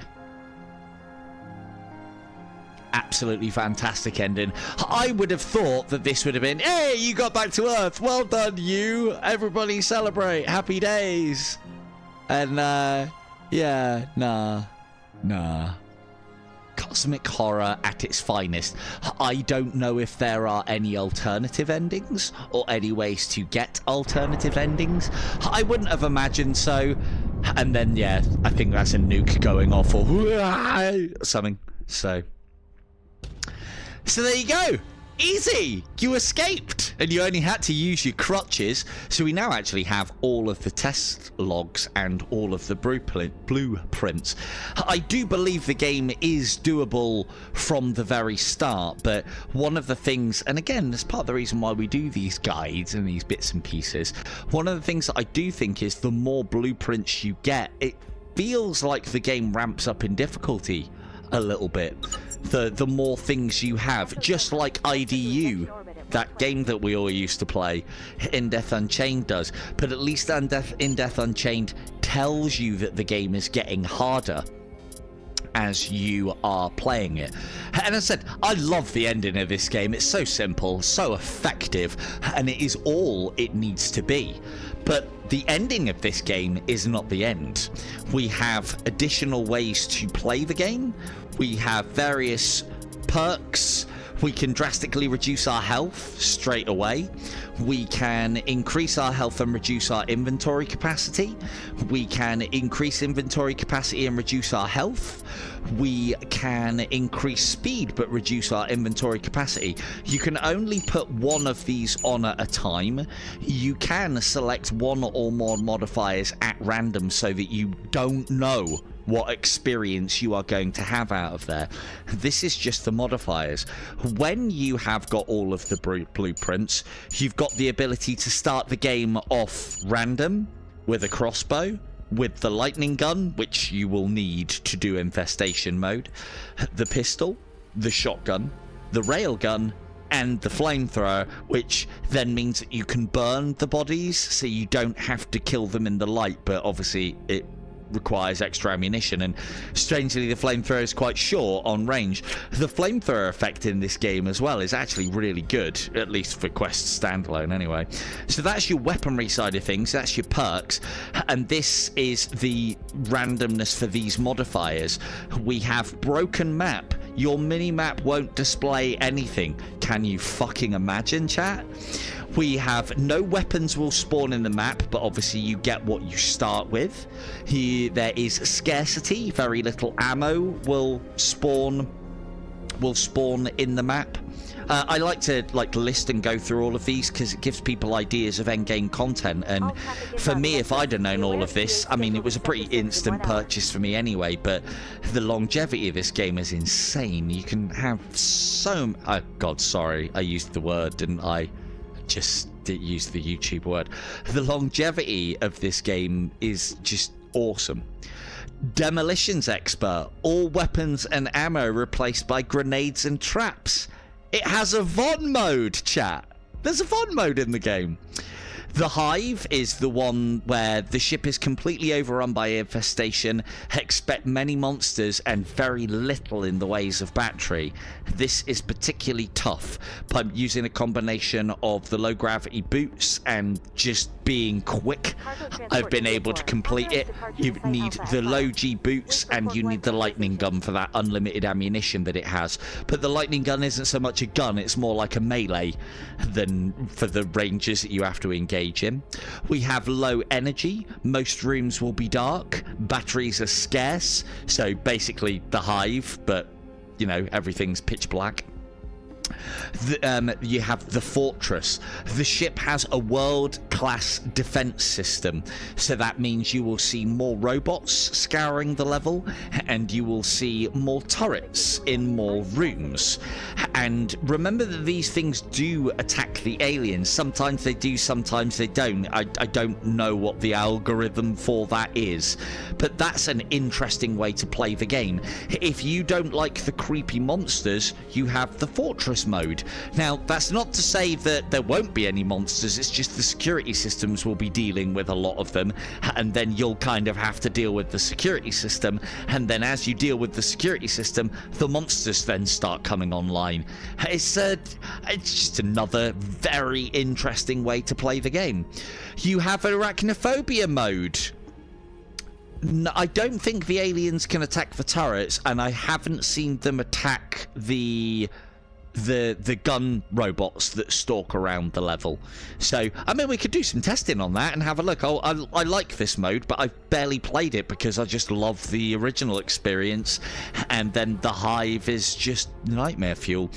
Absolutely fantastic ending. I would have thought that this would have been, hey, you got back to Earth, well done you, everybody celebrate, happy days. And yeah, nah. Cosmic horror at its finest. I don't know if there are any alternative endings or any ways to get alternative endings. I wouldn't have imagined so. And then, yeah, I think that's a nuke going off or something. So there you go. Easy! You escaped! And you only had to use your crutches. So we now actually have all of the test logs and all of the blueprints. I do believe the game is doable from the very start, but one of the things, and again, that's part of the reason why we do these guides and these bits and pieces, one of the things that I do think is the more blueprints you get, it feels like the game ramps up in difficulty a little bit. The more things you have, just like IDU, that game that we all used to play, In Death Unchained does. But at least In Death Unchained tells you that the game is getting harder as you are playing it. And as I said, I love the ending of this game. It's so simple, so effective, and it is all it needs to be. But the ending of this game is not the end. We have additional ways to play the game. We have various perks. We can drastically reduce our health straight away. We can increase our health and reduce our inventory capacity. We can increase inventory capacity and reduce our health. We can increase speed but reduce our inventory capacity. You can only put one of these on at a time. You can select one or more modifiers at random so that you don't know what experience you are going to have out of there. This is just the modifiers. When you have got all of the blueprints, you've got the ability to start the game off random with a crossbow, with the lightning gun, which you will need to do infestation mode, the pistol, the shotgun, the railgun, and the flamethrower, which then means that you can burn the bodies so you don't have to kill them in the light, but obviously it requires extra ammunition, and strangely the flamethrower is quite short on range. The flamethrower effect in this game as well is actually really good, at least for Quest standalone anyway. So that's your weaponry side of things, that's your perks, and this is the randomness for these modifiers. We have broken map. Your mini-map won't display anything. Can you fucking imagine, chat? We have no weapons will spawn in the map, but obviously you get what you start with. Here there is scarcity. Very little ammo will spawn in the map. I like to list and go through all of these because it gives people ideas of endgame content, and for me, if I'd have known all of this, I mean, it was a pretty instant purchase for me anyway, but the longevity of this game is insane. You can have so... oh god, sorry, I used the word, didn't I? Just did use the YouTube word. The longevity of this game is just awesome. Demolitions expert. All weapons and ammo replaced by grenades and traps. It has a VON mode, chat. There's a VON mode in the game. The Hive is the one where the ship is completely overrun by infestation, expect many monsters and very little in the ways of battery. This is particularly tough by using a combination of the low gravity boots and just being quick. I've been able to complete it. You need the low G boots and you need the lightning gun for that unlimited ammunition that it has. But the lightning gun isn't so much a gun, it's more like a melee than for the ranges that you have to engage in. We have low energy. Most rooms will be dark. Batteries are scarce. So basically the Hive, but you know, everything's pitch black. You have the fortress. The ship has a world-class defense system, so that means you will see more robots scouring the level, and you will see more turrets in more rooms. And remember that these things do attack the aliens. Sometimes they do, sometimes they don't. I don't know what the algorithm for that is, but that's an interesting way to play the game. If you don't like the creepy monsters, you have the fortress mode. Now, that's not to say that there won't be any monsters, it's just the security systems will be dealing with a lot of them, and then you'll kind of have to deal with the security system, and then as you deal with the security system, the monsters then start coming online. It's just another very interesting way to play the game. You have arachnophobia mode. I don't think the aliens can attack the turrets, and I haven't seen them attack the gun robots that stalk around the level. So I mean, we could do some testing on that and have a look. I like this mode, but I've barely played it because I just love the original experience, and then the Hive is just nightmare fuel.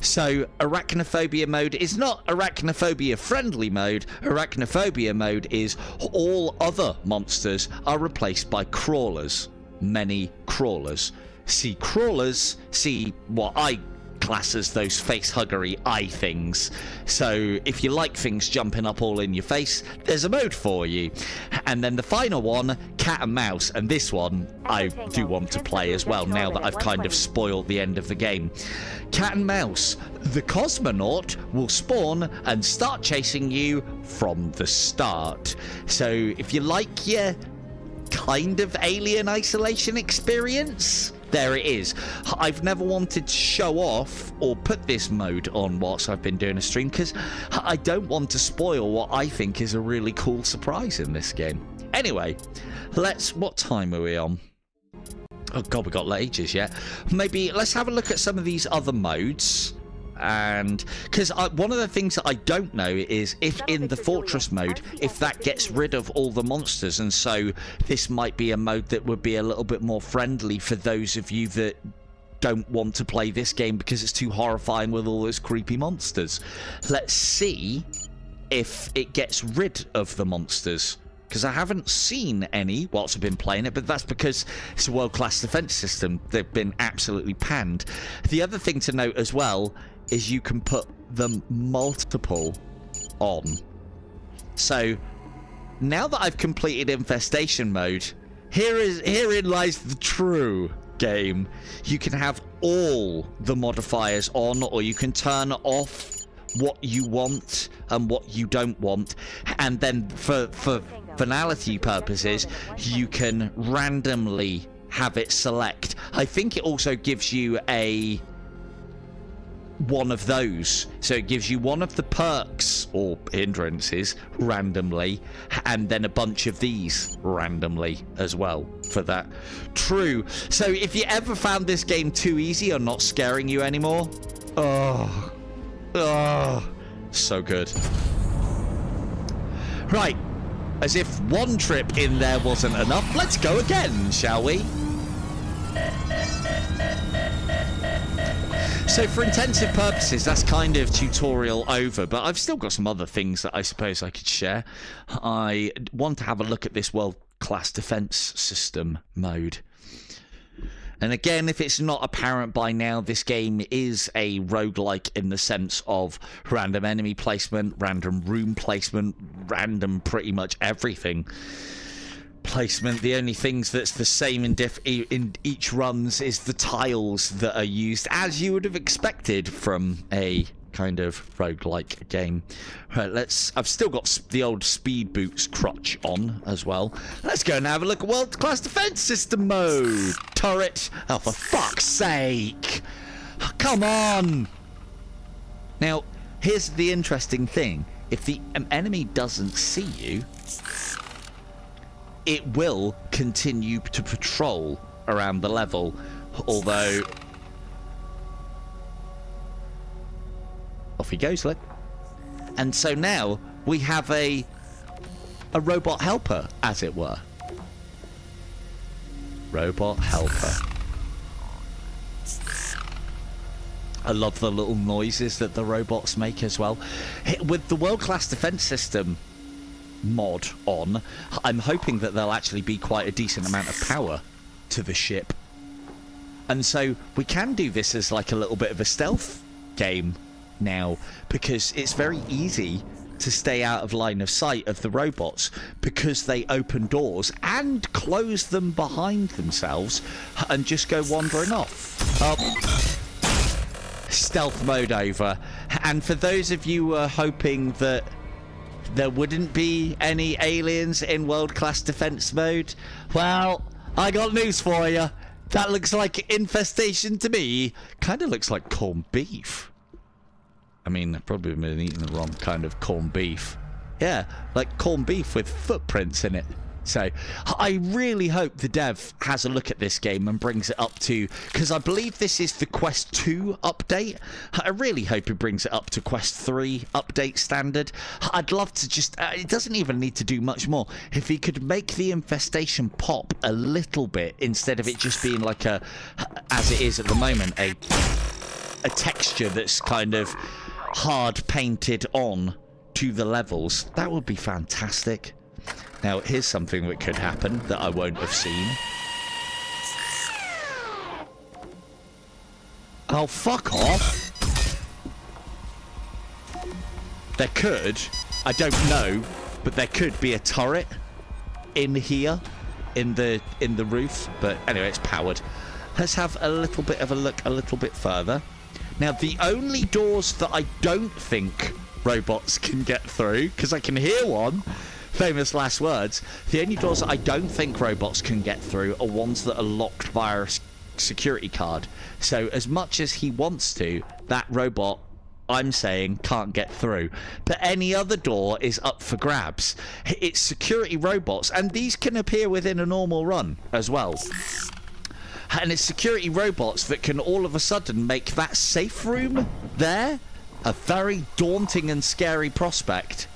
So arachnophobia mode is not arachnophobia friendly mode. Arachnophobia mode is all other monsters are replaced by crawlers. Many crawlers. See what I class as those face-huggery eye things. So if you like things jumping up all in your face, there's a mode for you. And then the final one, cat and mouse, and this one I do want to play as well now that I've kind of spoiled the end of the game. Cat and mouse. The cosmonaut will spawn and start chasing you from the start. So if you like your kind of alien isolation experience, there it is. I've never wanted to show off or put this mode on whilst I've been doing a stream because I don't want to spoil what I think is a really cool surprise in this game. Anyway, what time are we on? Oh god, we got ages yet. Maybe let's have a look at some of these other modes. And because one of the things that I don't know is if in the fortress mode, if that gets rid of all the monsters, and so this might be a mode that would be a little bit more friendly for those of you that don't want to play this game because it's too horrifying with all those creepy monsters. Let's see if it gets rid of the monsters, because I haven't seen any whilst I've been playing it, but that's because it's a world-class defense system. They've been absolutely panned. The other thing to note as well is you can put them multiple on. So now that I've completed infestation mode, herein lies the true game. You can have all the modifiers on, or you can turn off what you want and what you don't want, and then for finality purposes you can randomly have it select. I think it also gives you one of those, so it gives you one of the perks or hindrances randomly, and then a bunch of these randomly as well for that. True. So if you ever found this game too easy or not scaring you anymore, oh, so good. Right, as if one trip in there wasn't enough, let's go again, shall we? So for intensive purposes, that's kind of tutorial over, but I've still got some other things that I suppose I could share. I want to have a look at this world-class defense system mode. And again, if it's not apparent by now, this game is a roguelike in the sense of random enemy placement, random room placement, random pretty much everything placement. The only things that's the same in each runs is the tiles that are used, as you would have expected from a kind of roguelike game. Right, I've still got the old speed boots crutch on as well. Let's go and have a look at world-class defense system mode. Turret. Oh, for fuck's sake. Come on. Now, here's the interesting thing. If the enemy doesn't see you, it will continue to patrol around the level, although off he goes, look. And so now we have a robot helper, as it were. Robot helper. I love the little noises that the robots make as well. With the world-class defense system mod on, I'm hoping that there'll actually be quite a decent amount of power to the ship. And so we can do this as like a little bit of a stealth game now, because it's very easy to stay out of line of sight of the robots because they open doors and close them behind themselves and just go wandering off. Stealth mode over. And for those of you who are hoping that there wouldn't be any aliens in world-class defense mode, well, I got news for you. That looks like infestation to me. Kind of looks like corned beef. I mean, I've probably been eating the wrong kind of corned beef. Yeah, like corned beef with footprints in it. So I really hope the dev has a look at this game and brings it up to, because I believe this is the Quest 2 update. I really hope it brings it up to Quest 3 update standard. I'd love to just, it doesn't even need to do much more. If he could make the infestation pop a little bit instead of it just being like a, as it is at the moment, a texture that's kind of hard painted on to the levels, that would be fantastic. Now, here's something that could happen that I won't have seen. Oh, fuck off. There could, I don't know, but there could be a turret in here, in the roof. But anyway, it's powered. Let's have a little bit of a look a little bit further. Now, the only doors that I don't think robots can get through, because I can hear one, famous last words, the only doors that I don't think robots can get through are ones that are locked via a security card. So as much as he wants to, that robot, I'm saying, can't get through. But any other door is up for grabs. It's security robots, and these can appear within a normal run as well. And it's security robots that can all of a sudden make that safe room there a very daunting and scary prospect.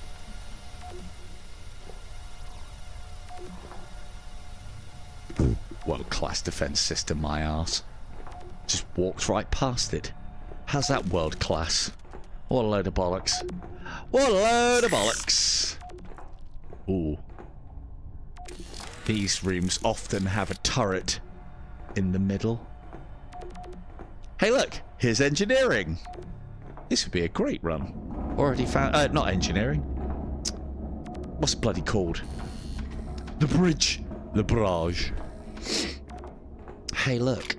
World-class defense system, my arse. Just walked right past it. How's that world-class? What a load of bollocks. What a load of bollocks. Ooh. These rooms often have a turret in the middle. Hey look, here's engineering. This would be a great run. Already found, not engineering. What's it bloody called? The bridge. The barrage. Hey look.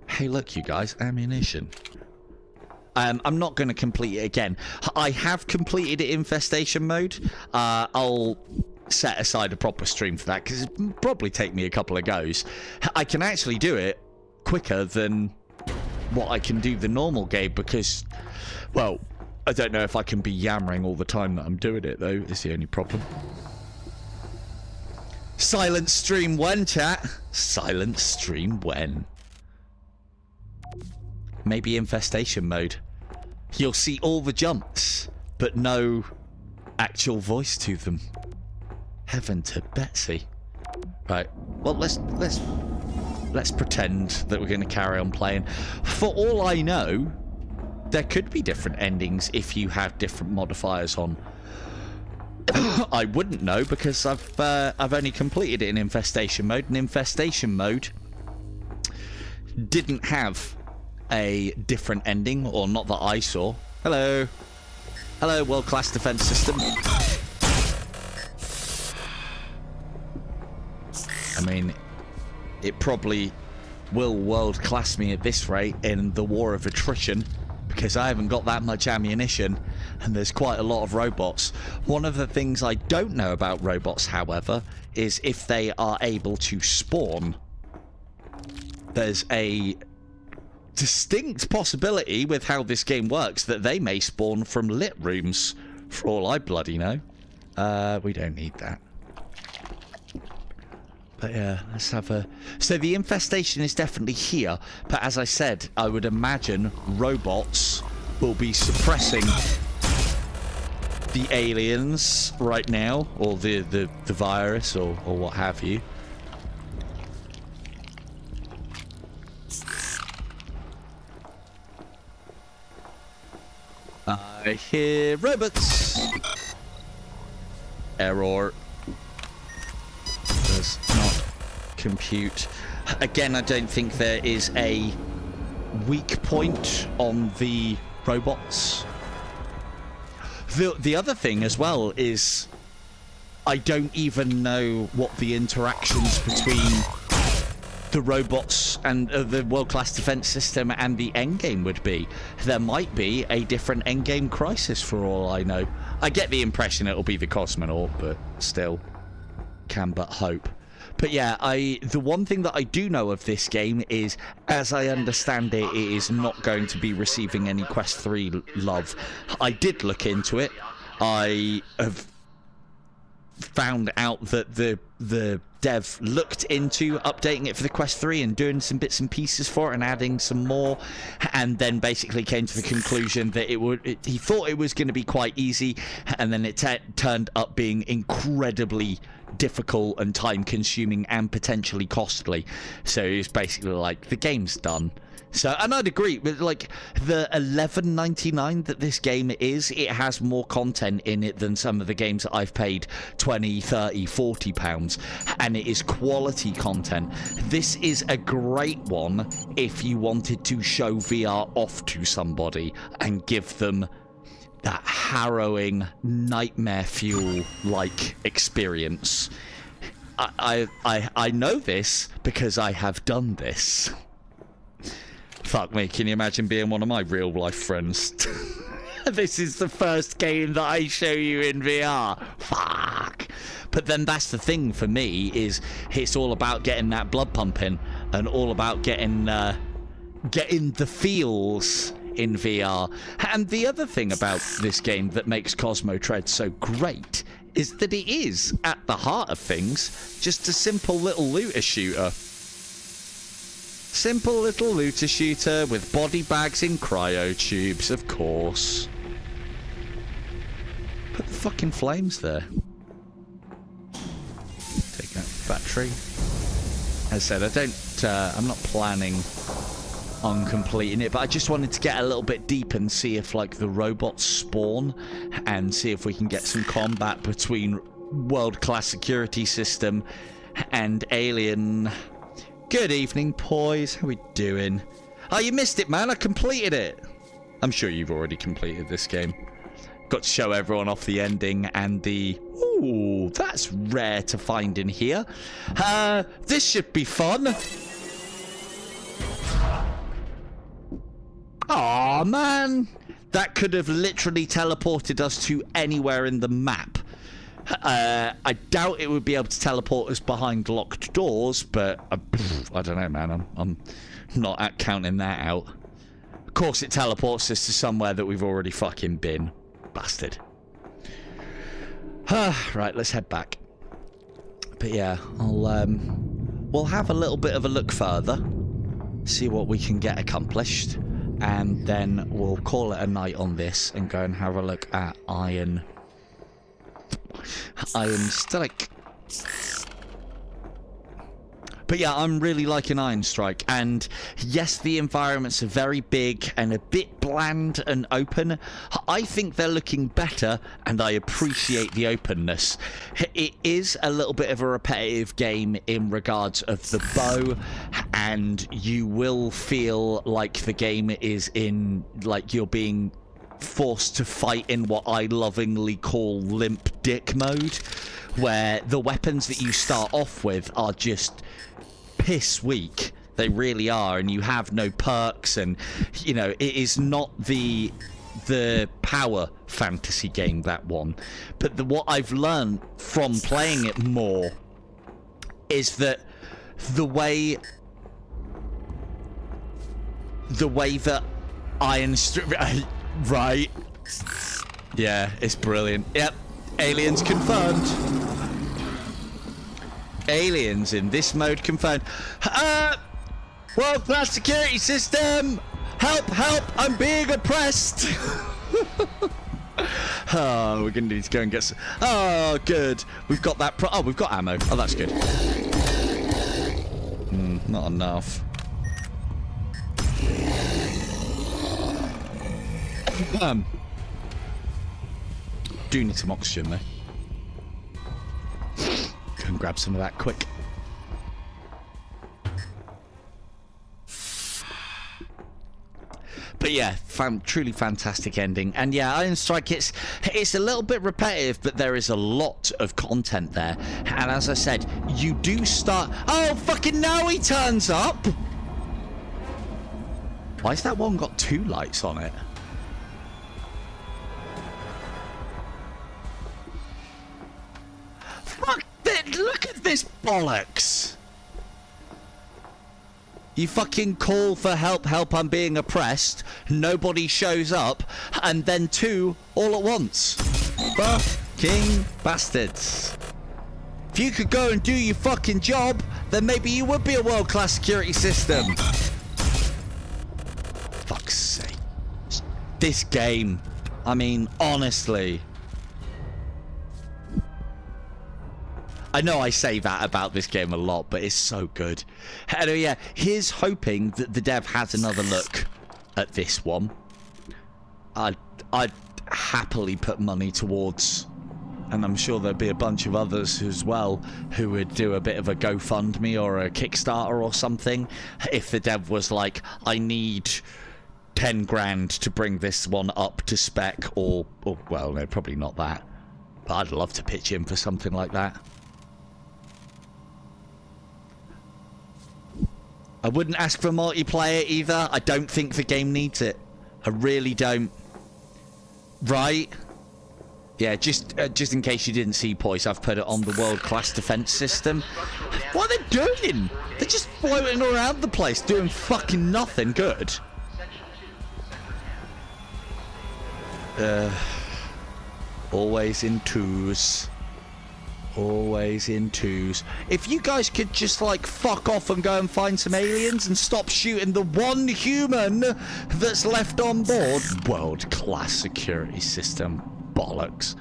Hey look, you guys, ammunition. I'm not going to complete it again. I have completed it infestation mode. I'll set aside a proper stream for that because it'll probably take me a couple of goes. I can actually do it quicker than what I can do the normal game because, well, I don't know if I can be yammering all the time that I'm doing it though. It's the only problem. Silent stream when, chat? Silent stream when? Maybe infestation mode. You'll see all the jumps, but no actual voice to them. Heaven to Betsy. Right. Well, let's pretend that we're going to carry on playing. For all I know, there could be different endings if you have different modifiers on. I wouldn't know because I've only completed it in infestation mode, and infestation mode didn't have a different ending, or not that I saw. Hello. Hello, world-class defense system. I mean, it probably will world-class me at this rate in the war of attrition because I haven't got that much ammunition and there's quite a lot of robots. One of the things I don't know about robots, however, is if they are able to spawn. There's a distinct possibility with how this game works that they may spawn from lit rooms, for all I bloody know. We don't need that. But yeah, let's have a... So the infestation is definitely here, but as I said, I would imagine robots will be suppressing the aliens right now, or the virus, or what have you. I hear robots. Error. Does not compute. Again, I don't think there is a weak point on the robots. The other thing as well is I don't even know what the interactions between the robots and the world-class defense system and the endgame would be. There might be a different endgame crisis for all I know. I get the impression it'll be the cosmonaut, but still, can but hope. But yeah, the one thing that I do know of this game is, as I understand it, it is not going to be receiving any Quest 3 love. I did look into it. I have found out that the dev looked into updating it for the Quest 3 and doing some bits and pieces for it and adding some more, and then basically came to the conclusion that he thought it was going to be quite easy, and then it turned up being incredibly difficult and time consuming and potentially costly. So it's basically like, the game's done. So, and I'd agree with like the $11.99 that this game is, it has more content in it than some of the games that I've paid 20, 30, 40 pounds, and it is quality content. This is a great one if you wanted to show VR off to somebody and give them that harrowing nightmare fuel like experience. I know this because I have done this. Fuck me, can you imagine being one of my real life friends? This is the first game that I show you in VR. Fuck. But then that's the thing for me, is it's all about getting that blood pumping and all about getting the feels in VR. And the other thing about this game that makes Cosmodread so great is that it is, at the heart of things, just a simple little looter shooter. Simple little looter shooter with body bags in cryo tubes, of course. Put the fucking flames there. Take that battery. As I said, I'm not planning on completing it, but I just wanted to get a little bit deep and see if like the robots spawn and see if we can get some combat between world-class security system and alien. Good evening, boys. How we doing? Oh, you missed it, man. I completed it. I'm sure you've already completed this game. Got to show everyone off the ending and the... Ooh, that's rare to find in here. This should be fun. Aw, man. That could have literally teleported us to anywhere in the map. I doubt it would be able to teleport us behind locked doors, but I don't know, man. I'm not counting that out. Of course, it teleports us to somewhere that we've already fucking been. Bastard. Right, let's head back. But yeah, we'll have a little bit of a look further, see what we can get accomplished, and then we'll call it a night on this and go and have a look at Iron Strike. But yeah, I'm really liking Iron Strike, and yes, the environments are very big and a bit bland and open. I think they're looking better, and I appreciate the openness. It is a little bit of a repetitive game in regards of the bow, and you will feel like the game is in, like you're being forced to fight in what I lovingly call limp dick mode, where the weapons that you start off with are just piss weak. They really are, and you have no perks, and you know, it is not the power fantasy game, that one. But what I've learned from playing it more is that the way that right, yeah, it's brilliant. Yep, aliens confirmed. Aliens in this mode confirmed. World-class security system! Help, help, I'm being oppressed! Oh, we're gonna need to go and get some... Oh, good. We've got that oh, we've got ammo. Oh, that's good. Not enough. Do need some oxygen, though. Go and grab some of that quick. But yeah, truly fantastic ending. And yeah, Iron Strike, it's a little bit repetitive, but there is a lot of content there. And as I said, you do start... Oh, fucking now he turns up! Why has that one got 2 lights on it? Fuck! Look at this bollocks! You fucking call for help, help, I'm being oppressed, nobody shows up, and then 2 all at once. Fucking bastards. If you could go and do your fucking job, then maybe you would be a world-class security system. Fuck's sake. This game, I mean, honestly. I know I say that about this game a lot, but it's so good. Anyway, yeah, here's hoping that the dev has another look at this one. I'd happily put money towards, and I'm sure there'd be a bunch of others as well who would do a bit of a GoFundMe or a Kickstarter or something if the dev was like, I need 10 grand to bring this one up to spec, or well, no, probably not that, but I'd love to pitch in for something like that. I wouldn't ask for multiplayer either. I don't think the game needs it. I really don't. Right? Yeah, just in case you didn't see, Poise, I've put it on the world-class defense system. What are they doing? They're just floating around the place doing fucking nothing good. Always in twos. Always in twos. If you guys could just, like, fuck off and go and find some aliens and stop shooting the one human that's left on board. World-class security system. Bollocks.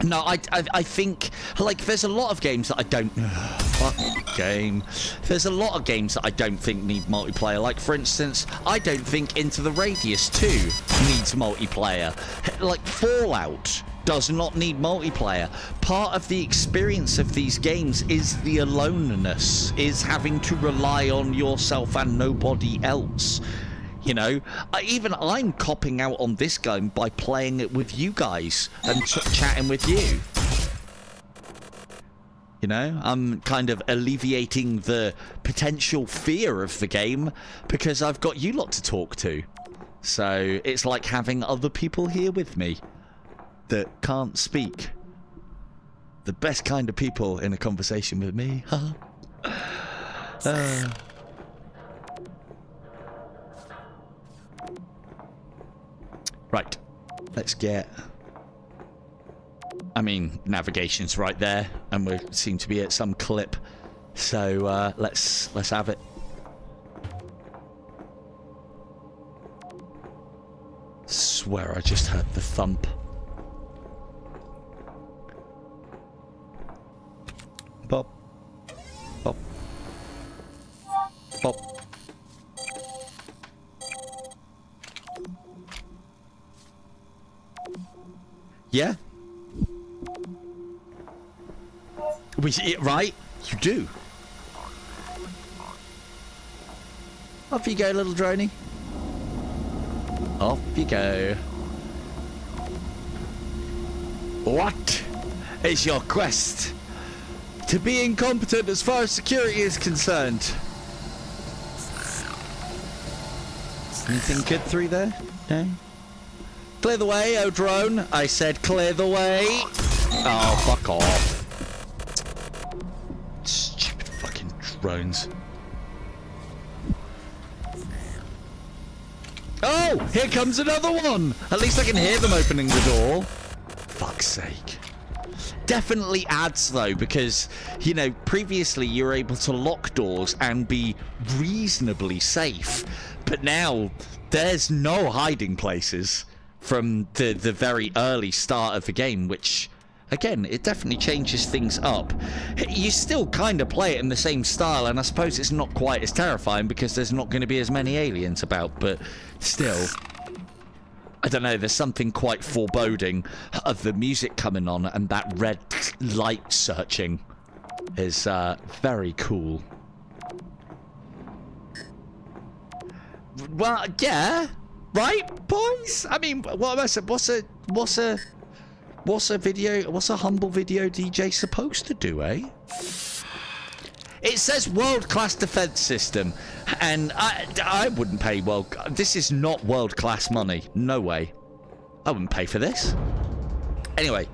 No, I think, like, there's a lot of games that I don't... Fuck game. There's a lot of games that I don't think need multiplayer. Like, for instance, I don't think Into the Radius 2 needs multiplayer. Like, Fallout does not need multiplayer. Part of the experience of these games is the aloneness, is having to rely on yourself and nobody else. You know, even I'm copping out on this game by playing it with you guys and chatting with you. You know, I'm kind of alleviating the potential fear of the game because I've got you lot to talk to. So it's like having other people here with me that can't speak. The best kind of people in a conversation with me. Right, let's get... I mean, navigation's right there, and we seem to be at some clip. So let's have it. Swear I just heard the thump. Pop. Pop. Pop. Yeah? We see it right? You do. Off you go, little droney. Off you go. What is your quest? To be incompetent as far as security is concerned. Anything good through there? No? Clear the way, oh drone. I said clear the way. Oh, fuck off. Stupid fucking drones. Oh, here comes another one. At least I can hear them opening the door. Fuck's sake. Definitely adds though, because, you know, previously you were able to lock doors and be reasonably safe. But now there's no hiding places from the very early start of the game, which, again, it definitely changes things up. You still kind of play it in the same style, and I suppose it's not quite as terrifying because there's not going to be as many aliens about, but still, I don't know, there's something quite foreboding of the music coming on, and that red light searching is very cool. Well, yeah. Right, boys? I mean, what am I saying? What's a humble video DJ supposed to do, eh? It says world-class defense system, and I wouldn't pay this is not world-class money. No way. I wouldn't pay for this. Anyway,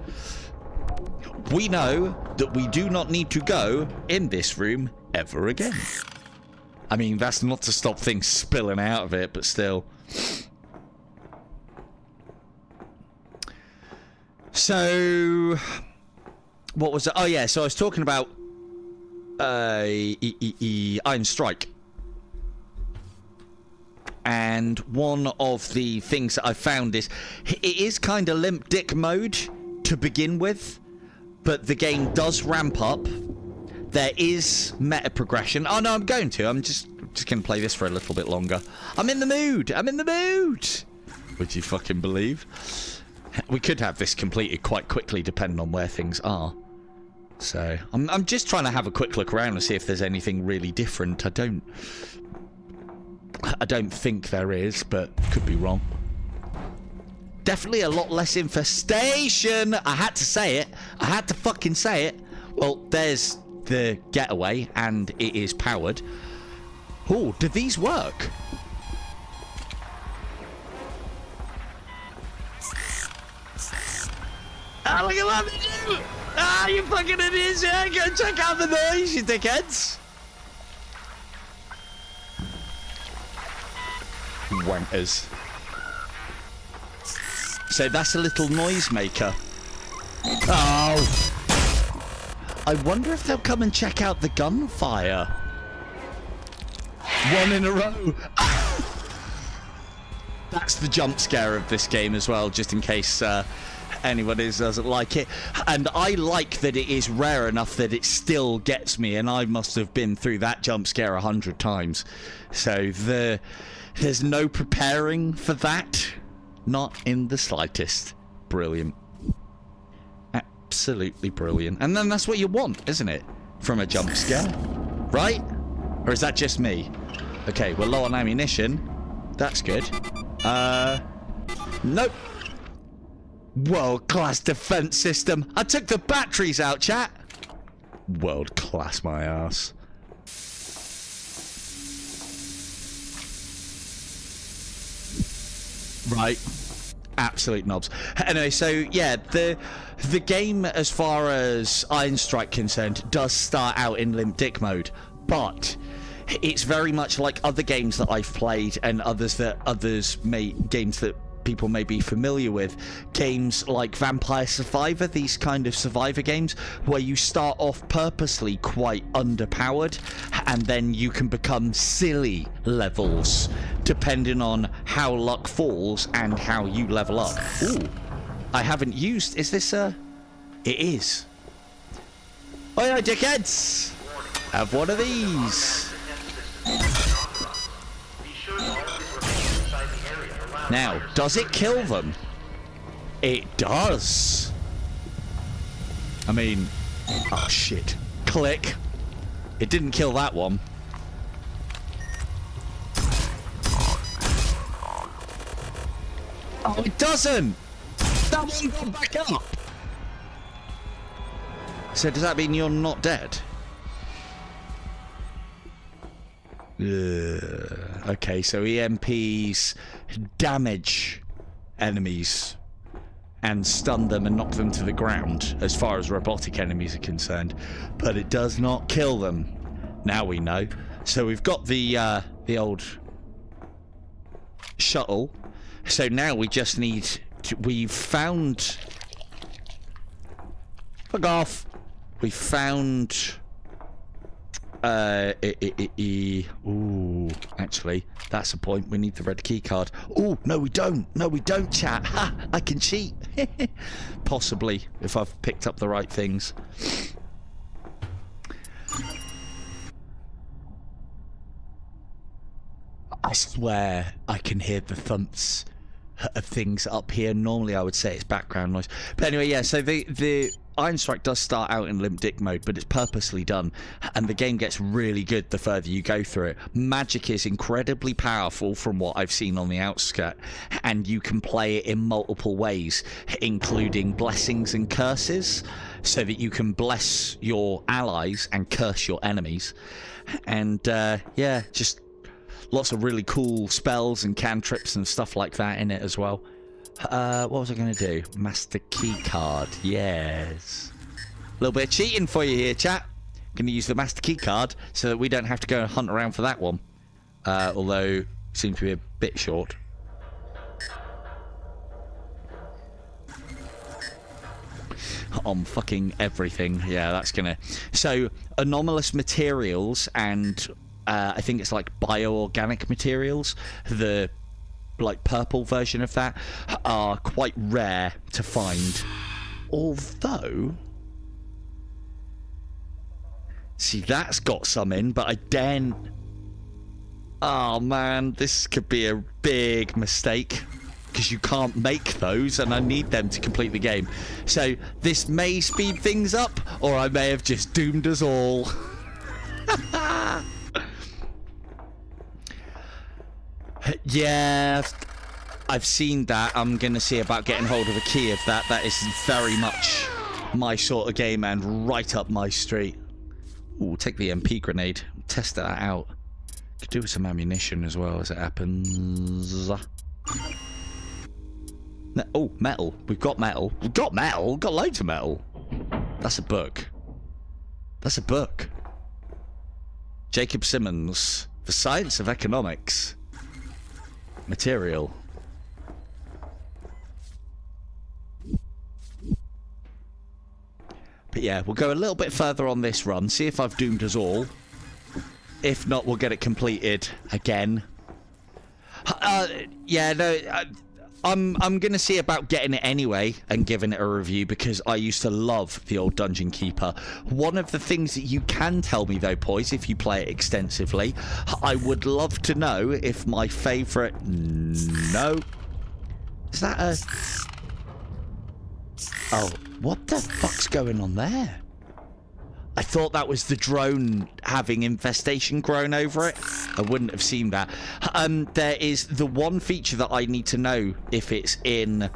we know that we do not need to go in this room ever again. I mean, that's not to stop things spilling out of it, but still. So, what was it? Oh yeah, so I was talking about Iron Strike. And one of the things that I found is, it is kind of limp dick mode to begin with, but the game does ramp up. There is meta progression. Oh no, I'm just going to play this for a little bit longer. I'm in the mood. Would you fucking believe? We could have this completed quite quickly depending on where things are. So, I'm just trying to have a quick look around and see if there's anything really different. I don't think there is, but could be wrong. Definitely a lot less infestation. I had to say it. I had to fucking say it. Well, there's the getaway, and it is powered. Oh, do these work? Ah, look at what they do! Ah, you fucking idiots! Yeah, go check out the noise, you dickheads! Wankers. So that's a little noise maker. Oh! I wonder if they'll come and check out the gunfire. One in a row. That's the jump scare of this game as well, just in case anyone doesn't like it. And I like that it is rare enough that it still gets me, and I must have been through that jump scare 100 times. So there's no preparing for that. Not in the slightest. Brilliant. Absolutely brilliant. And then that's what you want, isn't it? From a jump scare. Right? Or is that just me? Okay, we're low on ammunition. That's good. Nope. World-class defense system. I took the batteries out, chat. World-class, my ass. Right. Absolute knobs. Anyway, so yeah, the game, as far as Iron Strike concerned, does start out in limp dick mode, but it's very much like other games that I've played and games that people may be familiar with. Games like Vampire Survivor, these kind of survivor games where you start off purposely quite underpowered and then you can become silly levels depending on how luck falls and how you level up. Ooh, I haven't used... Is this a... It is. Oh yeah, dickheads! Have one of these. Now, does it kill them? It does. I mean... Oh shit. Click. It didn't kill that one. Oh, it doesn't! That one got back up! So does that mean you're not dead? Okay, so EMPs damage enemies and stun them and knock them to the ground as far as robotic enemies are concerned, but it does not kill them. Now we know. So we've got the old shuttle. So now we just need to, we've found... Fuck off! We found... Ooh, actually, that's a point. We need the red key card. Ooh, no we don't. No we don't, chat. Ha! I can cheat. Possibly, if I've picked up the right things. I swear I can hear the thumps of things up here. Normally I would say it's background noise. But anyway, yeah, so the Iron Strike does start out in limp dick mode, but it's purposely done, and the game gets really good the further you go through it. Magic is incredibly powerful from what I've seen on the outskirt, and you can play it in multiple ways, including blessings and curses, so that you can bless your allies and curse your enemies. And yeah, just lots of really cool spells and cantrips and stuff like that in it as well. What was I going to do? Master key card. Yes. A little bit of cheating for you here, chat. Going to use the master key card so that we don't have to go and hunt around for that one. Although, seems to be a bit short. On fucking everything. Yeah, that's going to... So, anomalous materials and... I think it's like bioorganic materials, the like purple version of that, are quite rare to find. Although, see, that's got some in, but I daren't. Oh man, this could be a big mistake because you can't make those, and I need them to complete the game. So this may speed things up, or I may have just doomed us all. Yeah, I've seen that. I'm going to see about getting hold of a key of that. That is very much my sort of game and right up my street. Ooh, take the MP grenade. Test that out. Could do with some ammunition as well as it happens. Oh, metal. We've got metal. We've got metal. We've got loads of metal. That's a book. That's a book. Jacob Simmons, The Science of Economics. Material. But yeah, we'll go a little bit further on this run, see if I've doomed us all. If not, we'll get it completed again. Yeah, no, I'm going to see about getting it anyway and giving it a review, because I used to love the old Dungeon Keeper. One of the things that you can tell me, though, Poise, if you play it extensively, I would love to know if my favourite... No. Is that a... Oh, what the fuck's going on there? I thought that was the drone having infestation grown over it. I wouldn't have seen that. There is the one feature that I need to know if it's in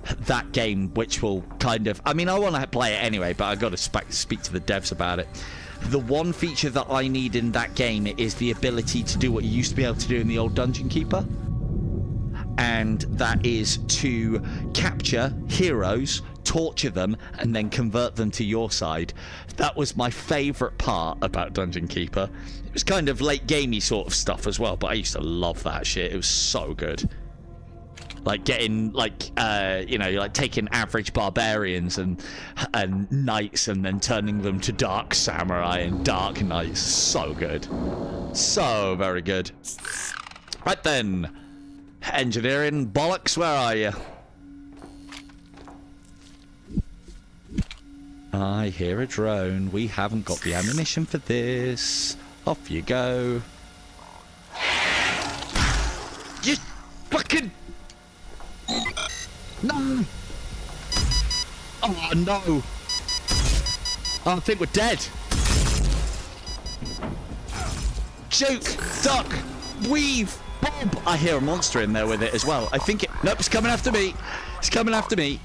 that game, which will kind of... I mean, I want to play it anyway, but I've got to speak to the devs about it. The one feature that I need in that game is the ability to do what you used to be able to do in the old Dungeon Keeper. And that is to capture heroes, torture them, and then convert them to your side. That was my favourite part about Dungeon Keeper. It was kind of late gamey sort of stuff as well, but I used to love that shit. It was so good. Like getting, like, you know, like taking average barbarians and knights and then turning them to dark samurai and dark knights. So good. So very good. Right then. Engineering bollocks, where are you? I hear a drone. We haven't got the ammunition for this. Off you go. Just fucking... No! Oh, no! I think we're dead. Joke! Duck! Weave! Bob! I hear a monster in there with it as well. I think it... Nope, it's coming after me. It's coming after me.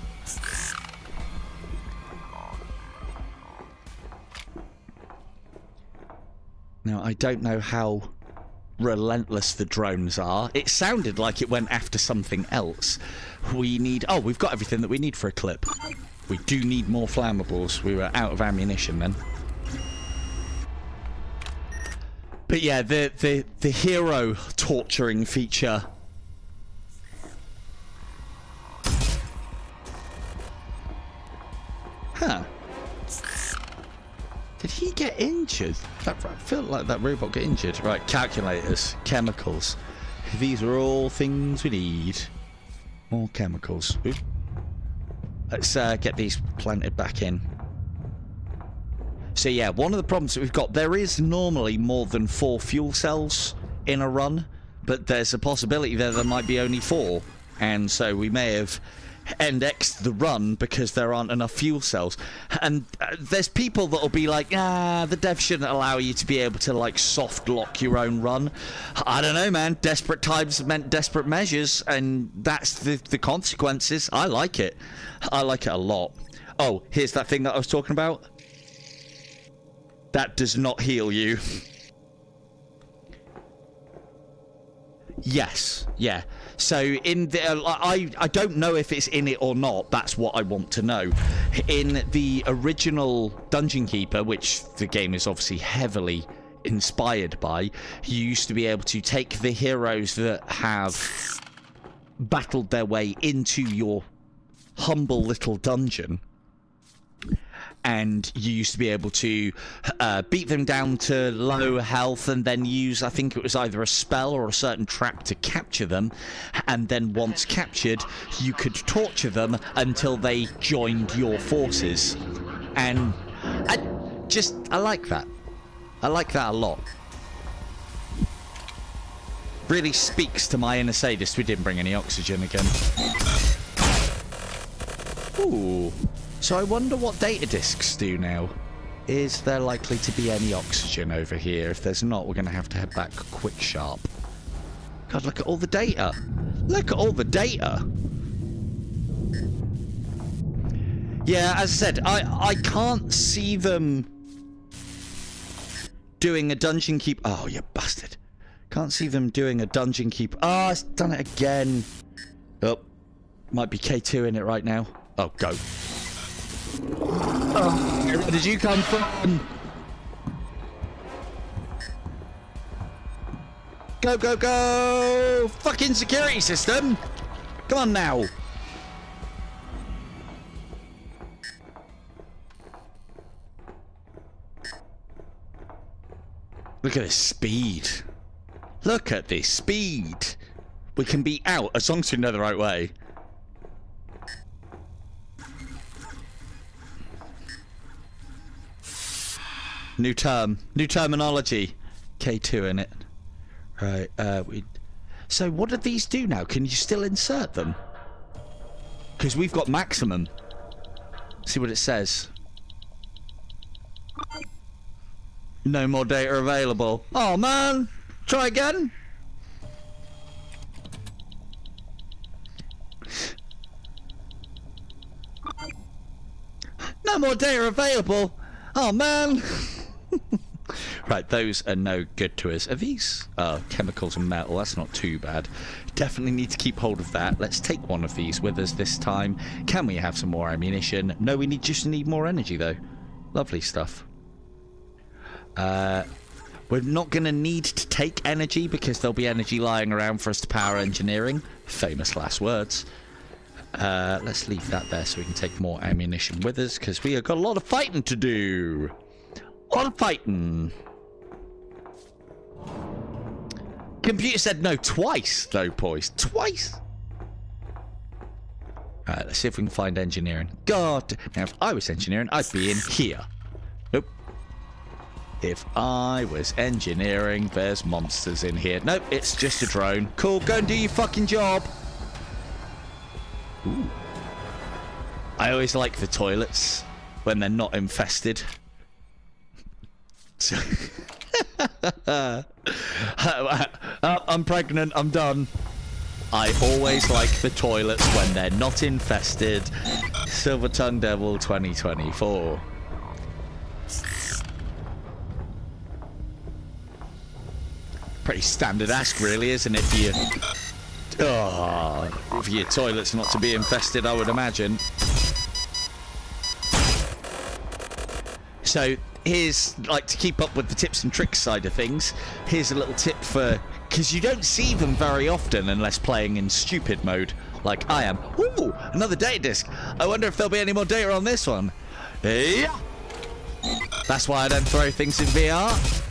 Now, I don't know how relentless the drones are. It sounded like it went after something else. We need... Oh, we've got everything that we need for a clip. We do need more flammables. We were out of ammunition then. But yeah, the hero torturing feature. Huh. Did he get injured? I feel like that robot got injured. Right, calculators, chemicals. These are all things we need. More chemicals. Oop. Let's get these planted back in. So yeah, one of the problems that we've got, there is normally more than 4 fuel cells in a run, but there's a possibility there might be only 4. And so we may have indexed the run because there aren't enough fuel cells. And there's people that'll be like, the dev shouldn't allow you to be able to like soft lock your own run. I don't know, man. Desperate times meant desperate measures, and that's the consequences. I like it. I like it a lot. Oh, here's that thing that I was talking about. That does not heal you. Yes, yeah. So in the I don't know if it's in it or not. That's what I want to know. In the original Dungeon Keeper, which the game is obviously heavily inspired by, you used to be able to take the heroes that have battled their way into your humble little dungeon, and you used to be able to beat them down to low health and then use, I think it was either a spell or a certain trap to capture them, and then once captured you could torture them until they joined your forces. And I like that. I like that a lot. Really speaks to my inner sadist. We didn't bring any oxygen again. Ooh. So I wonder what data discs do now. Is there likely to be any oxygen over here? If there's not, we're going to have to head back quick sharp. God, look at all the data. Look at all the data. Yeah, as I said, I can't see them doing a dungeon keep... Oh, you bastard. Can't see them doing a dungeon keep... Oh, it's done it again. Oh, might be K2 in it right now. Oh, go. Oh, where did you come from? Go, go, go! Fucking security system! Come on now! Look at this speed. Look at this speed. We can be out as long as we know the right way. New term. New terminology. K2 in it. Right, so what do these do now? Can you still insert them? Because we've got maximum. See what it says. No more data available. Oh man! Try again. No more data available. Oh man! Right, those are no good to us. Are these chemicals and metal? That's not too bad. Definitely need to keep hold of that. Let's take one of these with us this time. Can we have some more ammunition? No, we just need more energy though. Lovely stuff. We're not going to need to take energy because there'll be energy lying around for us to power engineering. Famous last words. Let's leave that there so we can take more ammunition with us because we have got a lot of fighting to do. A lot of fighting. Computer said no twice, though, boys. Twice. Alright, let's see if we can find engineering. God. Now, if I was engineering, I'd be in here. Nope. If I was engineering, there's monsters in here. Nope, it's just a drone. Cool, go and do your fucking job. Ooh. I always like the toilets when they're not infested. I'm pregnant, I'm done. I always like the toilets when they're not infested. Silver Tongue Devil 2024. Pretty standard ask, really, isn't it, for your toilets not to be infested, I would imagine. So here's, like, to keep up with the tips and tricks side of things, here's a little tip for, because you don't see them very often unless playing in stupid mode, like I am. Ooh, another data disk. I wonder if there'll be any more data on this one. Yeah. That's why I don't throw things in VR.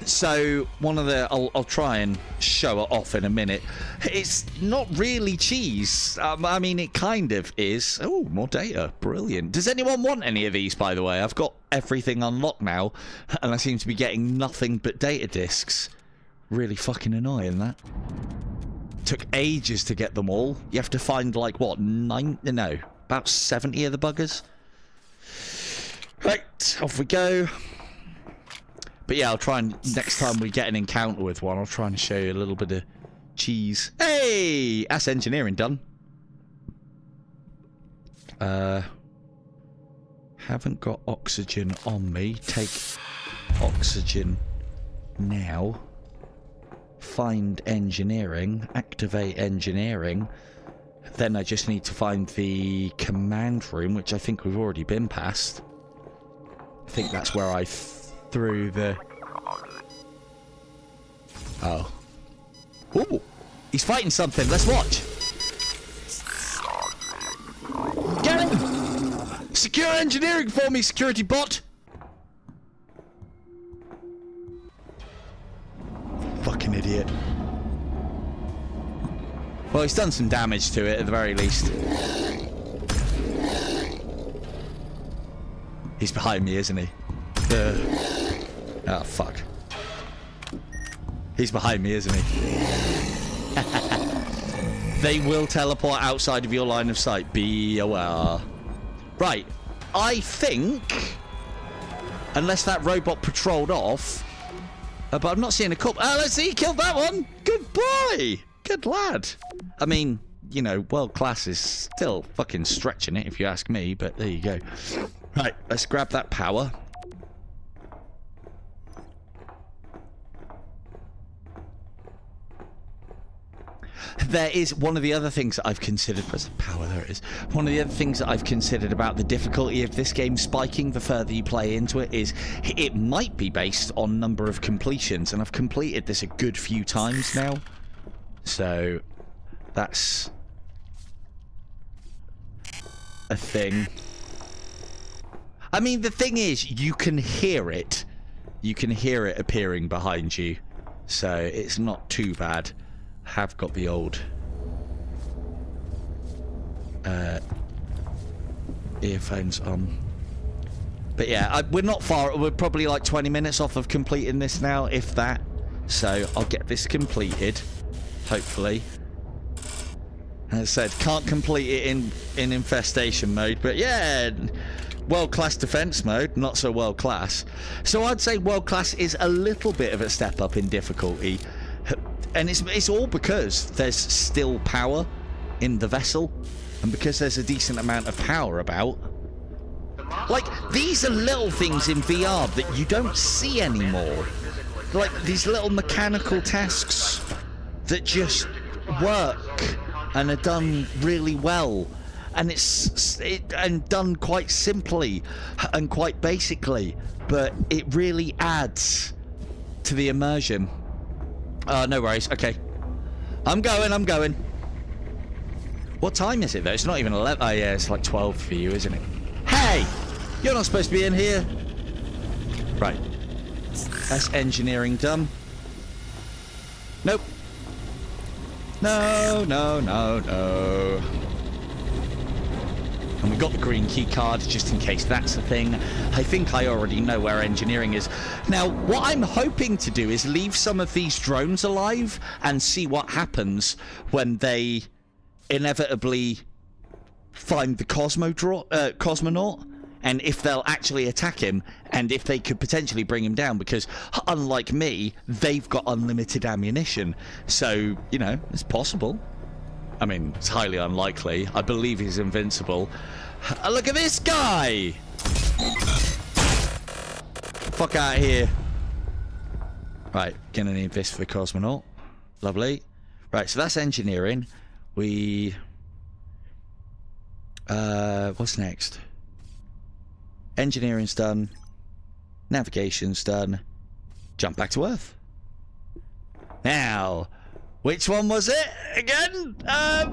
So one of the, I'll try and show it off in a minute. It's not really cheese. I mean, it kind of is. Oh, more data. Brilliant. Does anyone want any of these, by the way? I've got everything unlocked now, and I seem to be getting nothing but data discs. Really fucking annoying, that. Took ages to get them all. You have to find, like, what, about 70 of the buggers. Right, off we go. But yeah, I'll try and, next time we get an encounter with one, I'll try and show you a little bit of cheese. Hey! That's engineering done. Haven't got oxygen on me. Take oxygen now. Find engineering. Activate engineering. Then I just need to find the command room, which I think we've already been past. I think that's where I through the... Oh. Ooh! He's fighting something. Let's watch. Get him! Secure engineering for me, security bot! Fucking idiot. Well, he's done some damage to it, at the very least. He's behind me, isn't he? Oh, fuck. He's behind me, isn't he? They will teleport outside of your line of sight. Be aware. Right. I think... Unless that robot patrolled off... but I'm not seeing a cup. Oh, let's see. He killed that one. Good boy. Good lad. I mean, you know, world class is still fucking stretching it, if you ask me. But there you go. Right. Let's grab that power. There is one of the other things that I've considered. Where's the power? There it is. One of the other things that I've considered about the difficulty of this game spiking the further you play into it is it might be based on number of completions, and I've completed this a good few times now. So that's a thing. I mean, the thing is, you can hear it. you can hear it appearing behind you. So it's not too bad. Have got the old earphones on. But yeah, we're not far. We're probably like 20 minutes off of completing this now, if that. So I'll get this completed, hopefully. As I said, can't complete it in infestation mode, but yeah, world-class defense mode, not so world-class. So I'd say world-class is a little bit of a step up in difficulty, and it's all because there's still power in the vessel, and because there's a decent amount of power about. Like, these are little things in VR that you don't see anymore. Like, these little mechanical tasks that just work and are done really well. And and done quite simply and quite basically. But it really adds to the immersion. No worries. Okay. I'm going. What time is it, though? It's not even 11. Oh, yeah, it's like 12 for you, isn't it? Hey! You're not supposed to be in here. Right. That's engineering done. Nope. No. And we got the green key card just in case that's a thing. I think I already know where engineering is. Now, what I'm hoping to do is leave some of these drones alive and see what happens when they inevitably find the cosmonaut, and if they'll actually attack him, and if they could potentially bring him down, because unlike me, they've got unlimited ammunition. So, you know, it's possible. I mean, it's highly unlikely. I believe he's invincible. Look at this guy! Fuck out of here. Right, gonna need this for the cosmonaut. Lovely. Right, so that's engineering. What's next? Engineering's done. Navigation's done. Jump back to Earth. Now, which one was it again? I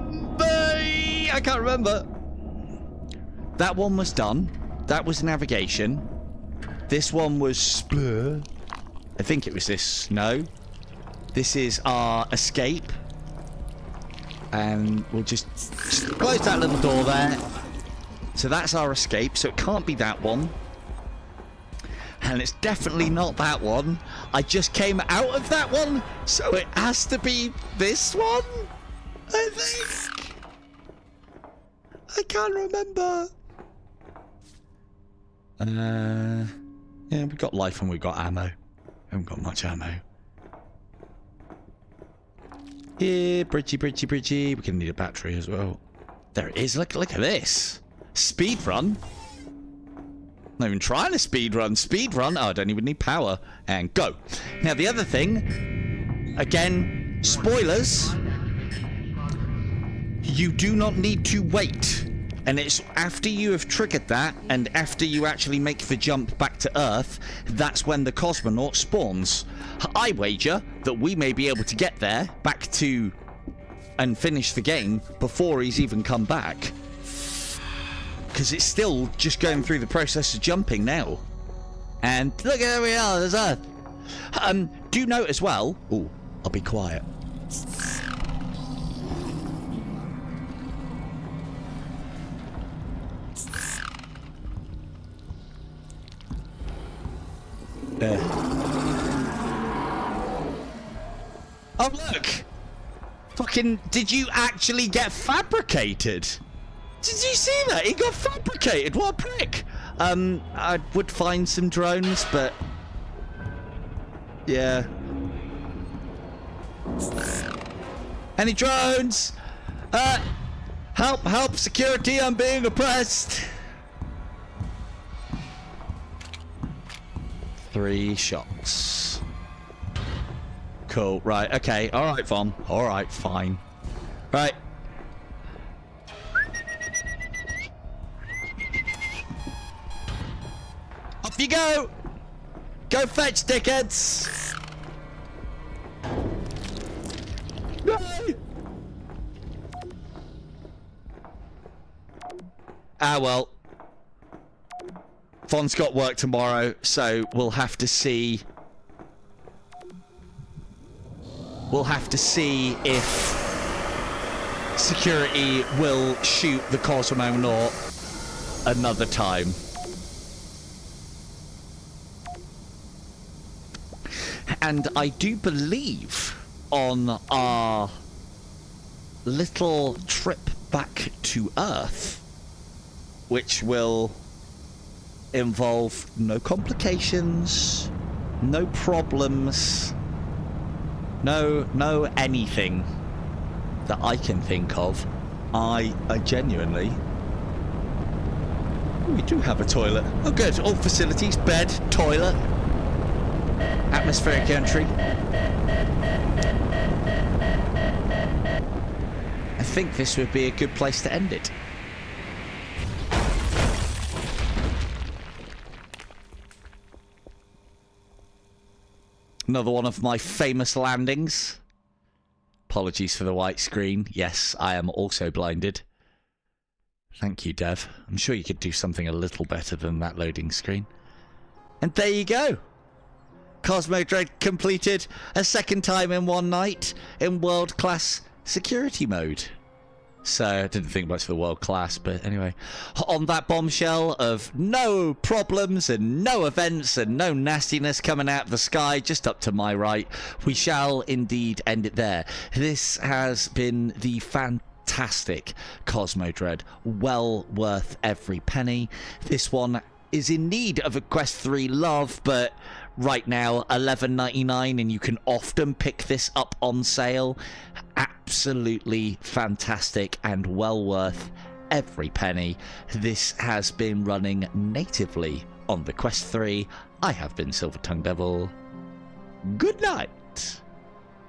can't remember. That one was done. That was navigation. This one was... I think it was this. No. This is our escape. And we'll just close that little door there. So that's our escape. So it can't be that one. And it's definitely not that one. I just came out of that one. So it has to be this one, I think. I can't remember. Yeah, we've got life and we've got ammo. We haven't got much ammo. Yeah, bridgey. We're gonna need a battery as well. There it is. Look at this. Speed run. Not even trying to speed run. Oh, I don't even need power. And go. Now the other thing, again, spoilers. You do not need to wait. And it's after you have triggered that, and after you actually make the jump back to Earth, that's when the cosmonaut spawns. I wager that we may be able to get there, back to, and finish the game before he's even come back. Because it's still just going through the process of jumping now. And look, there we are, there's Earth. Do note as well... Ooh, I'll be quiet. Oh, look! Fucking, did you actually get fabricated? Did you see that? He got fabricated. What a prick. I would find some drones, but... yeah. Any drones? Help, security, I'm being oppressed. 3 shots. Cool, right, okay, alright, Von. Alright, fine. Right. Off you go! Go fetch, dickheads! No! Ah, well. Von's got work tomorrow, so we'll have to see. We'll have to see if security will shoot the cosmonaut another time. And I do believe on our little trip back to Earth, which will involve no complications, no problems, no anything that I can think of. I genuinely... We do have a toilet. Oh good, all facilities, bed, toilet, atmospheric entry. I think this would be a good place to end it. Another one of my famous landings. Apologies for the white screen. Yes, I am also blinded. Thank you, Dev. I'm sure you could do something a little better than that loading screen. And there you go. Cosmodread completed a second time in one night in world-class security mode. So, I didn't think much of the world class, but anyway. On that bombshell of no problems and no events and no nastiness coming out of the sky, just up to my right, we shall indeed end it there. This has been the fantastic Cosmodread. Well worth every penny. This one is in need of a Quest 3 love, but right now $11.99, and you can often pick this up on sale. Absolutely fantastic and well worth every penny. This has been running natively on the Quest 3. I have been Silver Tongue Devil. Good night.